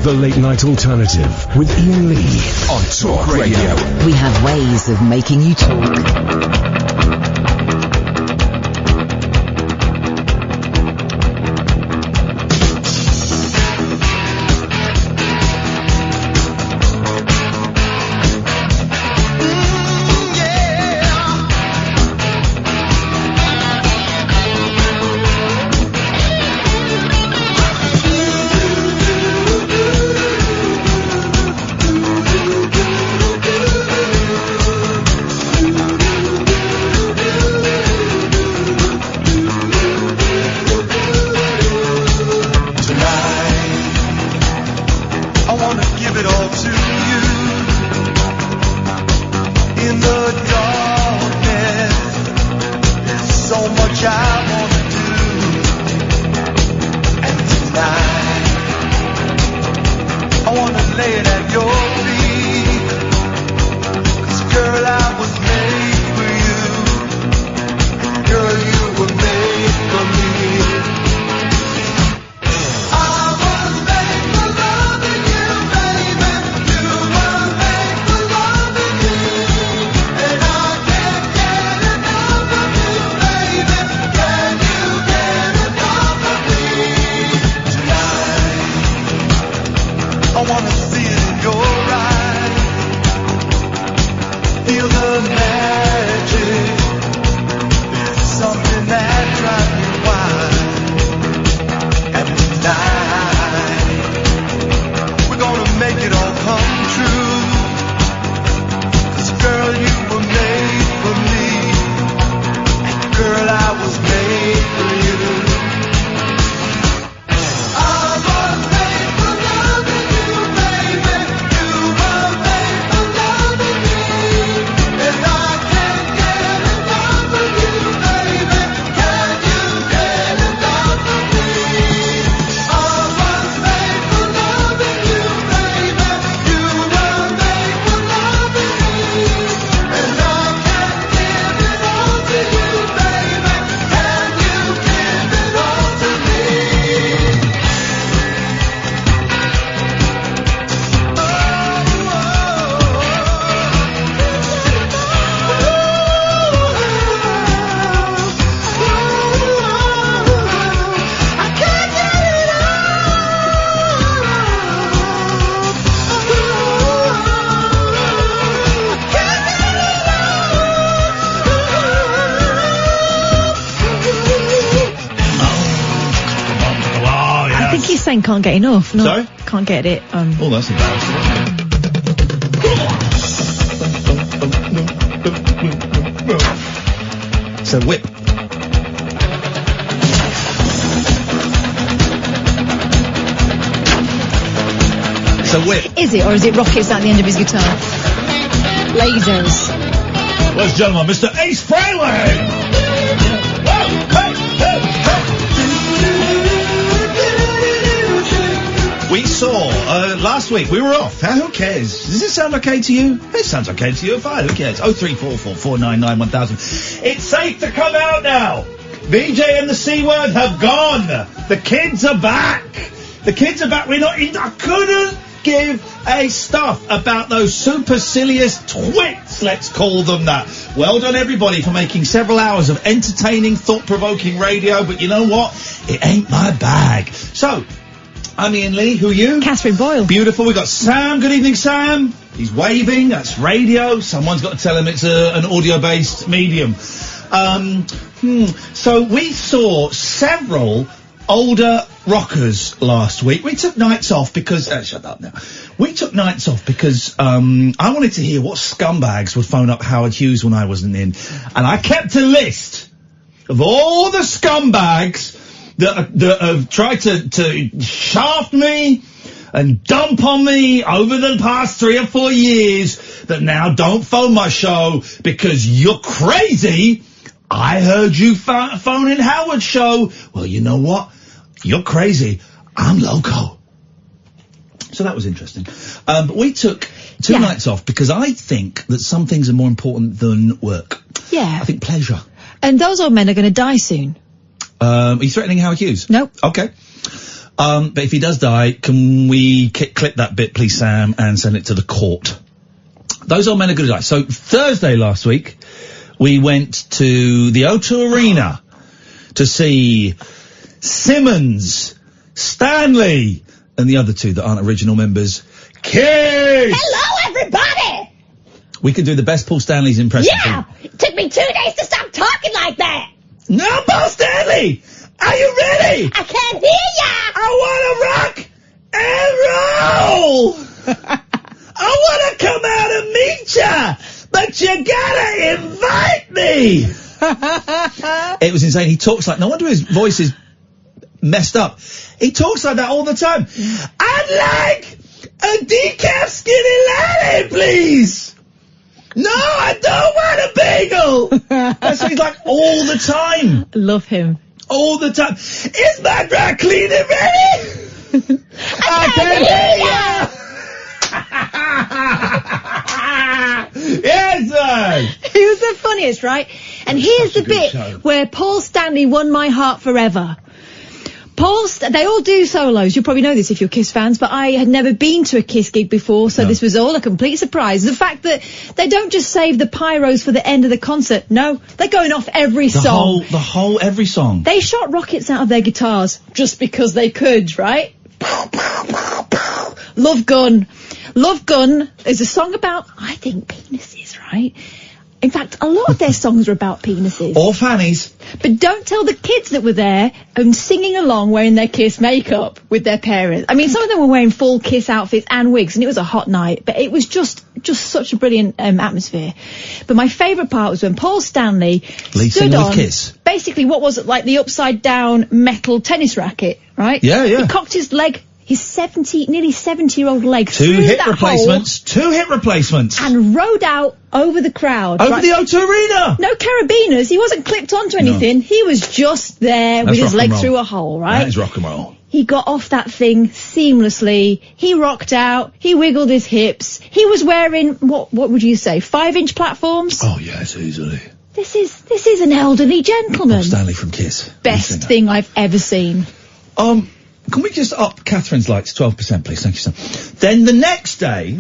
The Late Night Alternative with Iain Lee on Talk Radio. We have ways of making you talk. Can't get enough. No, sorry? Can't get it. Oh, that's embarrassing. So whip. So whip. Is it, or is it rockets at the end of his guitar? Lasers. Ladies and gentlemen, Mr. Ace Frehley! We saw, last week, we were off. Who cares? Does this sound okay to you? It sounds okay to you. Fine, who cares? 0344 499 1000. It's safe to come out now. VJ and the C word have gone. The kids are back. The kids are back. We're not in. I couldn't give a stuff about those supercilious twits, let's call them that. Well done, everybody, for making several hours of entertaining, thought-provoking radio, but you know what? It ain't my bag. So, I'm Iain Lee. Who are you? Catherine Boyle. Beautiful. We've got Sam. Good evening, Sam. He's waving. That's radio. Someone's got to tell him it's an audio-based medium. So we saw several older rockers last week. We took nights off because... shut up now. We took nights off because I wanted to hear what scumbags would phone up Howard Hughes when I wasn't in. And I kept a list of all the scumbags that have tried to shaft me and dump on me over the past 3 or 4 years that now don't phone my show because you're crazy. I heard you phoning Howard's show. Well, you know what? You're crazy. I'm loco. So that was interesting. But we took 2 nights off because I think that some things are more important than work. Yeah. I think pleasure. And those old men are going to die soon. Are you threatening Howard Hughes? No. Okay. But if he does die, can we clip that bit, please, Sam, and send it to the court? Those old men are good at that. So Thursday last week, we went to the O2 Arena to see Simmons, Stanley, and the other two that aren't original members, Kiss! Hello, everybody! We could do the best Paul Stanley's impression. Yeah! It took me 2 days to stop talking like that! No, Paul Stanley! Are you ready? I can't hear ya! I wanna rock and roll! I wanna come out and meet ya! But you gotta invite me! It was insane. He talks like, no wonder his voice is messed up. He talks like that all the time. I'd like a decaf skinny latte, please! No, I don't want a bagel! That's what he's like all the time. Love him. All the time. Is my dry cleaner ready? I can hear ya! Yes, sir! He was the funniest, right? And here's the bit where Paul Stanley won my heart forever. They all do solos. You'll probably know this if you're Kiss fans, but I had never been to a Kiss gig before, so this was all a complete surprise. The fact that they don't just save the pyros for the end of the concert. No, they're going off every song. Every song. They shot rockets out of their guitars just because they could, right? Love Gun. Love Gun is a song about, I think, penises, right? In fact, a lot of their songs are about penises. Or fannies. But don't tell the kids that were there and singing along wearing their Kiss makeup with their parents. I mean, some of them were wearing full Kiss outfits and wigs, and it was a hot night. But it was just such a brilliant atmosphere. But my favourite part was when Paul Stanley stood on Kiss. Basically what was it, like the upside-down metal tennis racket, right? Yeah, yeah. He cocked his leg, his nearly 70-year-old leg Two hip replacements. And rode out over the crowd. Over the O2 Arena! No carabiners. He wasn't clipped onto anything. No. He was just there with his leg through a hole, right? That is rock and roll. He got off that thing seamlessly. He rocked out. He wiggled his hips. He was wearing, what would you say, 5-inch platforms? Oh, yes, easily. This is an elderly gentleman. Paul Stanley from Kiss. Best thing I've ever seen. Can we just up Catherine's lights 12%, please? Thank you, sir. Then the next day...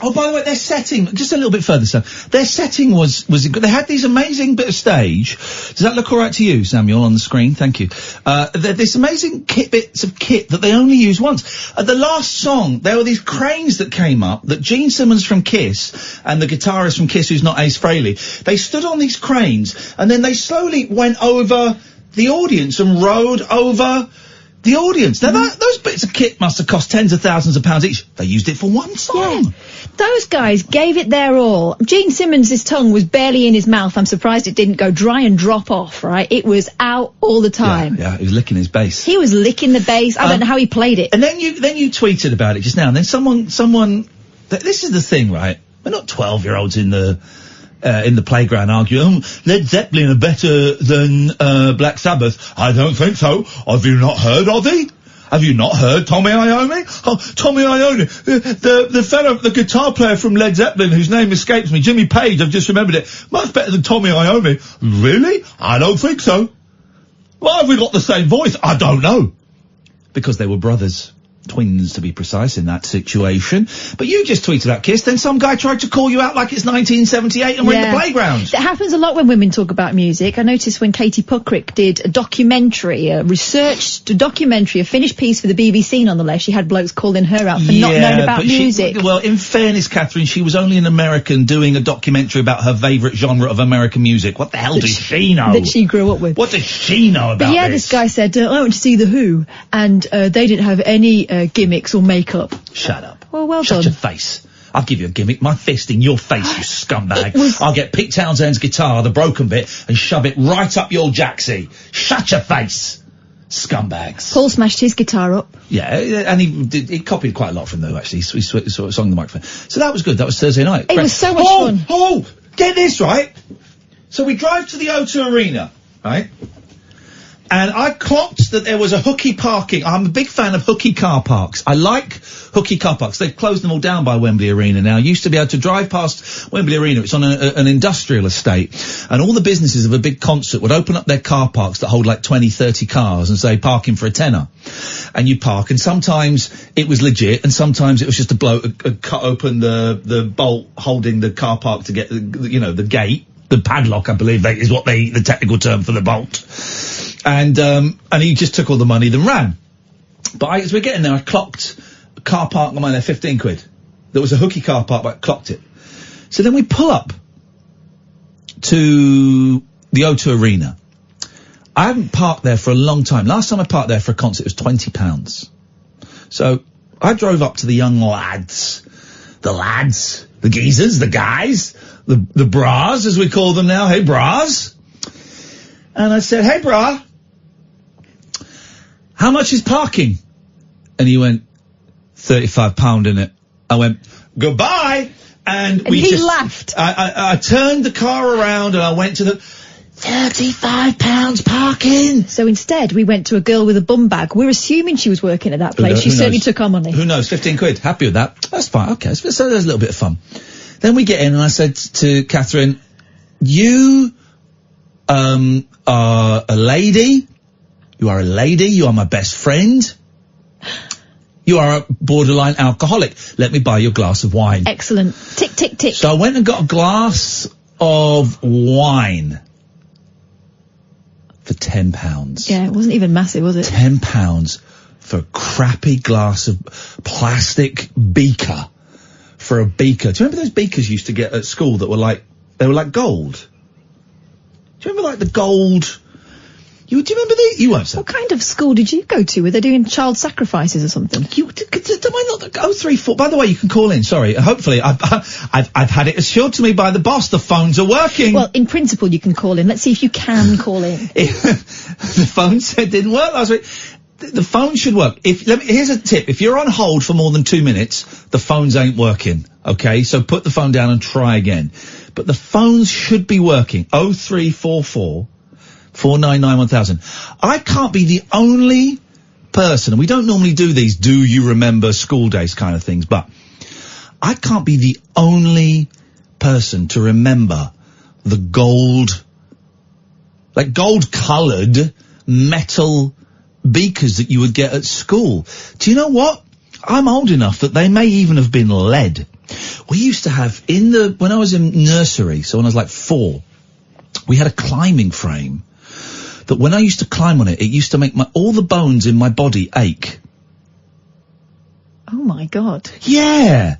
Oh, by the way, their setting, just a little bit further, Sam. Their setting was they had these amazing bit of stage. Does that look all right to you, Samuel, on the screen? Thank you. This amazing bits of kit that they only use once. At the last song, there were these cranes that came up that Gene Simmons from Kiss and the guitarist from Kiss, who's not Ace Frehley, they stood on these cranes and then they slowly went over the audience and rode over the audience. Now, those bits of kit must have cost tens of thousands of pounds each. They used it for one song. Yeah. Those guys gave it their all. Gene Simmons' tongue was barely in his mouth. I'm surprised it didn't go dry and drop off, right? It was out all the time. Yeah, he was licking his bass. He was licking the bass. I don't know how he played it. And then you tweeted about it just now, and then someone, this is the thing, right? We're not 12-year-olds in the playground arguing, Led Zeppelin are better than Black Sabbath. I don't think so. Have you not heard, Ozzy? Have you not heard Tommy Iommi? Oh, Tommy Iommi, the guitar player from Led Zeppelin, whose name escapes me, Jimmy Page, I've just remembered it, much better than Tommy Iommi. Really? I don't think so. Why have we got the same voice? I don't know. Because they were brothers. Twins, to be precise, in that situation. But you just tweeted about Kiss, then some guy tried to call you out like it's 1978 and we're in the playground. That happens a lot when women talk about music. I noticed when Katie Puckrick did a documentary, a finished piece for the BBC nonetheless, she had blokes calling her out for not knowing about music. Well, in fairness, Katherine, she was only an American doing a documentary about her favourite genre of American music. What the hell does she know? That she grew up with. What does she know about this guy said, I went to see The Who, and they didn't have any gimmicks or makeup. Shut up. Well, done. Shut your face. I'll give you a gimmick. My fist in your face, you scumbag. I'll get Pete Townshend's guitar, the broken bit, and shove it right up your jacksie. Shut your face. Scumbags. Paul smashed his guitar up. Yeah, and he copied quite a lot from them, actually. He sort of sung the microphone. So that was good. That was Thursday night. It was so much fun. Oh, get this, right? So we drive to the O2 Arena, right? And I clocked that there was a hooky parking. I'm a big fan of hooky car parks. I like hooky car parks. They've closed them all down by Wembley Arena now. You used to be able to drive past Wembley Arena. It's on an industrial estate. And all the businesses of a big concert would open up their car parks that hold like 20, 30 cars and say, parking for a tenner. And you park, and sometimes it was legit, and sometimes it was just a bloke cut open the bolt holding the car park to get, the gate. The padlock, I believe, is what the technical term for the bolt. And he just took all the money, then ran. But as we're getting there, I clocked a car park on my left, 15 quid. There was a hooky car park, but I clocked it. So then we pull up to the O2 Arena. I haven't parked there for a long time. Last time I parked there for a concert, it was £20. So I drove up to the young lads, the geezers, the guys, the bras, as we call them now. Hey, bras. And I said, hey, bra, how much is parking? And he went, £35, innit? I went, goodbye. And we he laughed. I turned the car around and I went to the £35 parking. So instead, we went to a girl with a bum bag. We're assuming she was working at that place. She certainly took our money. Who knows? 15 quid. Happy with that. That's fine. Okay. So there's a little bit of fun. Then we get in and I said to Katherine, you are a lady. You are a lady. You are my best friend. You are a borderline alcoholic. Let me buy you a glass of wine. Excellent. Tick, tick, tick. So I went and got a glass of wine for £10. Yeah, it wasn't even massive, was it? £10 for a crappy glass of plastic beaker. For a beaker. Do you remember those beakers you used to get at school that were like gold? Do you remember like the gold? Do you remember the? You won't say. What kind of school did you go to? Were they doing child sacrifices or something? Am I not? 034. By the way, you can call in. Sorry. Hopefully, I've had it assured to me by the boss the phones are working. Well, in principle, you can call in. Let's see if you can call in. The phone said it didn't work last week. The phone should work. Here's a tip. If you're on hold for more than 2 minutes, the phones ain't working. Okay? So put the phone down and try again. But the phones should be working. 0344 499 1000. I can't be the only person, and we don't normally do these do you remember school days kind of things, but I can't be the only person to remember the gold coloured metal beakers that you would get at school. Do you know what? I'm old enough that they may even have been lead. We used to have when I was in nursery, so when I was like 4, we had a climbing frame that when I used to climb on it, it used to make all the bones in my body ache. Oh my God. Yeah.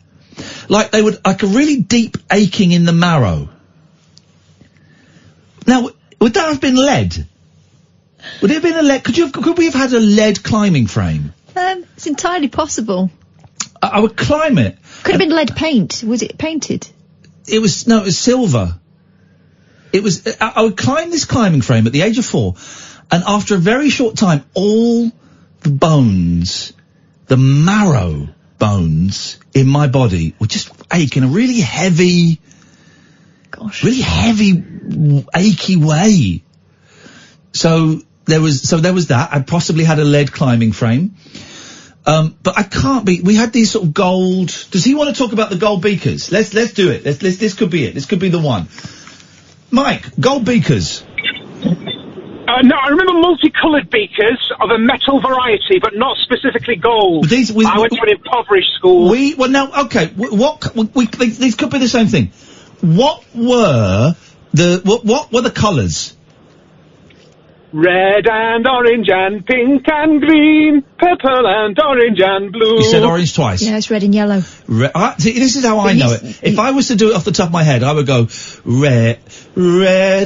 Like a really deep aching in the marrow. Now, would that have been lead? Would it have been a lead? Could we have had a lead climbing frame? It's entirely possible. I would climb it. Could have been lead paint. Was it painted? It was silver. I would climb this climbing frame at the age of 4, and after a very short time, all the bones, the marrow bones in my body would just ache in a really heavy, achy way. So there was that. I possibly had a lead climbing frame. But I can't be, we had these sort of gold, does he want to talk about the gold beakers? Let's do it. This could be it. This could be the one. Mike, gold beakers. No, I remember multicoloured beakers of a metal variety, but not specifically gold. I went to an impoverished school. These could be the same thing. What were the colours? Red and orange and pink and green, purple and orange and blue. You said orange twice. Yeah, it's red and yellow. See, this is how I know it. If I was to do it off the top of my head, I would go red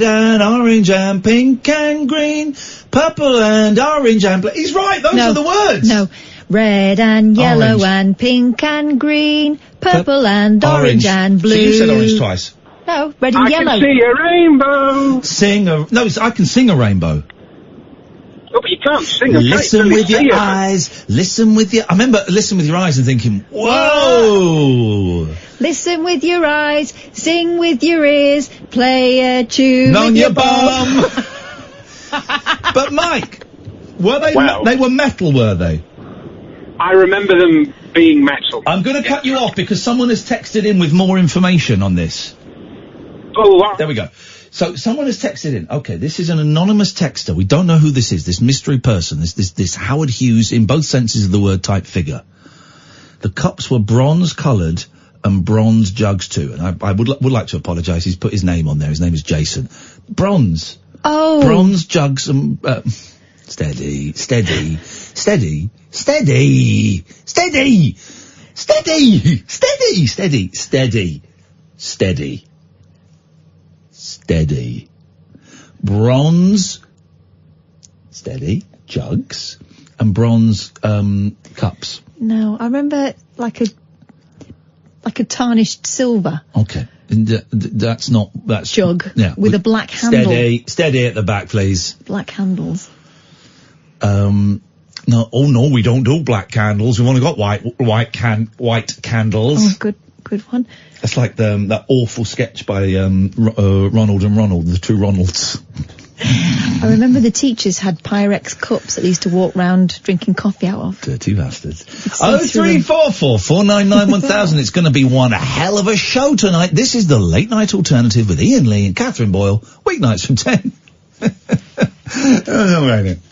and orange and pink and green, purple and orange and blue. He's right. Those are the words. No. Red and yellow and pink and green, purple and orange and blue. So you said orange twice. No, red and yellow. I can see a rainbow. I can sing a rainbow. Oh, but you can't sing a Listen with your eyes. Listen with your... I remember listen with your eyes and thinking, whoa. Listen with your eyes, sing with your ears, play a tune on with your bum. But Mike, were they... Well, they were metal, were they? I remember them being metal. I'm going to cut you off because someone has texted in with more information on this. Oh, wow. There we go. So someone has texted in. Okay, this is an anonymous texter. We don't know who this is. This mystery person. This Howard Hughes, in both senses of the word, type figure. The cups were bronze-coloured and bronze jugs too. And I would like to apologise. He's put his name on there. His name is Jason. Bronze. Oh. Bronze jugs and... Steady. Steady. Bronze, steady, jugs, and bronze, cups. No, I remember like a tarnished silver. Okay. That's jug. Yeah. With a black handle. Steady at the back, please. Black handles. No, we don't do black candles. We've only got white candles. Oh, good one. That's like that awful sketch by Ronald and Ronald, the two Ronalds. I remember the teachers had Pyrex cups that they used to walk round drinking coffee out of. Dirty bastards. 0344 499 1000. It's going to be one hell of a show tonight. This is the Late Night Alternative with Iain Lee and Katherine Boyle. Weeknights from 10. All right then.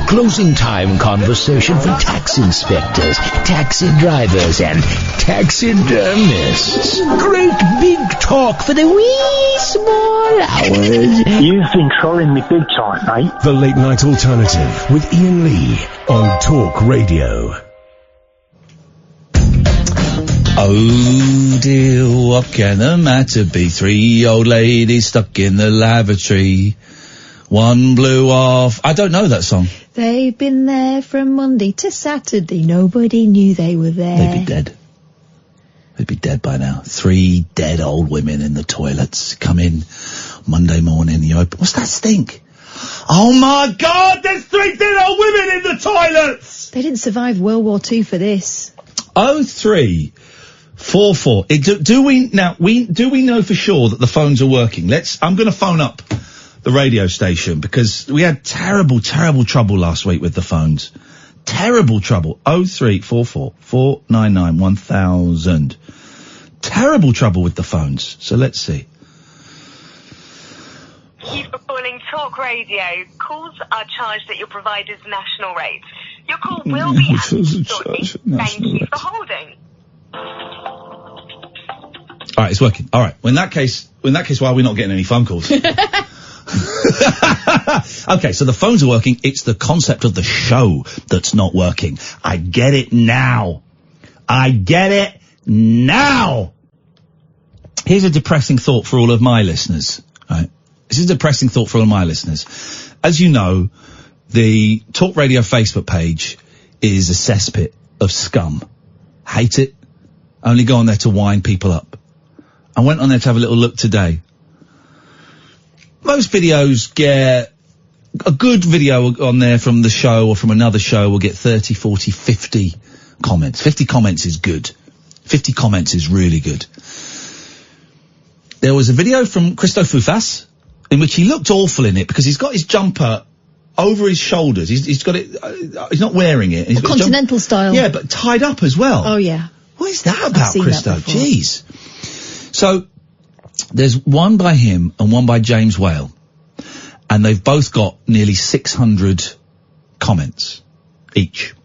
Closing time conversation for tax inspectors, taxi drivers, and taxidermists. Great big talk for the wee small hours. You've been trolling me big time, mate. The Late Night Alternative with Iain Lee on Talk Radio. Oh dear, what can the matter be? 3 old ladies stuck in the lavatory. One blew off. I don't know that song. They've been there from Monday to Saturday. Nobody knew they were there. They'd be dead. They'd be dead by now. 3 dead old women in the toilets. Come in Monday morning, you open. What's that stink? Oh my God, there's 3 dead old women in the toilets! They didn't survive World War II for this. 0344. Do we know for sure that the phones are working? I'm going to phone up the radio station because we had terrible trouble last week with the phones. Terrible trouble. 0344 499 1000. Terrible trouble with the phones. So let's see. Thank you for calling Talk Radio. Calls are charged at your provider's national rate. Your call will be answered shortly. Thank you for holding. All right, it's working. All right. Well, in that case, why are we not getting any phone calls? Okay, so the phones are working. It's the concept of the show that's not working. I get it now. Here's a depressing thought for all of my listeners. Right? This is a depressing thought for all of my listeners. As you know, the Talk Radio Facebook page is a cesspit of scum. Hate it. Only go on there to wind people up. I went on there to have a little look today. Most videos get a good video on there from the show or from another show will get 30, 40, 50 comments. 50 comments is good. 50 comments is really good. There was a video from Christo Fufas in which he looked awful in it because he's got his jumper over his shoulders. He's got it, he's not wearing it. He's got continental style. Yeah, but tied up as well. Oh yeah. What is that about, Christo? Jeez. So, there's one by him and one by James Whale. And they've both got nearly 600 comments each.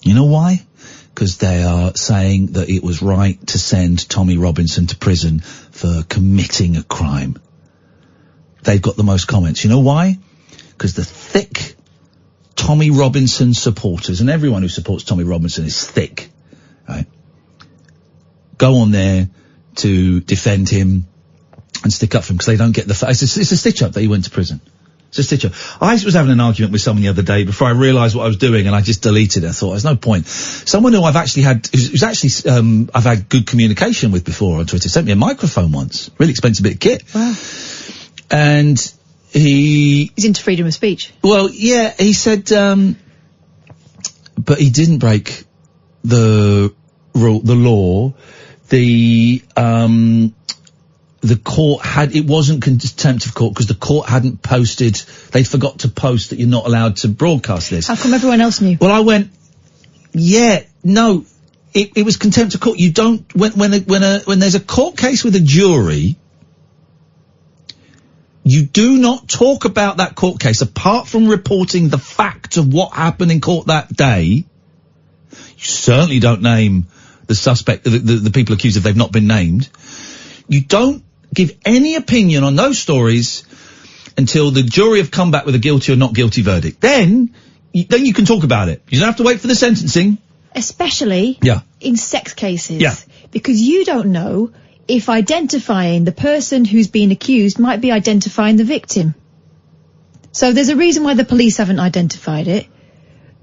You know why? Because they are saying that it was right to send Tommy Robinson to prison for committing a crime. They've got the most comments. You know why? Because the thick Tommy Robinson supporters, and everyone who supports Tommy Robinson is thick, right? Go on there to defend him and stick up for him because they don't get the it's a stitch-up that he went to prison. It's a stitch-up. I was having an argument with someone the other day before I realised what I was doing and I just deleted it. I thought, there's no point. Someone who I've actually had, I've had good communication with before on Twitter, sent me a microphone once. Really expensive bit of kit. Wow. And he's into freedom of speech. Well, yeah, he said, but he didn't break the law. The the court it wasn't contempt of court because the court hadn't posted, they forgot to post that you're not allowed to broadcast this. How come everyone else knew? Well, I went, no, it was contempt of court. You don't, when there's a court case with a jury, you do not talk about that court case apart from reporting the fact of what happened in court that day. You certainly don't name the suspect, the people accused if they've not been named. You don't give any opinion on those stories until the jury have come back with a guilty or not guilty verdict. Then you can talk about it. You don't have to wait for the sentencing. Especially in sex cases. Yeah. Because you don't know if identifying the person who's been accused might be identifying the victim. So there's a reason why the police haven't identified it.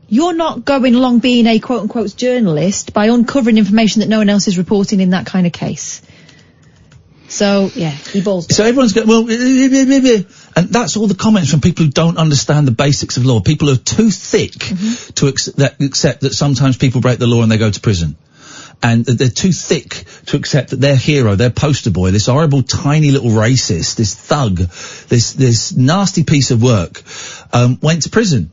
You're not going along being a quote-unquote journalist by uncovering information that no one else is reporting in that kind of case. So, yeah, he balls. So everyone's going, well, and that's all the comments from people who don't understand the basics of law. People who are too thick to accept that sometimes people break the law and they go to prison. And they're too thick to accept that their hero, their poster boy, this horrible tiny little racist, this thug, this nasty piece of work, went to prison.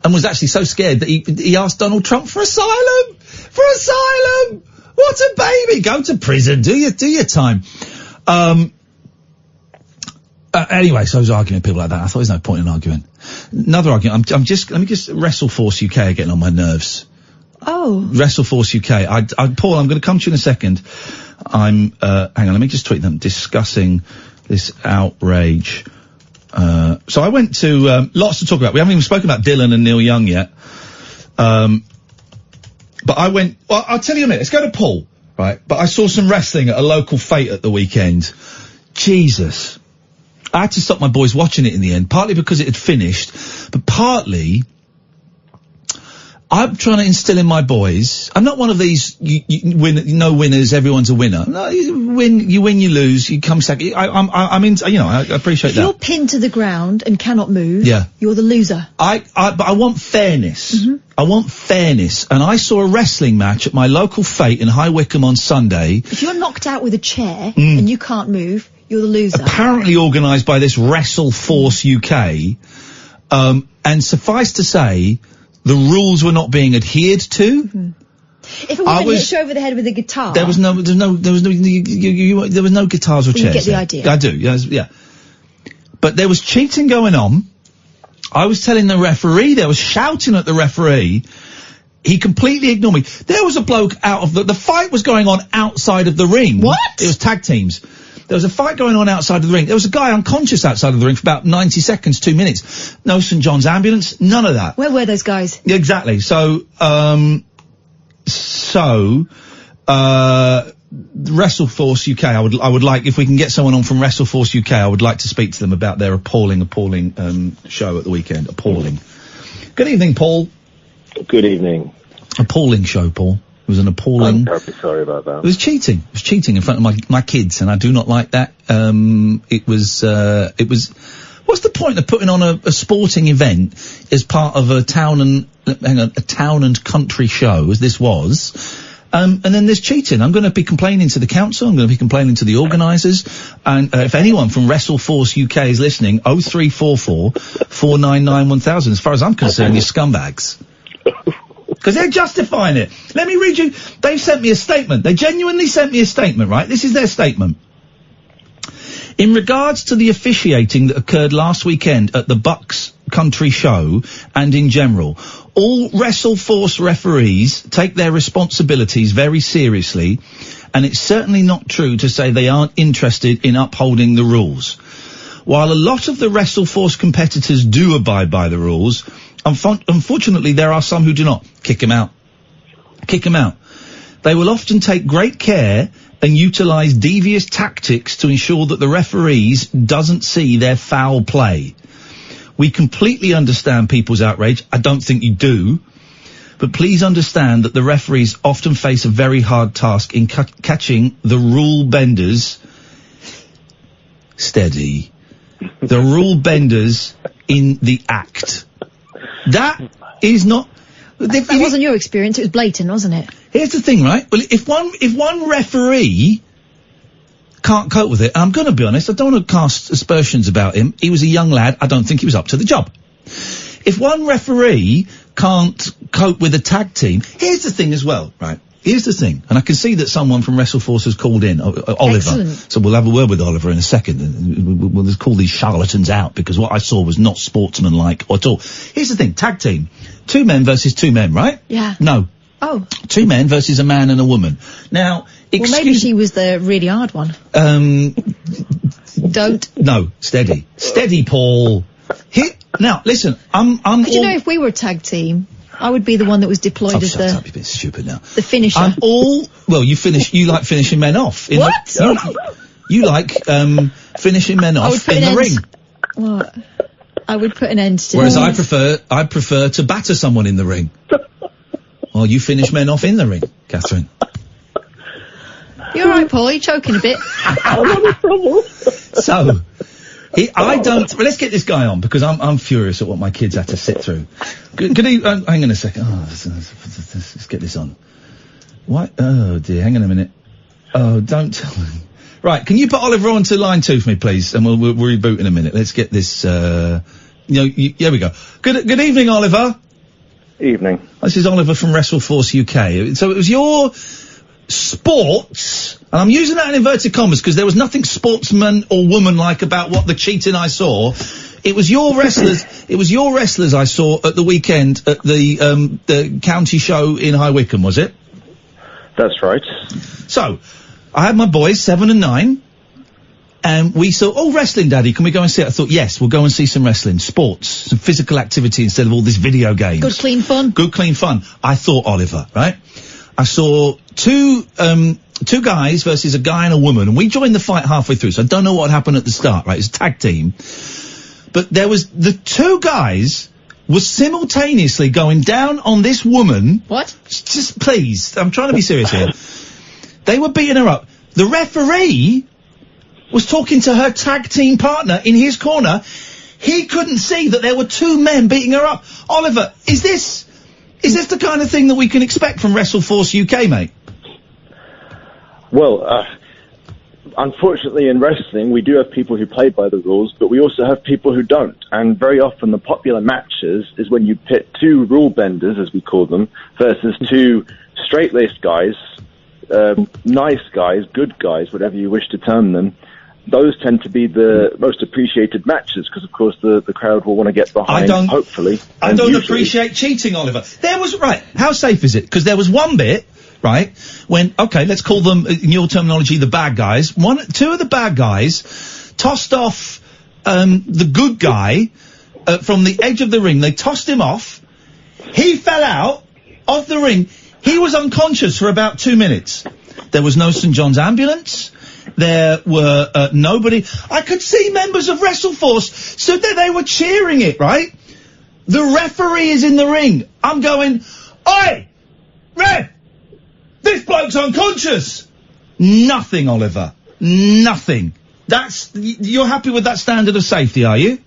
And was actually so scared that he asked Donald Trump for asylum! For asylum! What a baby! Go to prison, do your time. Anyway, so I was arguing with people like that. I thought there's no point in arguing. Another argument, let me just, Wrestleforce UK are getting on my nerves. Oh. Wrestleforce UK. Paul, I'm going to come to you in a second. Hang on, let me just tweet them, discussing this outrage. So I went to, lots to talk about. We haven't even spoken about Dylan and Neil Young yet. But I went, well, I'll tell you in a minute. Let's go to Paul, right? But I saw some wrestling at a local fete at the weekend. Jesus. I had to stop my boys watching it in the end, partly because it had finished, but partly I'm trying to instill in my boys. I'm not one of these no winners, everyone's a winner. No, you win, you lose, you come second. I'm into, I appreciate that. If you're pinned to the ground and cannot move, you're the loser. But I want fairness. Mm-hmm. I want fairness. And I saw a wrestling match at my local fete in High Wycombe on Sunday. If you're knocked out with a chair and you can't move, you're the loser. Apparently organised by this Wrestleforce UK. And suffice to say, the rules were not being adhered to. Mm-hmm. If a woman hits you over the head with a guitar, there was no guitars or chairs. You get the idea. I do, yes, yeah. But there was cheating going on. I was telling the referee, there was shouting at the referee. He completely ignored me. There was a bloke out of the fight was going on outside of the ring. What? It was tag teams. There was a fight going on outside of the ring. There was a guy unconscious outside of the ring for about 90 seconds, 2 minutes. No St. John's ambulance, none of that. Where were those guys? Exactly. So, Wrestleforce UK, I would like, if we can get someone on from Wrestleforce UK, I would like to speak to them about their appalling, show at the weekend. Appalling. Good evening, Paul. Good evening. Appalling show, Paul. It was an appalling... I'm terribly sorry about that. It was cheating. It was cheating in front of my kids, and I do not like that. It was, what's the point of putting on a sporting event as part of a town and country show, as this was? And then there's cheating. I'm going to be complaining to the council. I'm going to be complaining to the organisers. And if anyone from Wrestleforce UK is listening, 0344 499 1000. As far as I'm concerned, you're scumbags. Because they're justifying it. Let me read you. They've sent me a statement. They genuinely sent me a statement, right? This is their statement. In regards to the officiating that occurred last weekend at the Bucks Country Show and in general, all Wrestleforce referees take their responsibilities very seriously, and it's certainly not true to say they aren't interested in upholding the rules. While a lot of the Wrestleforce competitors do abide by the rules, unfortunately there are some who do not. Kick them out. Kick them out. They will often take great care and utilise devious tactics to ensure that the referees doesn't see their foul play. We completely understand people's outrage. I don't think you do. But please understand that the referees often face a very hard task in catching the rule benders steady. The rule benders in the act. That is not... That wasn't your experience, it was blatant, wasn't it? Here's the thing, right? Well, if one referee can't cope with it. And I'm going to be honest, I don't want to cast aspersions about him. He was a young lad. I don't think he was up to the job. If one referee can't cope with a tag team, here's the thing as well, right? Here's the thing, and I can see that someone from Wrestleforce has called in, Oliver. Excellent. So we'll have a word with Oliver in a second, and we'll just call these charlatans out, because what I saw was not sportsmanlike at all. Here's the thing, tag team. 2 men versus 2 men, right? Yeah. No. Oh. 2 men versus a man and a woman. Now, well, maybe she was the really hard one. Don't. No, steady. Steady, Paul. Now, listen, I'm But you know, if we were a tag team, I would be the one that was deployed as shut up, you're a bit stupid now. the finisher. Well, you like finishing men off. What? You like, finishing men off in the ring. What? I would put an end to Whereas I prefer to batter someone in the ring. Well, you finish men off in the ring, Catherine. You're right, Paul, you're choking a bit. So, let's get this guy on, because I'm furious at what my kids had to sit through. Hang on a second. Let's get this on. What? Oh dear, hang on a minute. Oh, don't tell me. Right, can you put Oliver onto line 2 for me, please? And we'll reboot in a minute. Let's get this, here we go. Good evening, Oliver. Evening. This is Oliver from Wrestleforce UK. So it was your sports, and I'm using that in inverted commas because there was nothing sportsman or woman-like about what the cheating I saw. It was your wrestlers. It was your wrestlers I saw at the weekend at the county show in High Wycombe, was it? That's right. So, I had my boys, 7 and 9, and we saw, wrestling, Daddy, can we go and see it? I thought, yes, we'll go and see some wrestling, sports, some physical activity instead of all this video games. Good, clean fun. Good, clean fun. I thought, Oliver, right? I saw two guys versus a guy and a woman, and we joined the fight halfway through, so I don't know what happened at the start, right? It's a tag team. But there was, the 2 guys were simultaneously going down on this woman. What? Just please, I'm trying to be serious here. They were beating her up. The referee was talking to her tag team partner in his corner. He couldn't see that there were 2 men beating her up. Oliver, is this the kind of thing that we can expect from Wrestleforce UK, mate? Well, unfortunately in wrestling we do have people who play by the rules, but we also have people who don't. And very often the popular matches is when you pit 2 rule benders, as we call them, versus 2 straight-laced guys, nice guys, good guys, whatever you wish to term them. Those tend to be the most appreciated matches because, of course, the crowd will want to get behind, hopefully. I don't appreciate cheating, Oliver. How safe is it? Because there was one bit, right, when, okay, let's call them, in your terminology, the bad guys. 2 of the bad guys tossed off the good guy from the edge of the ring. They tossed him off. He fell out of the ring. He was unconscious for about 2 minutes. There was no St. John's ambulance. There were nobody. I could see members of Wrestleforce stood there. They were cheering it, right? The referee is in the ring. I'm going, oi! Ref! This bloke's unconscious! Nothing, Oliver. Nothing. You're happy with that standard of safety, are you?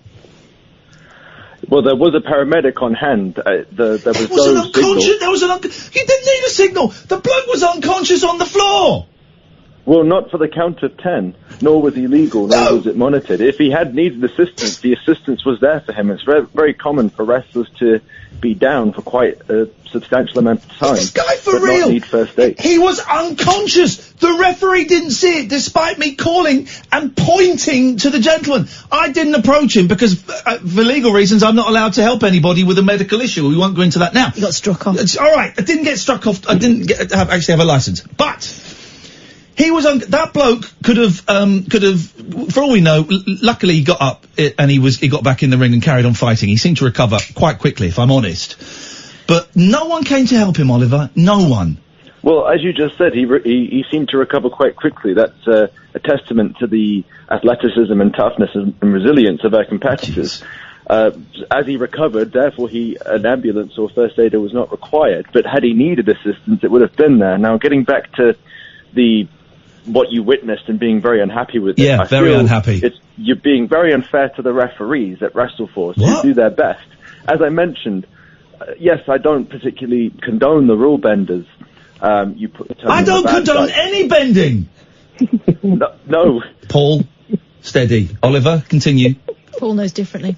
Well, there was a paramedic on hand. There was no signal. You didn't need a signal. The bloke was unconscious on the floor. Well, not for the count of 10, nor was he legal, nor was it monitored. If he had needed assistance, the assistance was there for him. It's very, very common for wrestlers to be down for quite a substantial amount of time. This guy for but real. Not need first aid. He was unconscious. The referee didn't see it, despite me calling and pointing to the gentleman. I didn't approach him because, for legal reasons, I'm not allowed to help anybody with a medical issue. We won't go into that now. You got struck off. All right, I didn't get struck off. I didn't actually have a license, but. He was that bloke could have, for all we know, luckily he got up and he got back in the ring and carried on fighting. He seemed to recover quite quickly, if I'm honest. But no one came to help him, Oliver. No one. Well, as you just said, he seemed to recover quite quickly. That's a testament to the athleticism and toughness and resilience of our competitors. As he recovered, therefore an ambulance or first aider was not required. But had he needed assistance, it would have been there. Now, getting back to what you witnessed and being very unhappy with it. Yeah, very unhappy. You're being very unfair to the referees at Wrestleforce who do their best. As I mentioned, yes, I don't particularly condone the rule benders. I don't condone any bending. No. Paul, steady. Oliver, continue. Paul knows differently.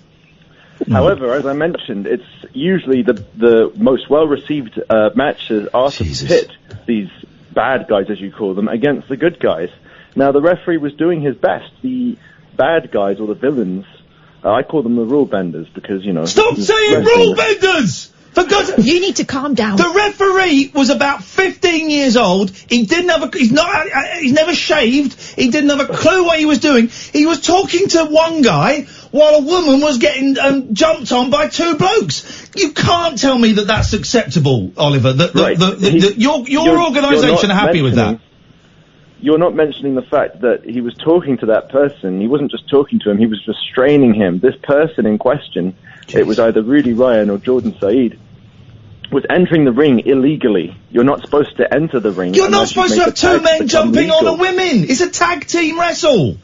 However, as I mentioned, it's usually the most well-received matches are to pit these bad guys, as you call them, against the good guys. Now, the referee was doing his best. The bad guys, or the villains, I call them the rule benders, because, you know... Stop saying rule benders! For God's You need to calm down. The referee was about 15 years old. He didn't have he's never shaved. He didn't have a clue what he was doing. He was talking to one guy while a woman was getting jumped on by two blokes. You can't tell me that that's acceptable, Oliver. Your organisation are happy with that. You're not mentioning the fact that he was talking to that person. He wasn't just talking to him, he was restraining him. This person in question, it was either Rudy Ryan or Jordan Said, was entering the ring illegally. You're not supposed to enter the ring. You're not supposed to have two men jumping on a woman. It's a tag team wrestle.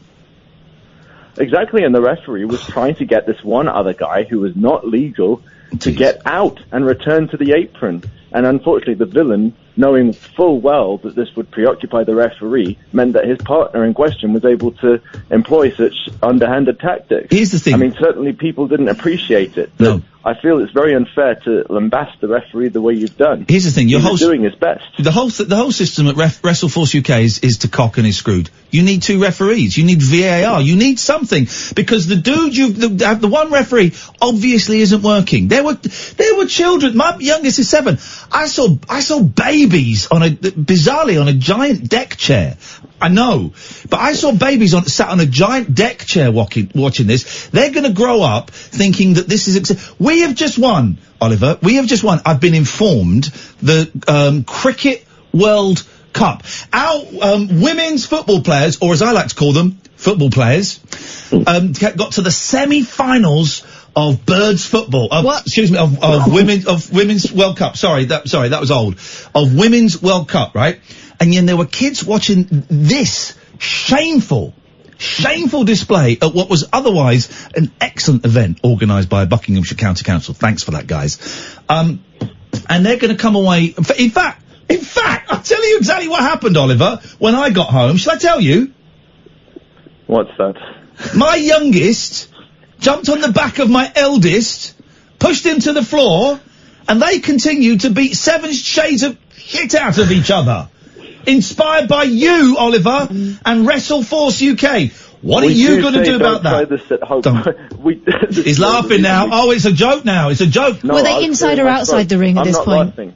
Exactly, and the referee was trying to get this one other guy who was not legal to get out and return to the apron. And unfortunately, the villain, knowing full well that this would preoccupy the referee, meant that his partner in question was able to employ such underhanded tactics. Here's the thing. I mean, certainly people didn't appreciate it. No. I feel it's very unfair to lambast the referee the way you've done. Here's the thing. He was doing his best. The whole system at Wrestleforce UK is to cock and is screwed. You need two referees. You need VAR. You need something, because the dude the one referee obviously isn't working. There were children. My youngest is 7. I saw babies bizarrely on a giant deck chair. I know, but I saw babies sat on a giant deck chair watching this. They're going to grow up thinking that this is. We have just won, Oliver. We have just won. I've been informed the Cricket World Cup. Our women's football players, or as I like to call them, football players, got to the semi-finals of birds football. Of women's World Cup. Sorry, that was old. Of women's World Cup, right? And then there were kids watching this shameful display at what was otherwise an excellent event organised by Buckinghamshire County Council. Thanks for that, guys. And they're going to come away. In fact, I'll tell you exactly what happened, Oliver, when I got home. Shall I tell you? What's that? My youngest jumped on the back of my eldest, pushed him to the floor, and they continued to beat 7 shades of shit out of each other. Inspired by you, Oliver, and Wrestleforce UK. What are you going to do about that? Try this at home. He's laughing now. Oh, it's a joke now. It's a joke. No, were they inside or outside the ring at this point? Laughing.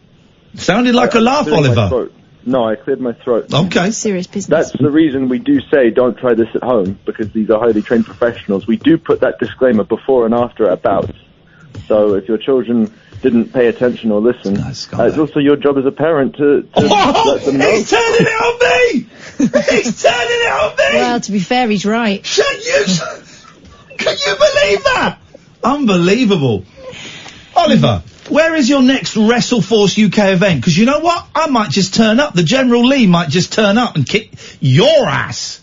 Sounded like a laugh, Oliver. No, I cleared my throat. Okay. Serious business. That's the reason we do say don't try this at home, because these are highly trained professionals. We do put that disclaimer before and after our bouts. So if your children didn't pay attention or listen, it's also your job as a parent to let them know. He's turning it on me! He's turning it on me! Well, to be fair, he's right. Can you believe that? Unbelievable. Oliver, where is your next Wrestleforce UK event? Because you know what? I might just turn up. The General Lee might just turn up and kick your ass.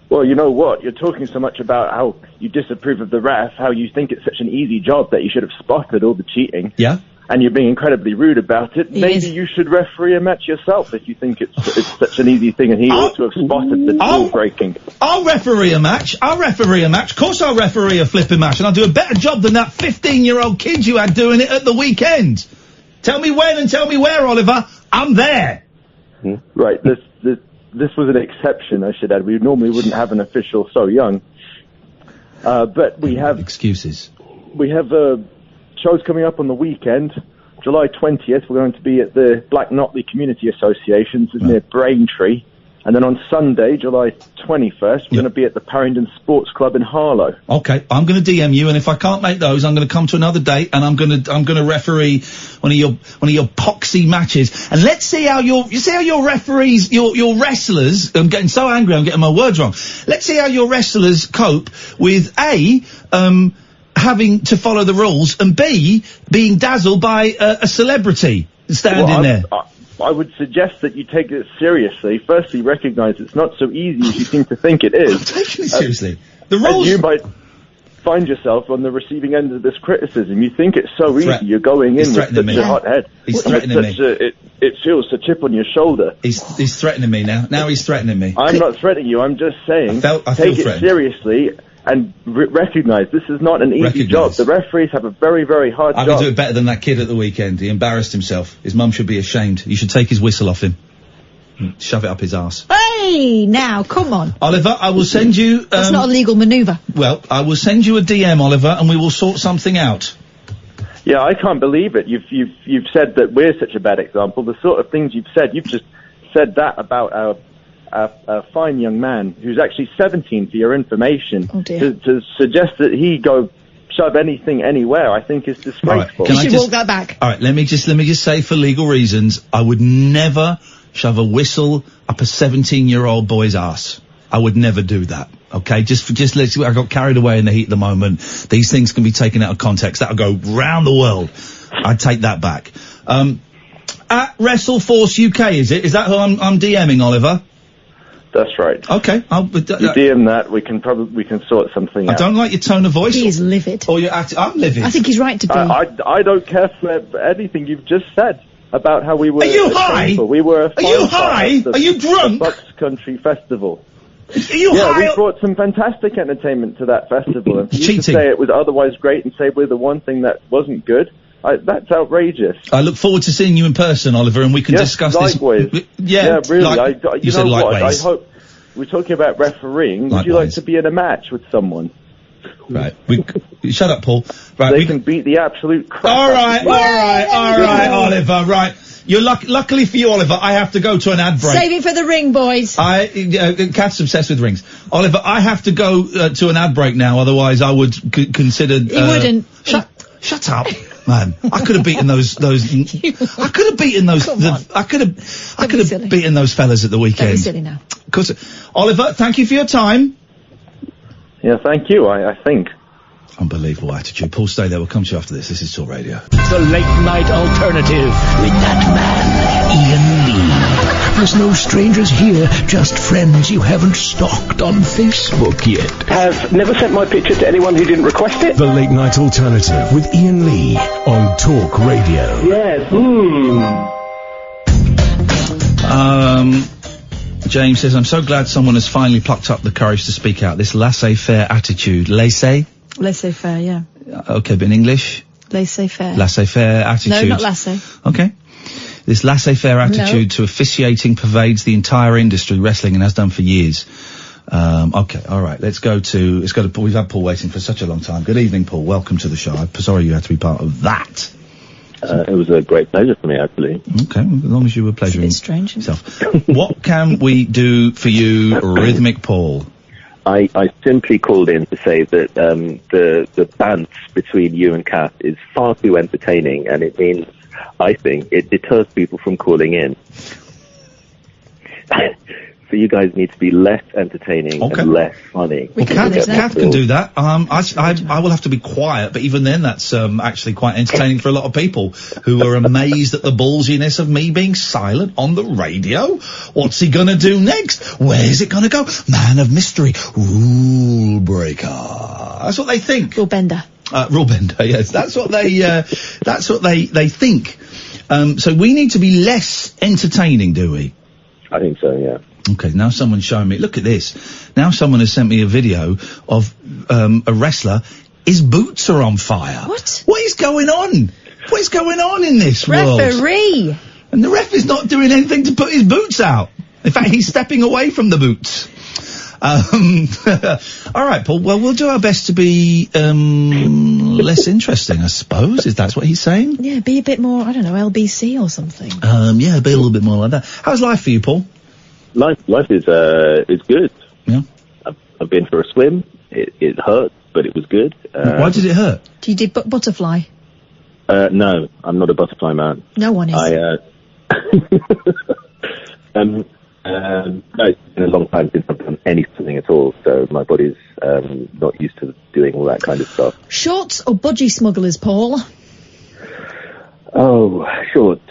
Well, you know what? You're talking so much about how you disapprove of the ref, how you think it's such an easy job that you should have spotted all the cheating. Yeah. And you're being incredibly rude about it. Maybe you should referee a match yourself if you think it's such an easy thing, and he ought to have spotted the rule breaking. I'll referee a match. Of course I'll referee a flipping match, and I'll do a better job than that 15-year-old kid you had doing it at the weekend. Tell me when and tell me where, Oliver. I'm there. Right. This was an exception, I should add. We normally wouldn't have an official so young. But we have... Excuses. We have shows coming up on the weekend. July 20th, we're going to be at the Black Notley Community Association, this is near Braintree. And then on Sunday, July 21st, we're going to be at the Parrington Sports Club in Harlow. Okay, I'm going to DM you, and if I can't make those, I'm going to come to another date, and I'm going to referee one of your poxy matches. And let's see how your referees, your wrestlers. I'm getting so angry, I'm getting my words wrong. Let's see how your wrestlers cope with having to follow the rules, and B, being dazzled by a celebrity standing there. I would suggest that you take it seriously. Firstly, recognise it's not so easy as you seem to think it is. I'm taking it seriously. The rules... find yourself on the receiving end of this criticism. You think it's so easy. You're going in with such a hot head. He's threatening me. It feels a chip on your shoulder. He's threatening me now. Now he's threatening me. I'm not threatening you. I'm just saying, take it seriously and recognise this is not an easy job. The referees have a very, very hard job. I can do it better than that kid at the weekend. He embarrassed himself. His mum should be ashamed. You should take his whistle off him. Shove it up his arse. Hey, now, come on. Oliver, I will send you... That's not a legal manoeuvre. Well, I will send you a DM, Oliver, and we will sort something out. Yeah, I can't believe it. You've said that we're such a bad example. The sort of things you've just said that about a fine young man who's actually 17, for your information. Oh dear. To suggest that he go shove anything anywhere, I think is disgraceful. You should walk that back. All right, let me just say, for legal reasons, I would never shove a whistle up a 17-year-old boy's ass. I would never do that. Okay, just I got carried away in the heat of the moment. These things can be taken out of context. That'll go round the world. I'd take that back. At Wrestleforce UK, is it? Is that who I'm DMing, Oliver? That's right. Okay. You DM that, we can sort something out. I don't like your tone of voice. He is livid. Or I'm livid. I think he's right to be. I don't care for anything you've just said about how we were... Are you high? We were... Are you high? Are you drunk? The Bucks Country Festival. Are you high? We brought some fantastic entertainment to that festival. And for you Cheating. to say it was otherwise great and say we're the one thing that wasn't good, that's outrageous. I look forward to seeing you in person, Oliver, and we can discuss likewise. this. Yeah, really. You said likewise. I hope... We're talking about refereeing. Would you like to be in a match with someone? Right. Shut up, Paul. Right. They can beat the absolute crap. All right, Oliver. Right. You're luckily for you, Oliver, I have to go to an ad break. Save it for the ring, boys. Kath's obsessed with rings. Oliver, I have to go to an ad break now, otherwise I would consider... He wouldn't. Shut up, man. I could have beaten those... I could have beaten those... I could have beaten those fellas at the weekend. Don't be silly now. Oliver, thank you for your time. Yeah, thank you, I think. Unbelievable attitude. Paul, stay there. We'll come to you after this. This is Talk Radio. The late night alternative with that man, Iain Lee. There's no strangers here, just friends you haven't stalked on Facebook yet. Have never sent my picture to anyone who didn't request it. The late night alternative with Iain Lee on Talk Radio. Yes. James says, I'm so glad someone has finally plucked up the courage to speak out. This laissez-faire attitude. Laissez-faire, yeah. Okay, but in English? Laissez-faire. Laissez-faire attitude. No, not laissez. Okay. This laissez-faire attitude to officiating pervades the entire industry, wrestling, and has done for years. Okay, alright, let's go to we've had Paul waiting for such a long time. Good evening, Paul. Welcome to the show. I'm sorry you had to be part of that. It was a great pleasure for me, actually. Okay, as long as you were pleasuring strange yourself. What can we do for you, Rhythmic Paul? I simply called in to say that the bants between you and Kath is far too entertaining, and it means, I think, it deters people from calling in. So you guys need to be less entertaining and less funny. Well, Kath can do that. I will have to be quiet, but even then that's actually quite entertaining for a lot of people who are amazed at the ballsiness of me being silent on the radio. What's he gonna do next? Where's it gonna go? Man of mystery. Rule breaker. That's what they think. Rule bender. Rule bender, yes. That's what they think. So we need to be less entertaining, do we? I think so, yeah. Okay, now someone's showing me, look at this. Now someone has sent me a video of a wrestler. His boots are on fire. What? What is going on? What is going on in this world? Referee! And the ref is not doing anything to put his boots out. In fact, he's stepping away from the boots. All right, Paul. Well, we'll do our best to be less interesting, I suppose. Is that what he's saying? Yeah, be a bit more, I don't know, LBC or something. Yeah, be a little bit more like that. How's life for you, Paul? Life is good. Yeah. I've been for a swim. It hurt, but it was good. Why did it hurt? You did butterfly? No, I'm not a butterfly man. No one is. No, it's been a long time since I've done anything at all, so my body's not used to doing all that kind of stuff. Shorts or budgie smugglers, Paul? Oh, shorts.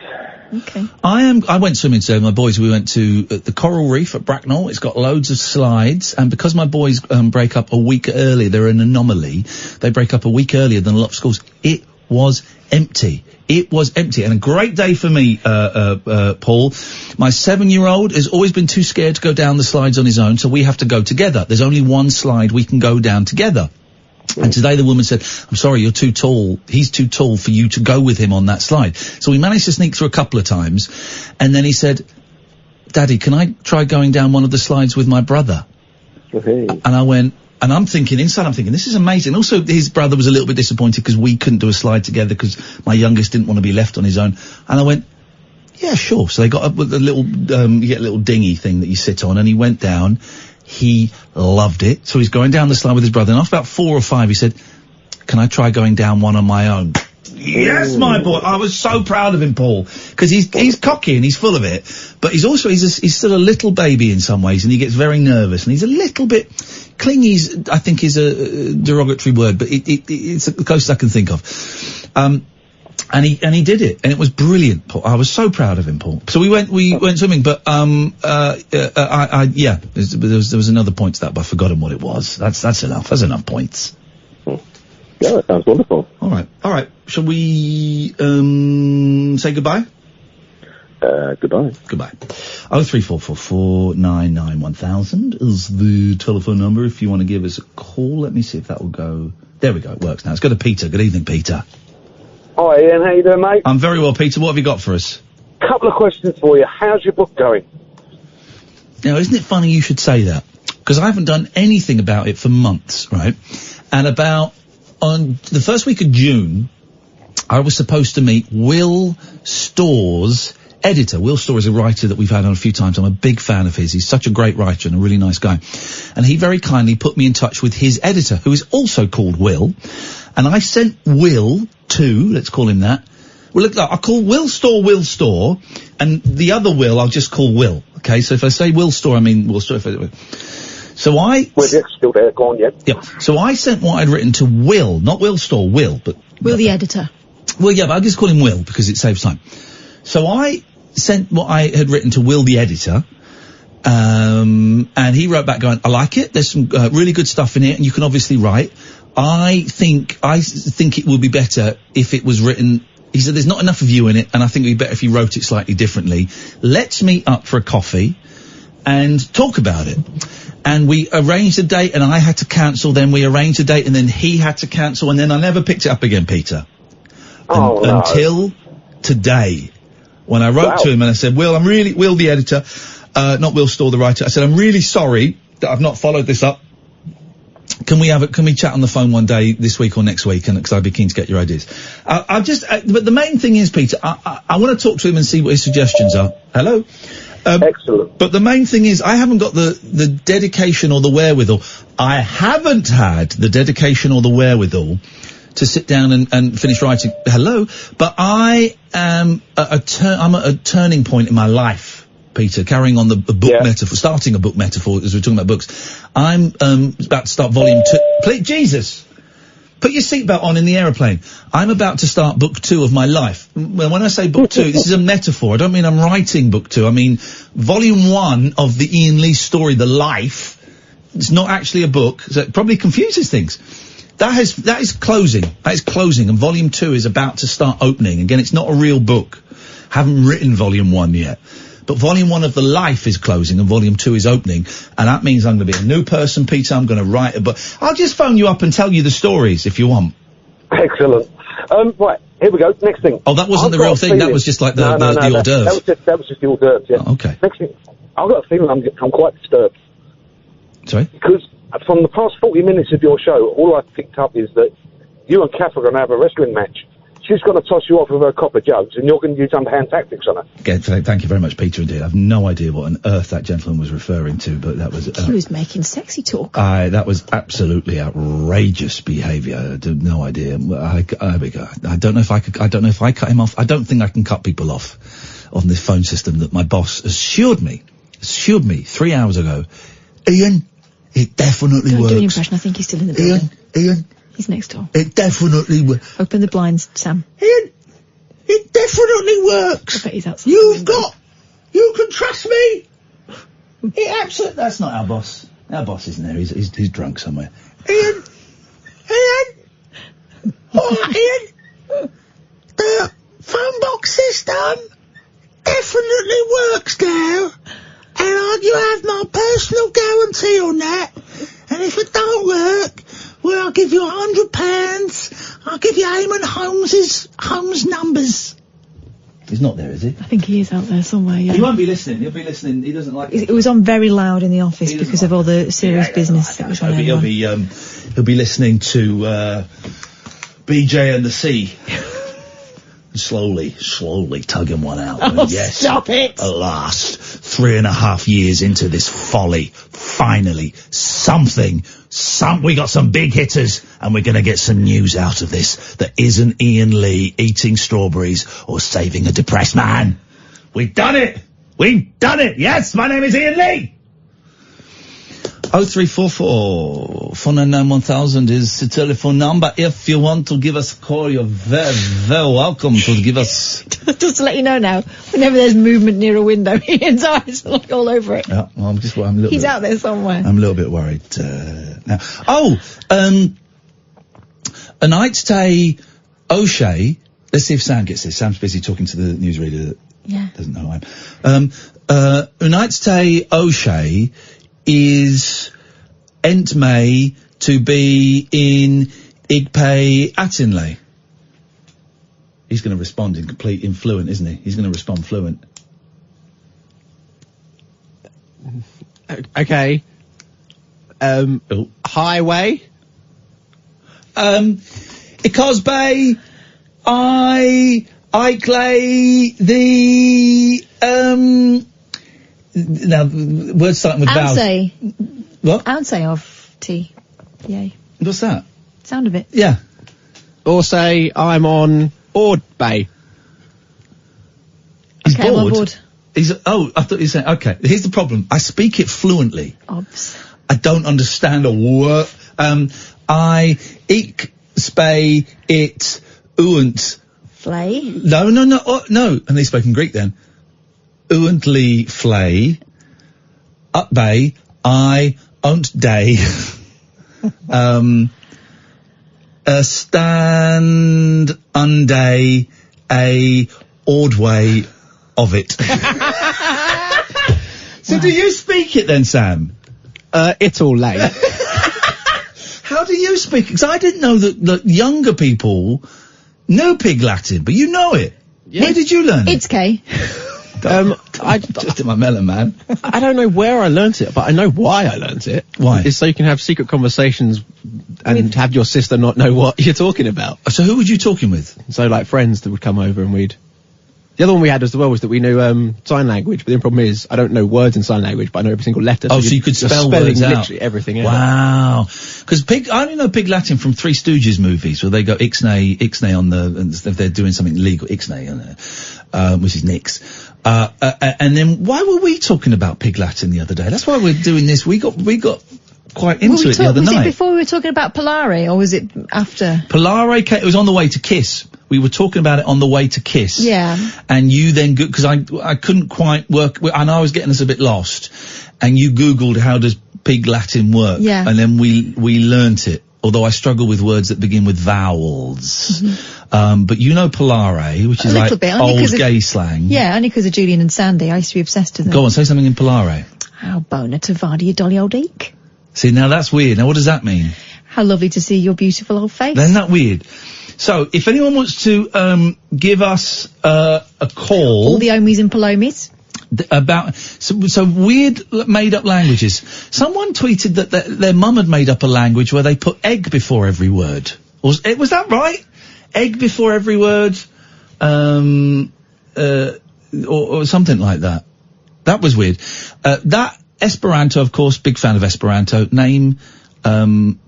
Okay. I went swimming today with my boys. We went to the Coral Reef at Bracknell. It's got loads of slides, and because my boys break up a week early, they're an anomaly. They break up a week earlier than a lot of schools. It was empty. It was empty, and a great day for me, Paul. My 7-year-old has always been too scared to go down the slides on his own, so we have to go together. There's only one slide we can go down together. And today the woman said, I'm sorry, you're too tall. He's too tall for you to go with him on that slide. So we managed to sneak through a couple of times, and then he said, Daddy, can I try going down one of the slides with my brother? Okay. And I went, and I'm thinking, inside I'm thinking, this is amazing. Also, his brother was a little bit disappointed because we couldn't do a slide together because my youngest didn't want to be left on his own. And I went, yeah, sure. So they got a little, you get a little dinghy thing that you sit on, and he went down. He loved it. So he's going down the slide with his brother, and after about 4 or 5, he said, can I try going down one on my own? Yes, my boy. I was so proud of him, Paul, because he's cocky and he's full of it, but he's still a little baby in some ways, and he gets very nervous, and he's a little bit clingy. I think is a derogatory word, but it's the closest I can think of. And he did it, and it was brilliant, Paul. I was so proud of him, Paul. So we went swimming, but there was another point to that, but I've forgotten what it was. That's enough. That's enough points. Yeah, that sounds wonderful. All right. Shall we say goodbye? Goodbye. 03444991000 is the telephone number if you want to give us a call. Let me see if that will go. There we go. It works now. Let's go to Peter. Good evening, Peter. Hi, Ian. How you doing, mate? I'm very well, Peter. What have you got for us? Couple of questions for you. How's your book going? Now, isn't it funny you should say that? Because I haven't done anything about it for months, right? And on the first week of June, I was supposed to meet Will Storr's editor. Will Storr is a writer that we've had on a few times. I'm a big fan of his. He's such a great writer and a really nice guy. And he very kindly put me in touch with his editor, who is also called Will. And I sent Will to, let's call him that. Well, look, I'll call Will Storr, and the other Will I'll just call Will. Okay, so if I say Will Storr, I mean Will Storr. So Well, it's still there. Go on, yeah. Yeah. So I sent what I'd written to Will, not Will Storr, Will, but... Will the editor. Well, yeah, but I'll just call him Will because it saves time. So I sent what I had written to Will the editor, and he wrote back going, I like it, there's some really good stuff in it, and you can obviously write. I think it would be better if it was written... He said there's not enough of you in it, and I think it would be better if you wrote it slightly differently. Let's meet up for a coffee and talk about it. And we arranged a date, and I had to cancel, then we arranged a date, and then he had to cancel, and then I never picked it up again, Peter. Until today, when I wrote to him and I said, Will the editor, not Will Storr the writer, I said, I'm really sorry that I've not followed this up. Can we chat on the phone one day this week or next week? And because I'd be keen to get your ideas. but the main thing is, Peter, I want to talk to him and see what his suggestions are. Hello? Excellent. But the main thing is, I haven't got the dedication or the wherewithal. I haven't had the dedication or the wherewithal to sit down and finish writing. Hello? But I am I'm at a turning point in my life. Peter, carrying on the book metaphor, starting a book metaphor as we're talking about books. I'm about to start volume 2. Please, Jesus! Put your seatbelt on in the aeroplane. I'm about to start book 2 of my life. Well, when I say book 2, this is a metaphor. I don't mean I'm writing book 2. I mean volume 1 of the Iain Lee story, The Life. It's not actually a book, so it probably confuses things. That is closing. That is closing, and volume 2 is about to start opening. Again, it's not a real book. Haven't written volume 1 yet. But volume 1 of The Life is closing and volume 2 is opening. And that means I'm going to be a new person, Peter. I'm going to write it. But I'll just phone you up and tell you the stories if you want. Excellent. Right, here we go. Next thing. Oh, that wasn't the real thing. That was just like the hors d'oeuvres. That was just the hors d'oeuvres, yeah. Oh, okay. Next thing. I've got a feeling I'm quite disturbed. Sorry? Because from the past 40 minutes of your show, all I've picked up is that you and Katherine are going to have a wrestling match. She's going to toss you off with her copper jugs, and you're going to use underhand tactics on her. Okay, thank you very much, Peter, indeed. I have no idea what on earth that gentleman was referring to, but that was... he was making sexy talk. That was absolutely outrageous behaviour. I had no idea. I don't know if I cut him off. I don't think I can cut people off on this phone system that my boss assured me 3 hours ago. Ian, it definitely works. Don't do an impression. I think he's still in the building. Ian. He's next door. It definitely works. Open the blinds, Sam. Ian, It definitely works. I bet he's outside. You can trust me. It absolutely. That's not our boss. Our boss isn't there. He's drunk somewhere. Ian. Oh, Ian. The phone box system definitely works now. And you have my personal guarantee on that. And if it don't work, well, I'll give you £100. I'll give you Eamon Holmes' numbers. He's not there, is he? I think he is out there somewhere, yeah. He won't be listening. He'll be listening. He doesn't like it. It was on very loud in the office because of all the serious business that was on. He'll be listening to BJ and the Sea. Slowly tugging one out. Oh, yes. Stop it! At last, 3.5 years into this folly, finally, we got some big hitters, and we're gonna get some news out of this that isn't Ian Lee eating strawberries or saving a depressed man. We've done it! Yes, my name is Ian Lee! 0344 499 1000 is the telephone number. If you want to give us a call, you're very, very welcome to give us... Just to let you know now, whenever there's movement near a window, Ian's eyes are like all over it. Yeah, well, He's out there somewhere. I'm a little bit worried now. A Night Stay O'Shea. Let's see if Sam gets this. Sam's busy talking to the newsreader that doesn't know who I am. A Night Stay O'Shea is ent May to be in Igpay Attinley. He's going to respond in fluent, isn't he? He's going to respond fluent. Okay. Highway. Icosbay, I clay the now words starting with vowels. What? Ounsay of tea. Yay. What's that? Sound of it. Yeah. Or say I'm on Ord Bay. He's okay, bored. I'm on board. I thought you were saying, okay, here's the problem. I speak it fluently. Obs. I don't understand a word. I spay it uant. Flay? No. And they spoke in Greek then. Uantly flay. Up bay. I unt day. Stand unday a ordway of it. So do you speak it then, Sam? It's all late. How do you speak? Because I didn't know that younger people know Pig Latin, but you know it. Yeah. Where did you learn it? It's K. I just at my melon, man. I don't know where I learnt it, but I know why I learnt it. Why? It's so you can have secret conversations and have your sister not know what you're talking about. So who were you talking with? So like friends that would come over and we'd... The other one we had as well was that we knew sign language, but the problem is I don't know words in sign language, but I know every single letter. So you could spell words out. Literally everything out. Wow. Because I only know Pig Latin from Three Stooges movies where they go ixnay on and if they're doing something illegal, ixnay on which is nix. And then why were we talking about Pig Latin the other day? That's why we're doing this. We got quite into it the other night. Was it before we were talking about Polare, or was it after? Polare, it was on the way to Kiss. We were talking about it on the way to Kiss. Yeah. And you then, because I couldn't quite work, and I was getting us a bit lost, and you Googled how does Pig Latin work. Yeah. And then we learnt it, although I struggle with words that begin with vowels. Mm-hmm. But you know Polare, which is like old gay slang. Yeah, only because of Julian and Sandy. I used to be obsessed with them. Go on, say something in Polare. How bona tavadi you dolly old eek. See, now that's weird. Now what does that mean? How lovely to see your beautiful old face. Isn't that weird? So, if anyone wants to give us a call... All the omies and palomies. About... So weird made-up languages. Someone tweeted that their mum had made up a language where they put egg before every word. Was that right? Egg before every word? Or something like that. That was weird. That Esperanto, of course, big fan of Esperanto. Name,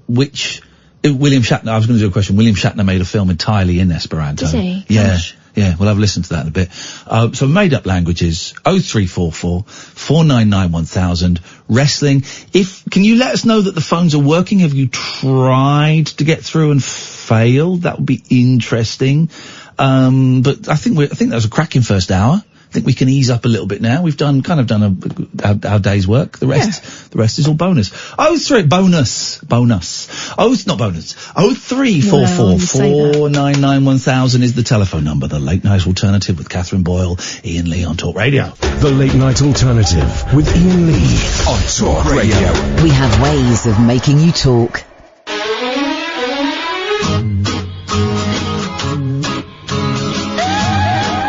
which... William Shatner, I was going to do a question. William Shatner made a film entirely in Esperanto. Did he? Yeah. Gosh. Yeah, we'll have a listen to that in a bit. So made up languages, 0344 499 1000, wrestling. Can you let us know that the phones are working? Have you tried to get through and failed. That would be interesting. But I think that was a cracking first hour. I think we can ease up a little bit now. We've done our day's work. The rest is all bonus. Bonus. Not bonus. 0344 499 1000 is the telephone number. The Late Night Alternative with Katherine Boyle, Iain Lee on Talk Radio. The Late Night Alternative with Iain Lee on Talk Radio. We have ways of making you talk.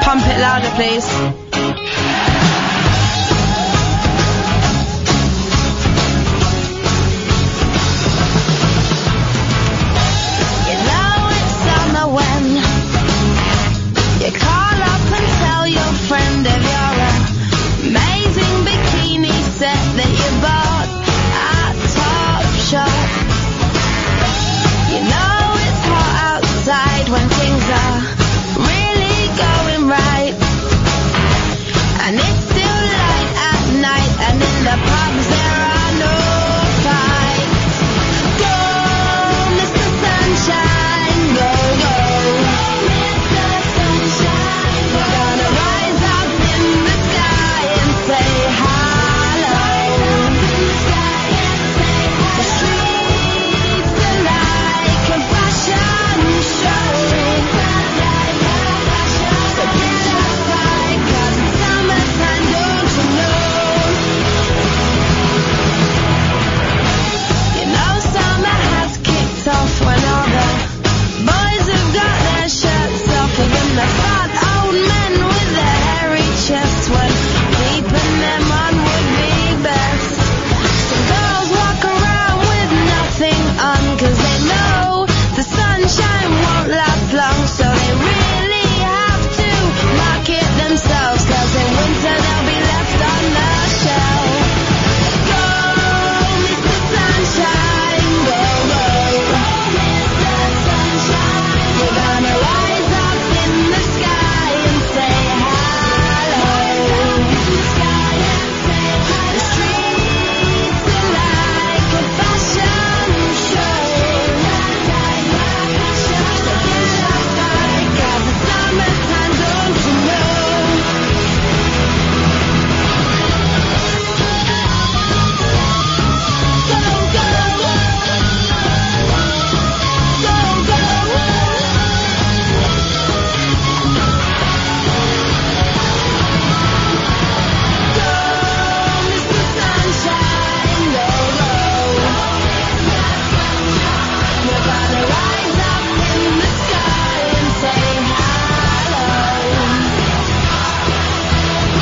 Pump it louder, please. You know it's summer when you call up and tell your friend of your amazing bikini set that you bought at Topshop. You know it's hot outside when things are really going right, and it's still light at night, and in the pubs there are no fights. Go, Mr. Sunshine, go, go. Mr. Sunshine, we're gonna rise up in the sky and say hello. The streets are like a fashion show. So get outside, 'cause it's summertime, don't you know? You know summer has kicked off when all the boys have got their shirts off, even the fat old men with their hairy chests, when keeping them on would be best. Some girls walk around with nothing on, 'cause they know the sunshine won't last long, so they really have to market themselves, 'cause in winter they'll be left on the shelf. Go, Mr. Sunshine, go, go. Mr. Sunshine, we're gonna rise up in the sky and say hello. The streets are like a fashion show. So get outside, 'cause it's summertime, don't you know? Go, go. Go, go. Mr. Sunshine, go, go. We're gonna rise up in the sky and say hello.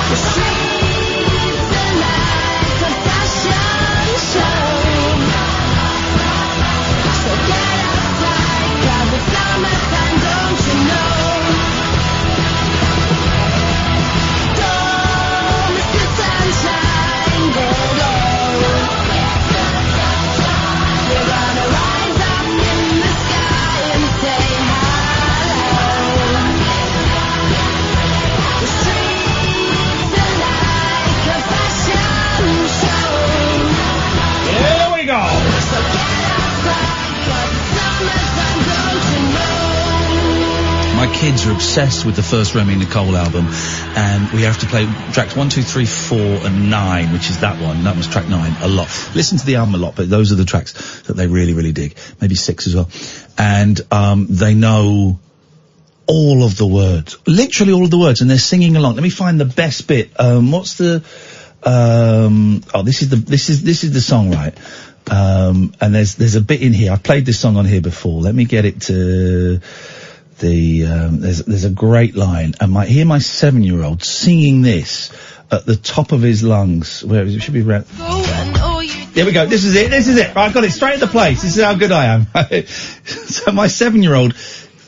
The streets are like a fashion show. So get outside, 'cause it's summertime, don't you know? Go, Mr. Sunshine, go, go. We're gonna rise up in the sky and say hello. The streets are like a fashion show. Here we go. So get outside, 'cause it's summertime, don't you know? My kids are obsessed with the first Remy Nicole album, and we have to play tracks 1, 2, 3, 4, and 9, which is that one. That was track 9 a lot. Listen to the album a lot, but those are the tracks that they really, really dig. Maybe 6 as well. And they know all of the words, literally all of the words, and they're singing along. Let me find the best bit. What's the? This is the song, right? And there's a bit in here. I've played this song on here before. Let me get it to the. There's a great line, and hear my 7-year-old singing this at the top of his lungs. Where is it? Should be around. Here we go. This is it. Right, I got it straight into place. This is how good I am. So my 7-year-old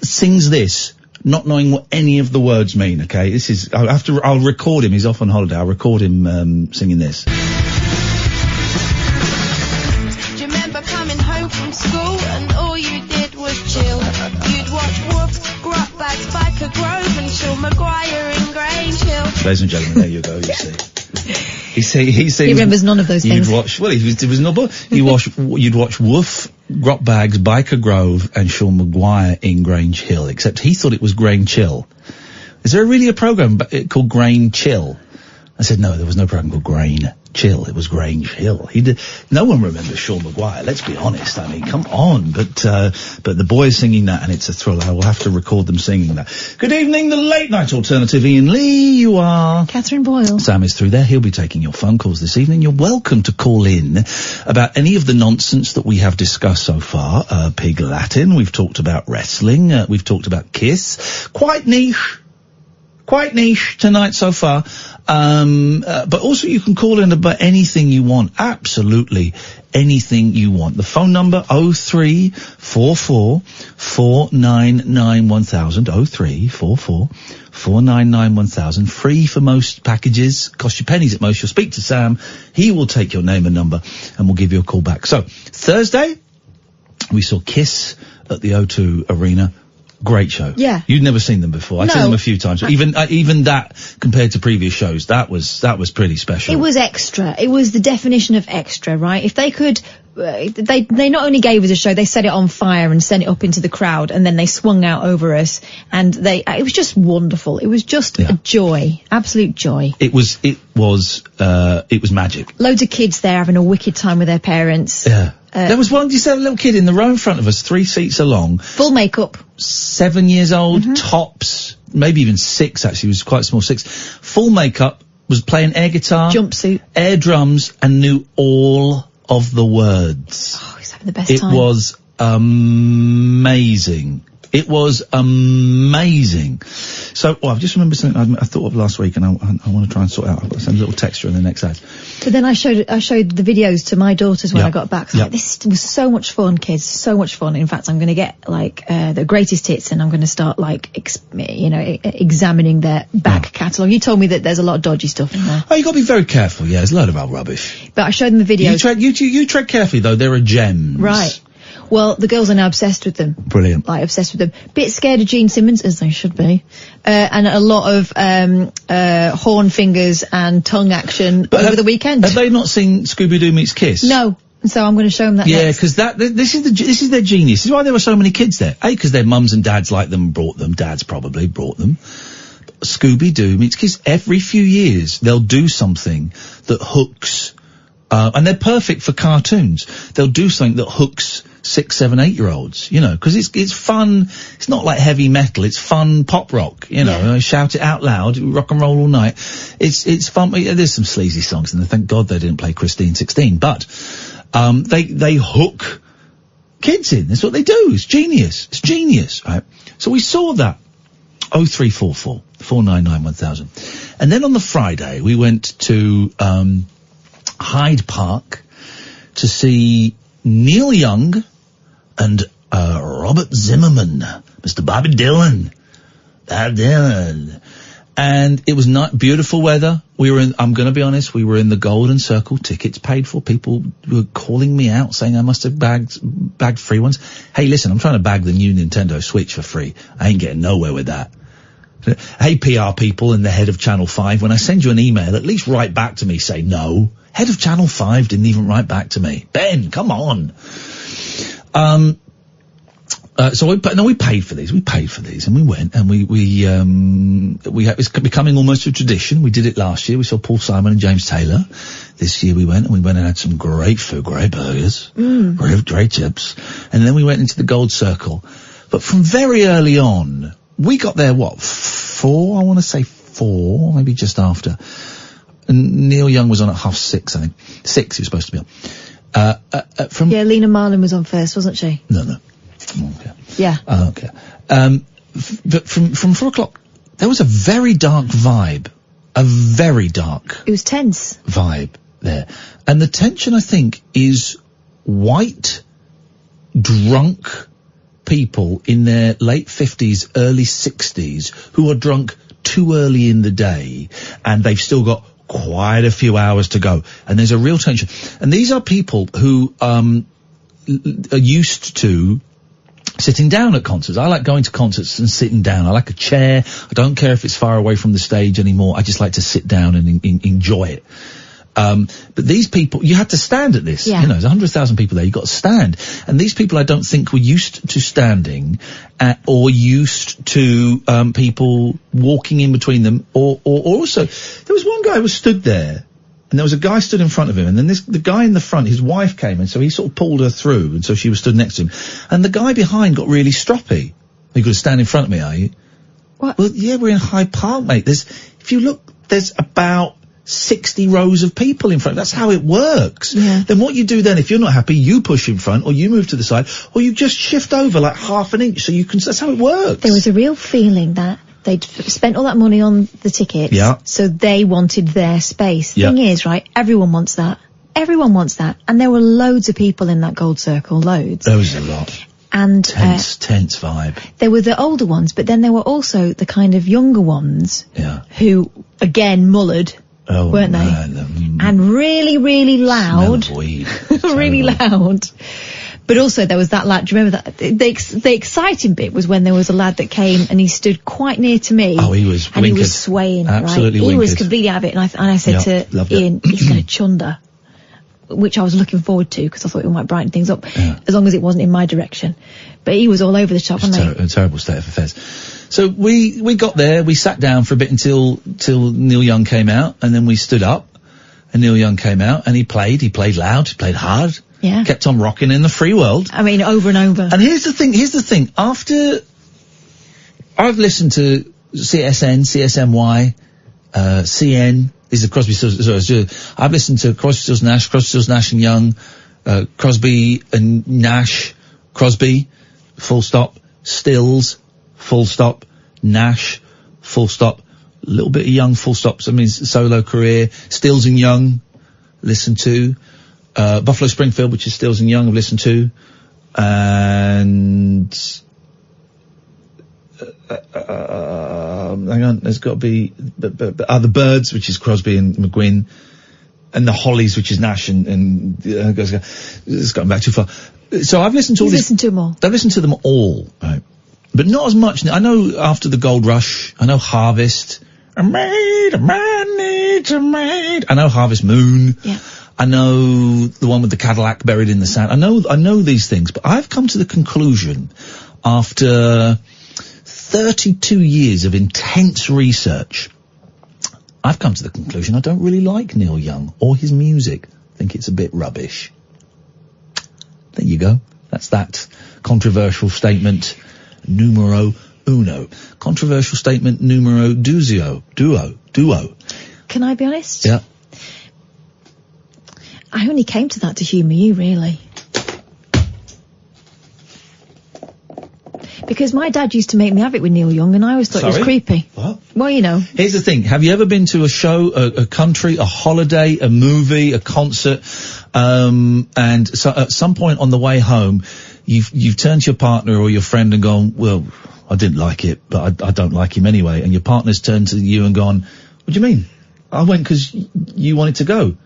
sings this, not knowing what any of the words mean. Okay, this is. I'll record him. He's off on holiday. I'll record him singing this. Do you remember coming home from school and all you did was chill? You'd watch Wolf, Grotbags, Biker Grove and Sean Maguire in Grange Hill. Ladies and gentlemen, there you go. You see. He remembers none of those things. You'd watch. Well, it was not. You'd watch Woof, Grotbags, Biker Grove, and Sean Maguire in Grange Hill, except he thought it was Grain Chill. Is there really a program called Grain Chill? I said, no, there was no program called Grain Chill. It was Grange Hill. No one remembers Sean Maguire, let's be honest. I mean, come on. But the boys singing that, and it's a thriller. I will have to record them singing that. Good evening, the late night alternative. Ian Lee, you are... Katherine Boyle. Sam is through there. He'll be taking your phone calls this evening. You're welcome to call in about any of the nonsense that we have discussed so far. Pig Latin. We've talked about wrestling. We've talked about Kiss. Quite niche tonight so far. But also you can call in about anything you want. Absolutely anything you want. The phone number 0344 499 1000. 0344 499 1000. Free for most packages. Cost you pennies at most. You'll speak to Sam. He will take your name and number and we'll give you a call back. So, Thursday, we saw Kiss at the O2 Arena. Great show. Yeah. You'd never seen them before. I've seen them a few times. Even that, compared to previous shows, that was pretty special. It was extra. It was the definition of extra, right? If they could, they not only gave us a show, they set it on fire and sent it up into the crowd, and then they swung out over us, and it was just wonderful. It was just a joy. Absolute joy. It was magic. Loads of kids there having a wicked time with their parents. Yeah. There was one, you said, a little kid in the row in front of us, 3 seats along. Full makeup. 7 years old, tops, maybe even 6 actually, was quite small, 6. Full makeup, was playing air guitar. Jumpsuit. Air drums, and knew all of the words. Oh, he's having the best time. It was amazing. It was amazing. So, I've just remembered something I thought of last week, and I want to try and sort out. I've got some little texture in the next ad. But then I showed the videos to my daughters when I got back. So like, this was so much fun, kids. So much fun. In fact, I'm going to get the greatest hits, and I'm going to start examining their back catalogue. You told me that there's a lot of dodgy stuff in there. Oh, you got to be very careful. Yeah, there's a load of old rubbish. But I showed them the videos. You tread carefully though. There are gems. Right. Well, the girls are now obsessed with them. Brilliant. Obsessed with them. Bit scared of Gene Simmons, as they should be. And a lot of horn fingers and tongue action over the weekend. Have they not seen Scooby-Doo Meets Kiss? No. So I'm going to show them that Yeah, next. because this is their genius. This is why there were so many kids there. A, because their mums and dads liked them and brought them. Dads probably brought them. Scooby-Doo Meets Kiss. Every few years, they'll do something that hooks... and they're perfect for cartoons. They'll do something that hooks 6, 7, 8-year-olds, because it's fun. It's not like heavy metal. It's fun pop rock, shout it out loud, rock and roll all night. It's fun. There's some sleazy songs, and thank God they didn't play Christine 16, but, they hook kids in. That's what they do. It's genius. It's genius, right? So we saw that. 0344 499 1000. And then on the Friday, we went to, Hyde Park to see Neil Young and Robert Zimmerman, Mr. Bobby Dylan. And it was beautiful weather. I'm going to be honest, we were in the Golden Circle, tickets paid for. People were calling me out saying I must have bagged free ones. Hey, listen, I'm trying to bag the new Nintendo Switch for free. I ain't getting nowhere with that. Hey, PR people and the head of Channel 5, when I send you an email, at least write back to me, say no. Head of Channel 5 didn't even write back to me. Ben, come on. So we paid for these. We paid for these, and we went, and it's becoming almost a tradition. We did it last year. We saw Paul Simon and James Taylor. This year we went and had some great food, great burgers, great chips, and then we went into the Gold Circle. But from very early on, we got there, 4? I want to say 4, maybe just after. And Neil Young was on at 6:30, I think. 6 he was supposed to be on. Lena Marlin was on first, wasn't she? No. Okay. Yeah. Okay. But from 4 o'clock, there was a very dark vibe. It was tense. Vibe there. And the tension, I think, is white, drunk people in their late 50s, early 60s, who are drunk too early in the day, and they've still got quite a few hours to go, and there's a real tension. And these are people who are used to sitting down at concerts. I like going to concerts and sitting down. I like a chair. I don't care if it's far away from the stage anymore. I just like to sit down and enjoy it. But these people, you had to stand at this. Yeah. You know, there's 100,000 people there. You got to stand, and these people I don't think were used to standing, or used to people walking in between them, or also there was one guy who was stood there. And there was a guy stood in front of him, and then the guy in the front, his wife came in, so he sort of pulled her through, and so she was stood next to him. And the guy behind got really stroppy. You're going to stand in front of me, are you? What? Well, yeah, we're in Hyde Park, mate. If you look, there's about 60 rows of people in front. That's how it works. Yeah. Then what you do then, if you're not happy, you push in front, or you move to the side, or you just shift over like half an inch, so you can, that's how it works. There was a real feeling that they'd spent all that money on the tickets, Yeah. so they wanted their space. Yeah. Thing is, right, everyone wants that. Everyone wants that. And there were loads of people in that gold circle, loads. There was a lot. And Tense vibe. there were the older ones, but then there were also the kind of younger ones who, again, mullered, weren't they? And really, really loud. Smell of weed. Really loud. But also there was that lad, do you remember that? The exciting bit was when there was a lad that came and he stood quite near to me. Oh, he was And he winkered. was swaying, Absolutely right? He was winkered. completely out of it, and I said Yeah, to loved it. Ian, he's going to chunder. Which I was looking forward to, because I thought it might brighten things up, as long as it wasn't in my direction. But he was all over the shop, wasn't he? A terrible state of affairs. So we got there, we sat down for a bit until Neil Young came out, and then we stood up, and Neil Young came out, and he played loud, he played hard. Yeah. Kept on rocking in the free world. I mean, over and over. And here's the thing, after I've listened to CSN, CSMY, CN, these are Crosby, Stills, I've listened to Crosby, Stills, Nash and Young, Crosby and Nash, Crosby, full stop, Stills, full stop, Nash, full stop, a little bit of Young, full stop, so I mean solo career, Stills and Young, listened to, Buffalo Springfield, which is Stills and Young, I've listened to, and hang on, there's got to be the Birds, which is Crosby and McGuinn, and the Hollies, which is Nash and it's going back too far. So I've listened to all You've this. listened to them all. I've listened to them all, right? But not as much. I know after the Gold Rush, I know Harvest. A man needs a maid. I know Harvest Moon. Yeah. I know the one with the Cadillac buried in the sand. I know these things, but I've come to the conclusion after 32 years of intense research, I've come to the conclusion I don't really like Neil Young or his music. I think it's a bit rubbish. There you go. That's that controversial statement numero uno. Controversial statement numero duo. Can I be honest? Yeah. I only came to that to humour you, really. Because my dad used to make me have it with Neil Young, and I always thought it was creepy. What? Well, you know. Here's the thing. Have you ever been to a show, a country, a holiday, a movie, a concert, and so at some point on the way home, you've turned to your partner or your friend and gone, well, I didn't like it, but I don't like him anyway. And your partner's turned to you and gone, what do you mean? I went because you wanted to go.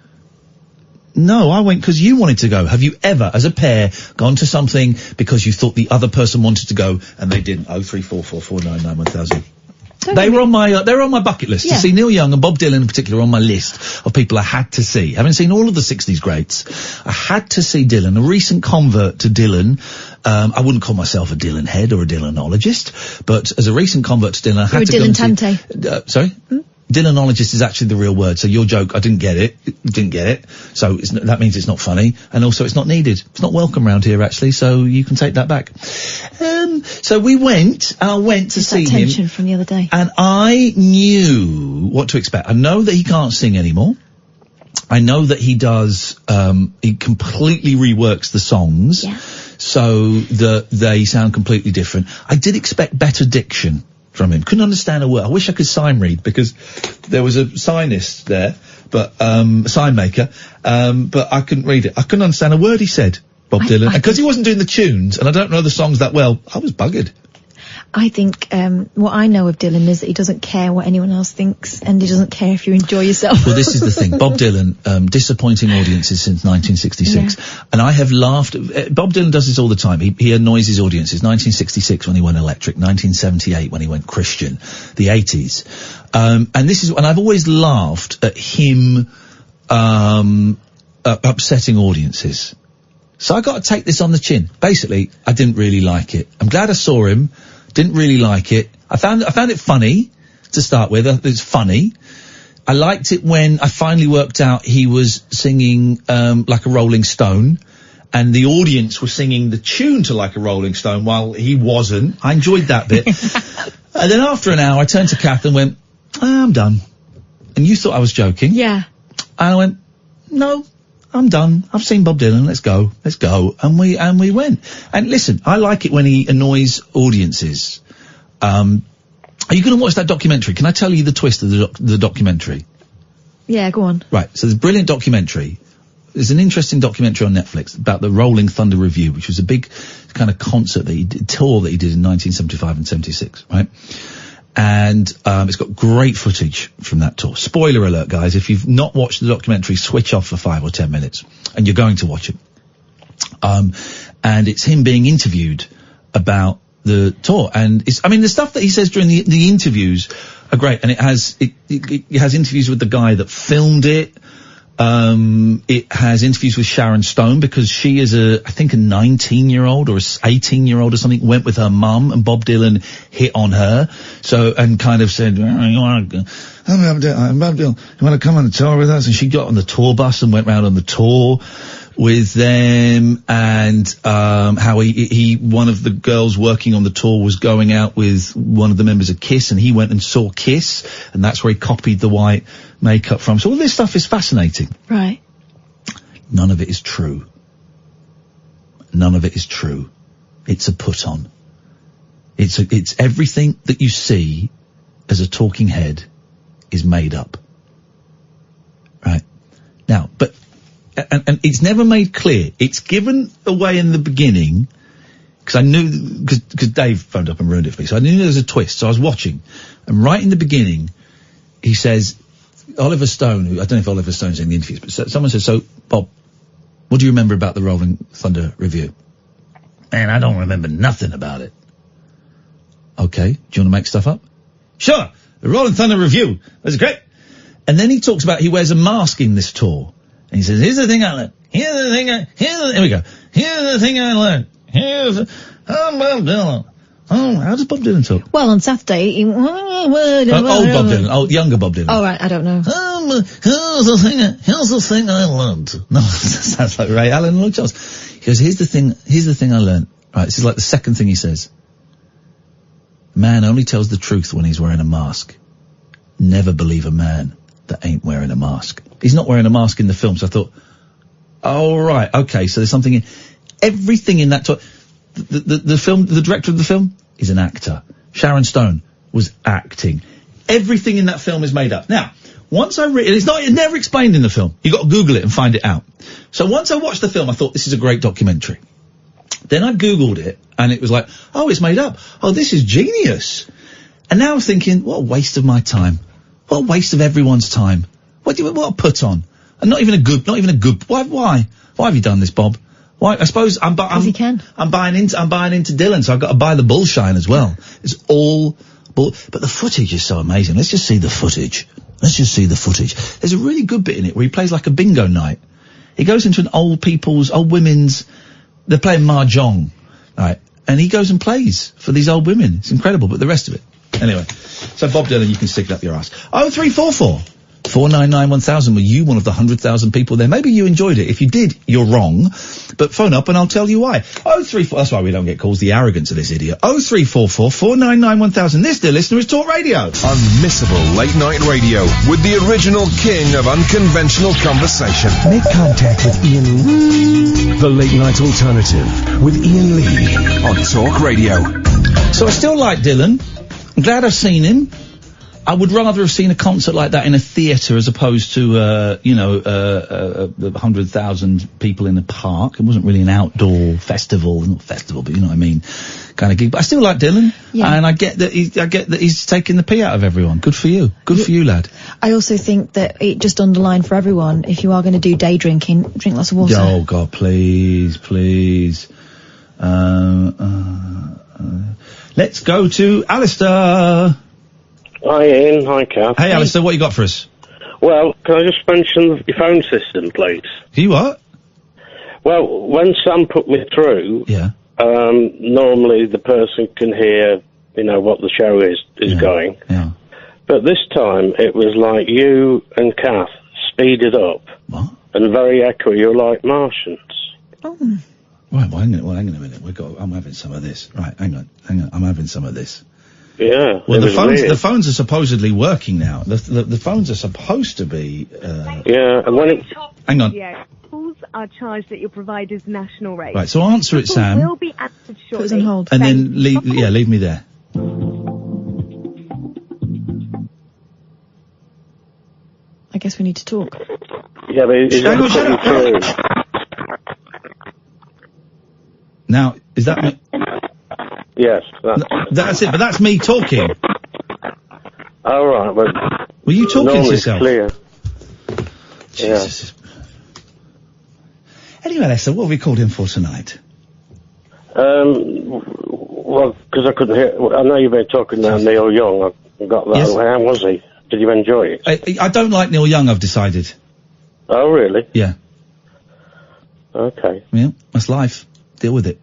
No, I went because you wanted to go. Have you ever, as a pair, gone to something because you thought the other person wanted to go and they didn't? 03444991000. They were on my bucket list. Yeah. To see Neil Young and Bob Dylan in particular on my list of people I had to see. Having seen all of the 60s greats, I had to see Dylan. A recent convert to Dylan. I wouldn't call myself a Dylan head or a Dylanologist, but as a recent convert to Dylan, I had to go and see... Dylan sorry? Dylanologist is actually the real word, so your joke, I didn't get it, so that means it's not funny, and also it's not needed. It's not welcome round here, actually, so you can take that back. So I went to see him. Tension from the other day. And I knew what to expect. I know that he can't sing anymore. I know that he does, he completely reworks the songs, so that they sound completely different. I did expect better diction from him. Couldn't understand a word. I wish I could sign read, because there was a signist there, but sign maker, but I couldn't read it. I couldn't understand a word he said, Bob Dylan, because he wasn't doing the tunes, and I don't know the songs that well. I was buggered. I think what I know of Dylan is that he doesn't care what anyone else thinks, and he doesn't care if you enjoy yourself. Well, this is the thing. Bob Dylan, disappointing audiences since 1966. And I have laughed. Bob Dylan does this all the time. He annoys his audiences. 1966 when he went electric, 1978 when he went Christian, the 80s. And I've always laughed at him upsetting audiences. So I got to take this on the chin. Basically, I didn't really like it. I'm glad I saw him. Didn't really like it. I found it funny to start with. It's funny. I liked it when I finally worked out he was singing Like a Rolling Stone, and the audience was singing the tune to Like a Rolling Stone while he wasn't. I enjoyed that bit. And then after an hour, I turned to Kath and went, I'm done. And you thought I was joking. Yeah. And I went, no, I'm done. I've seen Bob Dylan. Let's go. And we went. And listen, I like it when he annoys audiences. Are you going to watch that documentary? Can I tell you the twist of the documentary? Yeah, go on. Right. So there's a brilliant documentary. There's an interesting documentary on Netflix about the Rolling Thunder Revue, which was a big kind of tour that he did in 1975 and 76, right? And it's got great footage from that tour. Spoiler alert, guys, if you've not watched the documentary, switch off for 5 or 10 minutes, and you're going to watch it. And it's him being interviewed about the tour, and the stuff that he says during the interviews are great, and it has interviews with the guy that filmed it. It has interviews with Sharon Stone, because she is I think a 19-year-old or a 18-year-old or something, went with her mum, and Bob Dylan hit on her. So, and kind of said, you want to come on the tour with us? And she got on the tour bus and went round on the tour with them, and how one of the girls working on the tour was going out with one of the members of Kiss, and he went and saw Kiss, and that's where he copied the white makeup from. So all this stuff is fascinating. Right. None of it is true. It's a put on. It's everything that you see as a talking head is made up. Right. Now, but and it's never made clear. It's given away in the beginning, because I knew, because Dave phoned up and ruined it for me, so I knew there was a twist. So I was watching, and right in the beginning, he says, Oliver Stone, I don't know if Oliver Stone's in the interviews, but someone says, so, Bob, what do you remember about the Rolling Thunder Revue? Man, I don't remember nothing about it. Okay, do you want to make stuff up? Sure, the Rolling Thunder Revue was great. And then he talks about he wears a mask in this tour. And he says, here's the thing I learned. Here we go. Here's the thing I learned. Bob Dylan. Oh, how does Bob Dylan talk? Well, on Saturday, old Bob Dylan. Younger Bob Dylan. Oh, right, I don't know. Here's the thing I learned. No, that sounds like Ray Allen and Lloyd Charles. He goes, here's the thing I learned. Right, this is like the second thing he says. Man only tells the truth when he's wearing a mask. Never believe a man that ain't wearing a mask. He's not wearing a mask in the film, so I thought, oh, right, okay, so there's something in... Everything in that... The film, the director of the film is an actor. Sharon Stone was acting. Everything in that film is made up. Now, once I read... It's never explained in the film. You've got to Google it and find it out. So once I watched the film, I thought, this is a great documentary. Then I Googled it, and it was like, oh, it's made up. Oh, this is genius. And now I'm thinking, what a waste of my time. What a waste of everyone's time. What a put on. And not even a good, why have you done this, Bob? Why? I suppose I'm buying into Dylan, so I've got to buy the bullshine as well. It's all but the footage is so amazing. Let's just see the footage. There's a really good bit in it where he plays like a bingo night. He goes into an old women's, they're playing mahjong, right? And he goes and plays for these old women. It's incredible, but the rest of it. Anyway, so Bob Dylan, you can stick it up your ass. 0344 499 1000. Were you one of the 100,000 people there? Maybe you enjoyed it. If you did, you're wrong. But phone up and I'll tell you why. 034. That's why we don't get calls. The arrogance of this idiot. 0344 499 1000. This, dear listener, is Talk Radio. Unmissable late night radio with the original king of unconventional conversation. Make contact with Iain Lee. The late night alternative with Iain Lee on Talk Radio. So I still like Dylan. I'm glad I've seen him. I would rather have seen a concert like that in a theatre as opposed to, 100,000 people in a park. It wasn't really an outdoor festival, not festival, but you know what I mean, kind of gig. But I still like Dylan, and I get that he's taking the pee out of everyone. Good for you. Good for you, lad. I also think that it just underlined for everyone, if you are going to do day drinking, drink lots of water. Oh, God, please. Let's go to Alistair. Hi, Ian. Hi, Kath. Hey, Alistair, what you got for us? Well, can I just mention your phone system, please? You what? Well, when Sam put me through, normally the person can hear, what the show is going. Yeah. But this time it was like you and Kath speeded up. What? And very echoey. You're like Martians. Oh. Right, hang on a minute. I'm having some of this. Right, hang on. I'm having some of this. Yeah. Well, the phones are supposedly working now. The phones are supposed to be. Yeah, and when it. Hang on. Yeah. Calls are charged at your provider's national rate. Right, so answer it, Sam. Will be answered shortly. Put us on hold. And then leave me there. I guess we need to talk. Yeah, but Shut up. Now, is that me? Yes. That's it, but that's me talking. All right, well. Were you talking to yourself? Clear. Jesus. Yeah. Anyway, Lester, what have we called in for tonight? Well, because I couldn't hear. I know you've been talking about Neil Young. I got that. Yes. How was he? Did you enjoy it? I don't like Neil Young, I've decided. Oh, really? Yeah. Okay. Yeah, that's life. Deal with it.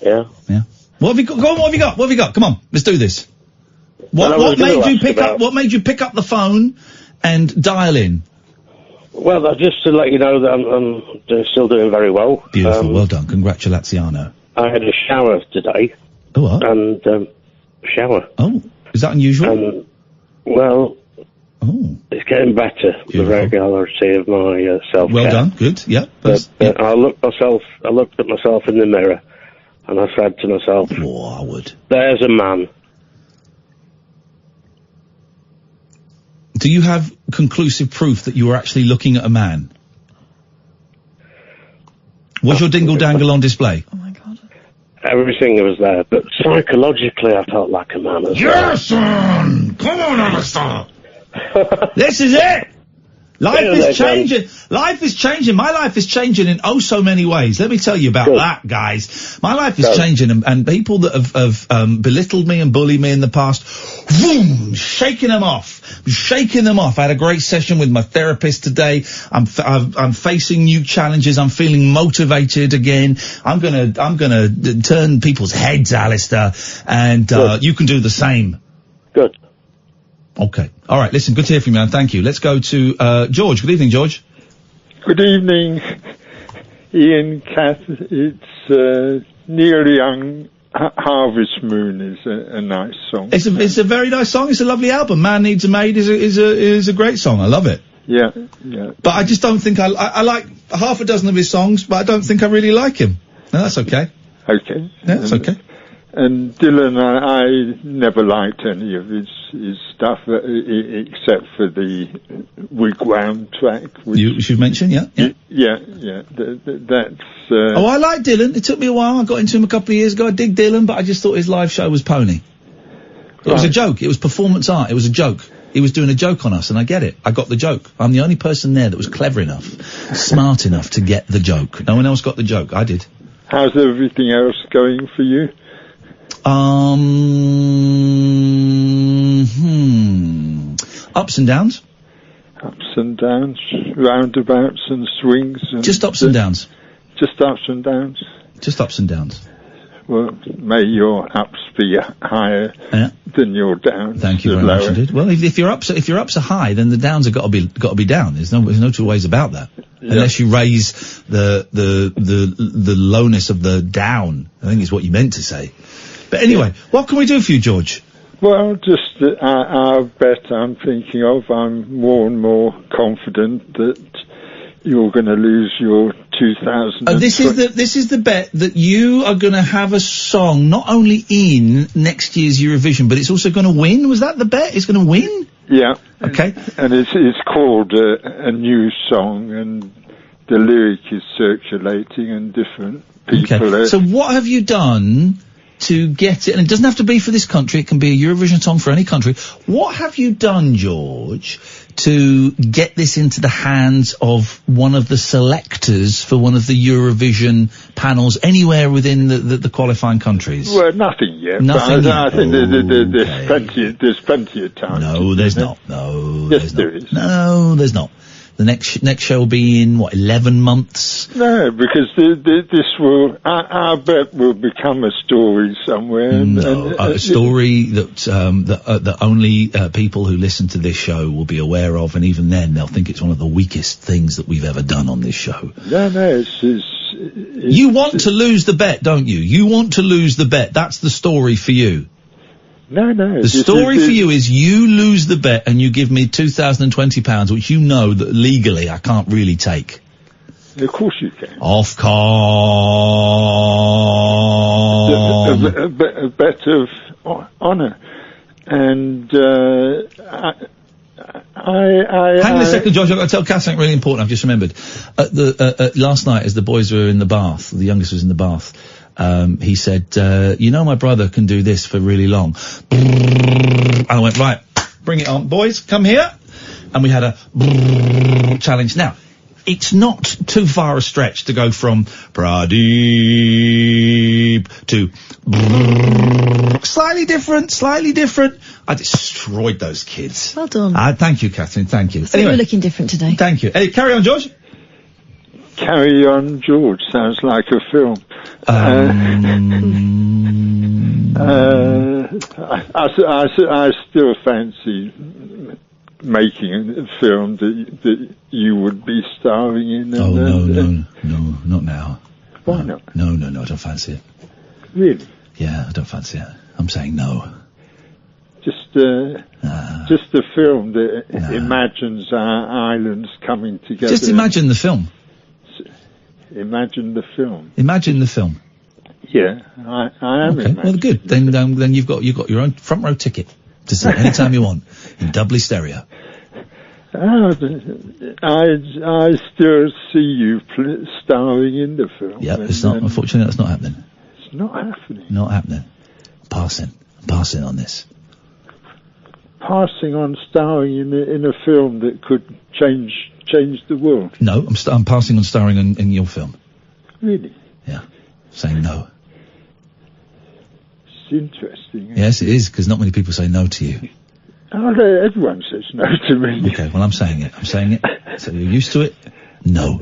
Yeah. Yeah. What have you got? Go on, what have you got? Come on, let's do this. What made you pick up the phone and dial in? Well, just to let you know that I'm still doing very well. Beautiful, well done. Congratulaziano. I had a shower today. Oh, what? And, shower. Oh, is that unusual? Well, it's getting better, the regularity of my self-care. Well done, good, yeah. But I looked at myself in the mirror, and I said to myself, I would. There's a man. Do you have conclusive proof that you were actually looking at a man? Was your dingle-dangle on display? Oh my God. Everything was there, but psychologically I felt like a man as well. Yes, son! Come on, Alistair! This is it! Life is changing. Life is changing. My life is changing in oh so many ways. Let me tell you about that, guys. My life is changing, and people that have belittled me and bullied me in the past, boom, shaking them off. I had a great session with my therapist today. I'm facing new challenges. I'm feeling motivated again. I'm gonna turn people's heads, Alistair, and you can do the same. Good. Okay. All right. Listen, good to hear from you, man. Thank you. Let's go to George. Good evening, George. Good evening, Iain, Kath. It's Neil Young. Harvest Moon is a nice song. It's a very nice song. It's a lovely album. Man Needs a Maid is a great song. I love it. Yeah. But I just don't think I like half a dozen of his songs, but I don't think I really like him. No, that's okay. Okay. Yeah, that's okay. And Dylan, I never liked any of his stuff except for the Wigwam track. You should mention, yeah. That's. I like Dylan. It took me a while. I got into him a couple of years ago. I dig Dylan, but I just thought his live show was pony. It was a joke. It was performance art. It was a joke. He was doing a joke on us, and I get it. I got the joke. I'm the only person there that was clever enough, smart enough to get the joke. No one else got the joke. I did. How's everything else going for you? Ups and downs. Ups and downs, roundabouts and swings. And just ups and downs. Just ups and downs. Just ups and downs. Well, may your ups be higher than your downs. Thank you very much indeed. Well, if your ups are high, then the downs have got to be down. There's no two ways about that. Yeah. Unless you raise the lowness of the down. I think is what you meant to say. But anyway, what can we do for you, George? Well, just our bet I'm thinking of. I'm more and more confident that you're going to lose your 2000. This is the bet that you are going to have a song not only in next year's Eurovision, but it's also going to win. Was that the bet? It's going to win? Yeah. Okay. And it's called a new song, and the lyric is circulating, and different people. Okay. So what have you done to get it? And it doesn't have to be for this country. It can be a Eurovision song for any country. What have you done, George, to get this into the hands of one of the selectors for one of the Eurovision panels anywhere within the qualifying countries? Well, nothing yet. Nothing but yet. I think there's plenty of time. No, there's not. No, yes, there is. No, there's not. The next show will be in, 11 months? No, because this will, I bet will become a story somewhere. A story that only people who listen to this show will be aware of, and even then they'll think it's one of the weakest things that we've ever done on this show. No, you want to lose the bet, don't you? You want to lose the bet. That's the story for you. No. The story for you is you lose the bet and you give me £2,020, which you know that legally I can't really take. Of course you can. Of course. A bet of honour. And, Hang on a second, George. I've got to tell Cass something really important. I've just remembered. Last night, as the boys were in the bath, the youngest was in the bath, he said, my brother can do this for really long. And I went, right, bring it on, boys, come here. And we had a challenge. Now, it's not too far a stretch to go from Pradeep to slightly different. I destroyed those kids. Well done. Thank you, Katherine, thank you. I thought you were looking different today. Thank you. Hey, carry on, George. Carry On, George sounds like a film. I still fancy making a film that you would be starring in. No, not now. Why not? No, I don't fancy it. Really? Yeah, I don't fancy it. I'm saying no. Just a film that imagines our islands coming together. Just imagine the film. Imagine the film. Imagine the film. Yeah, I am. Okay, well, good. Then you've got your own front row ticket to see it anytime you want in doubly stereo. I still see you starring in the film. Yeah, it's not. Unfortunately, that's not happening. It's not happening. Not happening. I'm passing on this. Passing on starring in a film that could change the world. No, I'm passing on starring in your film. Really? Yeah. Saying no. It's interesting. Yes, it is, because not many people say no to you. Oh, everyone says no to me. Okay, well, I'm saying it. So you're used to it? No.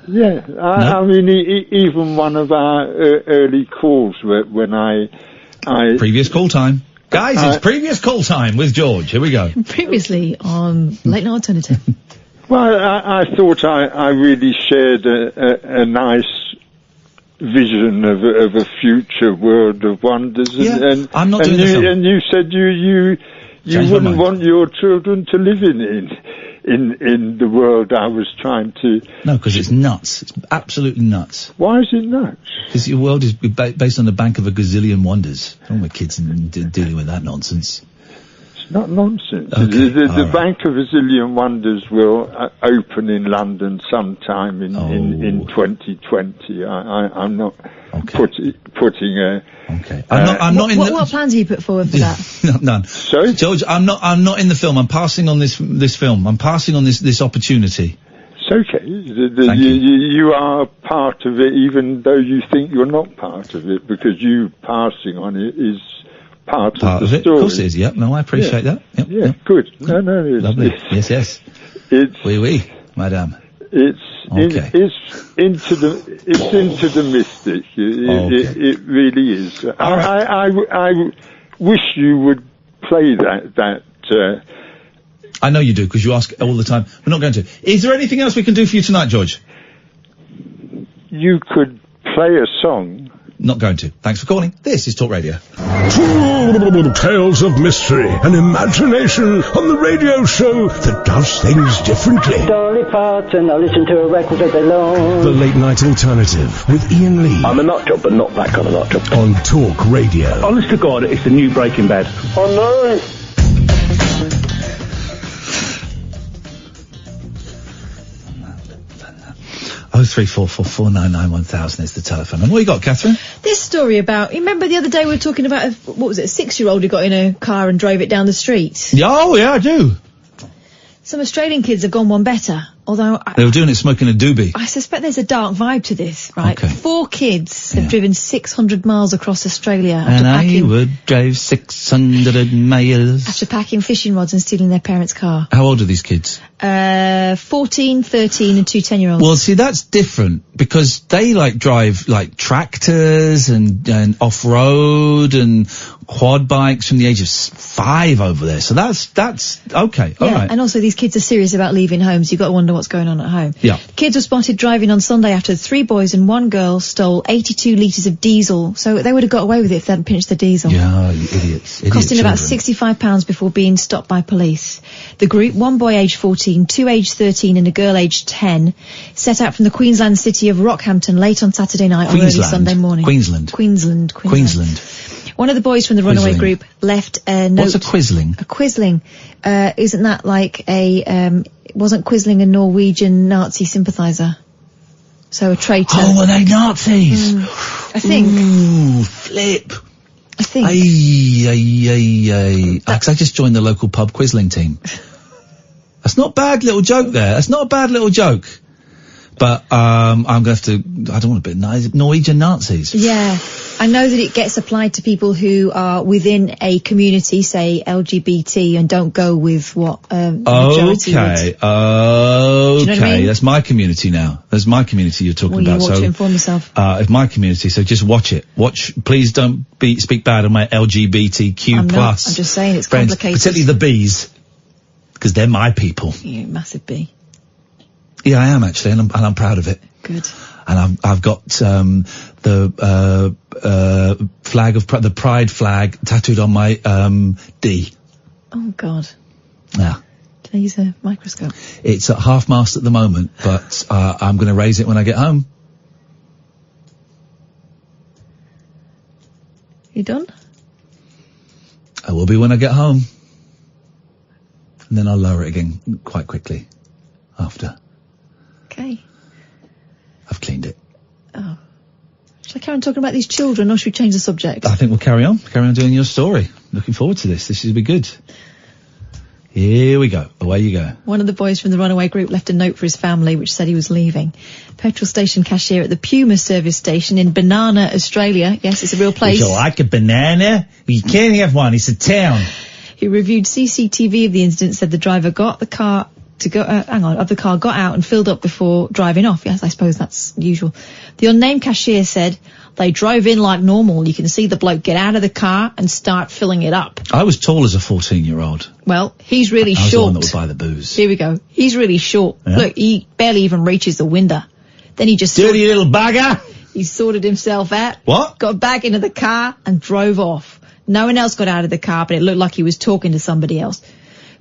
Yeah, I mean, even one of our early calls when I... Previous call time. Guys, it's previous call time with George. Here we go. Previously on Late Night Alternative. Well, I thought I really shared a nice vision of a future world of wonders. Yeah, I'm not doing the film. And you said you wouldn't want your children to live in the world I was trying to... No, because it's nuts. It's absolutely nuts. Why is it nuts? Because your world is based on the bank of a gazillion wonders. I don't want my kids dealing with that nonsense. It's not nonsense. Okay, the Bank of a Zillion Wonders will open in London sometime in 2020. I'm not putting a... Okay. I'm not in the... What plans have you put forward for that? None. Sorry? George, I'm not in the film. I'm passing on this film. I'm passing on this opportunity. It's okay. You are part of it, even though you think you're not part of it, because you passing on it is part of the it. story. Of course it is, yeah. No, I appreciate that. Yep. Good. No, lovely. Yes. It's... Oui, madame. It's into the mystic. It really is. I wish you would play that. I know you do, because you ask all the time. We're not going to. Is there anything else we can do for you tonight, George? You could play a song. Not going to. Thanks for calling. This is Talk Radio. Tales of mystery and imagination on the radio show that does things differently. Dolly Parton, I listen to a record all day long. The Late Night Alternative with Iain Lee. I'm a nut job, but not that kind of nut job. On Talk Radio. Honest to God, it's the new Breaking Bad. Oh no! 03444991000 is the telephone. And what you got, Catherine? This story about, you remember the other day we were talking about, a 6-year-old who got in a car and drove it down the street? Oh, yeah, I do. Some Australian kids have gone one better, although... They were doing it smoking a doobie. I suspect there's a dark vibe to this, right? Okay. 4 kids have driven 600 miles across Australia And I would drive 600 miles. after packing fishing rods and stealing their parents' car. How old are these kids? 14, 13 and 2 10-year-olds. Well, see, that's different because they drive tractors and off-road and quad bikes from the age of 5 over there. So that's okay. All right. And also these kids are serious about leaving home, so you've got to wonder what's going on at home. Yeah. Kids were spotted driving on Sunday after 3 boys and 1 girl stole 82 litres of diesel. So they would have got away with it if they hadn't pinched the diesel. Yeah, you idiots. Costing about £65 before being stopped by police. The group, 1 boy aged 14, 2 aged 13 and a girl aged 10, set out from the Queensland city of Rockhampton late on Saturday night or early Sunday morning. Queensland. One of the boys from the runaway group left a note. What's a quisling? A quisling. Isn't that like wasn't Quisling a Norwegian Nazi sympathiser? So a traitor. Oh, were they Nazis? I think. Ooh, flip. I think. Because I just joined the local pub Quisling team. That's not a bad little joke there. That's not a bad little joke. But, I'm going to have to, I don't want to be Norwegian Nazis. Yeah. I know that it gets applied to people who are within a community, say LGBT, and don't go with what, majority would. Okay. Do you know what I mean? That's my community now. That's my community you're talking about. You ought to inform yourself. It's my community, so just watch it. Please don't speak bad on my LGBTQ+. I'm just saying it's friends, complicated. particularly the Bs. Because they're my people. You massive B. Yeah, I am actually, and I'm proud of it. Good. And I've got the flag of the pride flag tattooed on my D. Oh God. Yeah. Did I use a microscope? It's at half-mast at the moment, but I'm going to raise it when I get home. You done? I will be when I get home. And then I'll lower it again quite quickly after. Okay. I've cleaned it. Oh. Shall I carry on talking about these children, or should we change the subject? I think we'll carry on doing your story. Looking forward to this. This will be good. Here we go. Away you go. One of the boys from the runaway group left a note for his family which said he was leaving. Petrol station cashier at the Puma service station in Banana, Australia. Yes, it's a real place. Would you like a banana? You can't have one. It's a town. He reviewed CCTV of the incident, said the driver got the car got out and filled up before driving off. Yes, I suppose that's usual. The unnamed cashier said they drove in like normal. You can see the bloke get out of the car and start filling it up. I was tall as a 14-year-old. Well, he's really short. I was the one that would buy the booze. Here we go. He's really short. Yeah. Look, he barely even reaches the window. Then he just... Dirty little bugger! He sorted himself out. What? Got back into the car and drove off. No one else got out of the car, but it looked like he was talking to somebody else.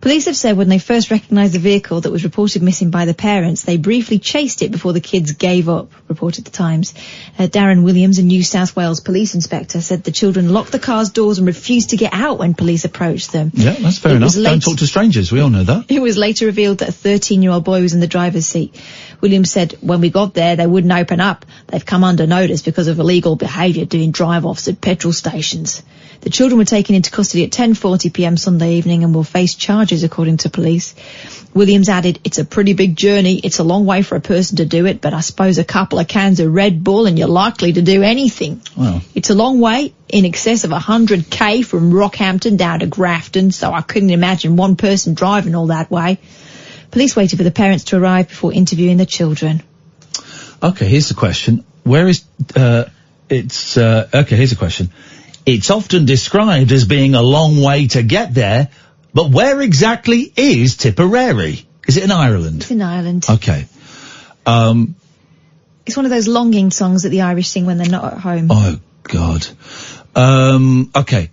Police have said when they first recognised the vehicle that was reported missing by the parents, they briefly chased it before the kids gave up, reported the Times. Darren Williams, a New South Wales police inspector, said the children locked the car's doors and refused to get out when police approached them. Yeah, that's fair enough. Don't talk to strangers. We all know that. It was later revealed that a 13-year-old boy was in the driver's seat. Williams said when we got there, they wouldn't open up. They've come under notice because of illegal behaviour doing drive-offs at petrol stations. The children were taken into custody at 10:40 p.m. Sunday evening and will face charges, according to police. Williams added, it's a pretty big journey. It's a long way for a person to do it, but I suppose a couple of cans of Red Bull and you're likely to do anything. Well. It's a long way, in excess of 100k from Rockhampton down to Grafton, so I couldn't imagine one person driving all that way. Police waited for the parents to arrive before interviewing the children. Okay, here's the question. Here's a question. It's often described as being a long way to get there, but where exactly is Tipperary? Is it in Ireland? It's in Ireland. Okay. It's one of those longing songs that the Irish sing when they're not at home. Oh, God. Okay.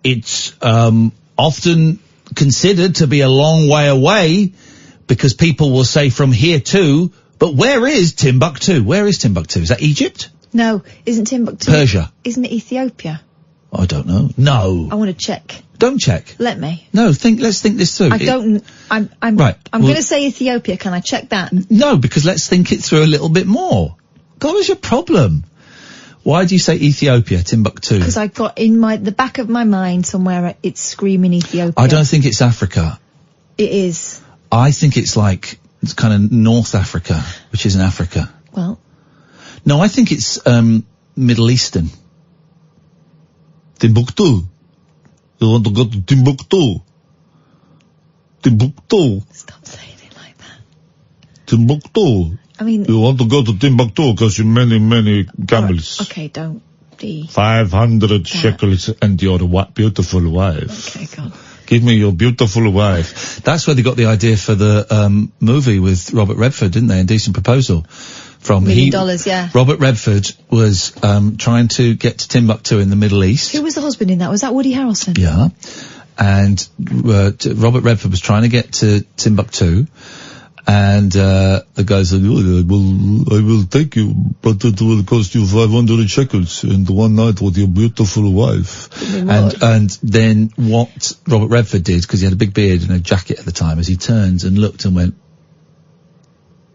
It's often considered to be a long way away because people will say from here to, but where is Timbuktu? Where is Timbuktu? Is that Egypt? No, isn't Timbuktu? Persia. Isn't it Ethiopia? I don't know. No. I want to check. Don't check. Let me. No, let's think this through. I'm Right. I'm going to say Ethiopia. Can I check that? No, because let's think it through a little bit more. God, what's your problem? Why do you say Ethiopia, Timbuktu? Because I got in the back of my mind somewhere it's screaming Ethiopia. I don't think it's Africa. It is. I think it's kind of North Africa, which isn't Africa. Well. No, I think it's, Middle Eastern. Timbuktu. You want to go to Timbuktu? Timbuktu. Stop saying it like that. Timbuktu. I mean... You want to go to Timbuktu because you many camels. Right. Okay, don't be... 500 shekels and your beautiful wife. Okay, God. Give me your beautiful wife. That's where they got the idea for the movie with Robert Redford, didn't they? Indecent Proposal. $1 million, yeah. Robert Redford was trying to get to Timbuktu in the Middle East. Who was the husband in that? Was that Woody Harrelson? Yeah. And Robert Redford was trying to get to Timbuktu, and the guy said, I will take you, but it will cost you 500 shekels and one night with your beautiful wife. And then what Robert Redford did, because he had a big beard and a jacket at the time, is he turned and looked and went...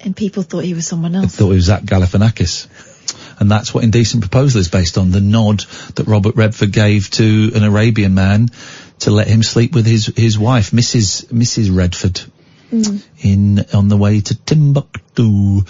And people thought he was someone else. They thought he was Zach Galifianakis. And that's what Indecent Proposal is based on, the nod that Robert Redford gave to an Arabian man to let him sleep with his wife, Mrs. Redford, on the way to Timbuktu.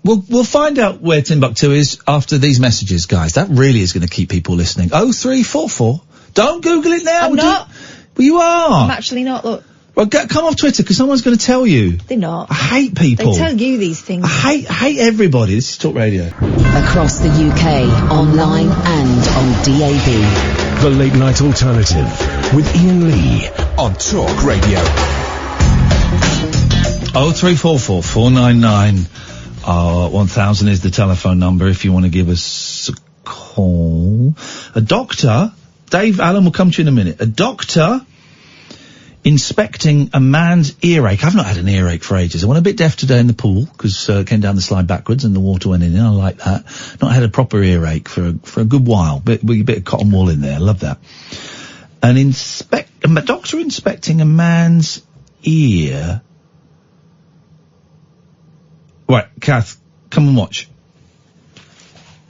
We'll find out where Timbuktu is after these messages, guys. That really is going to keep people listening. 0344. Don't Google it now. I'm not. Well, you are. I'm actually not, look. Well, come off Twitter, because someone's going to tell you. They're not. I hate people. They tell you these things. I hate everybody. This is Talk Radio. Across the UK, online and on DAB. The Late Night Alternative with Iain Lee on Talk Radio. 0344 499 1000 is the telephone number if you want to give us a call. A doctor, Dave Allen will come to you in a minute. A doctor inspecting a man's earache. I've not had an earache for ages. I went a bit deaf today in the pool because came down the slide backwards and the water went in. I like that. Not had a proper earache for a good while. With a bit of cotton wool in there. I love that. A doctor inspecting a man's ear. Right, Kath, come and watch.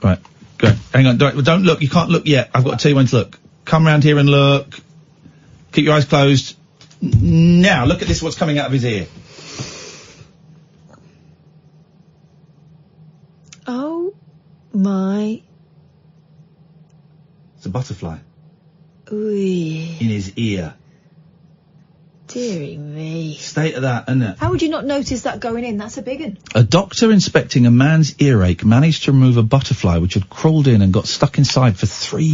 Right, go. Hang on, don't look. You can't look yet. I've got to tell you when to look. Come round here and look. Keep your eyes closed. Now, look at this, what's coming out of his ear. Oh, my. It's a butterfly. Ooh. In his ear. Dearie me. State of that, isn't it? How would you not notice that going in? That's a big one. A doctor inspecting a man's earache managed to remove a butterfly which had crawled in and got stuck inside for 3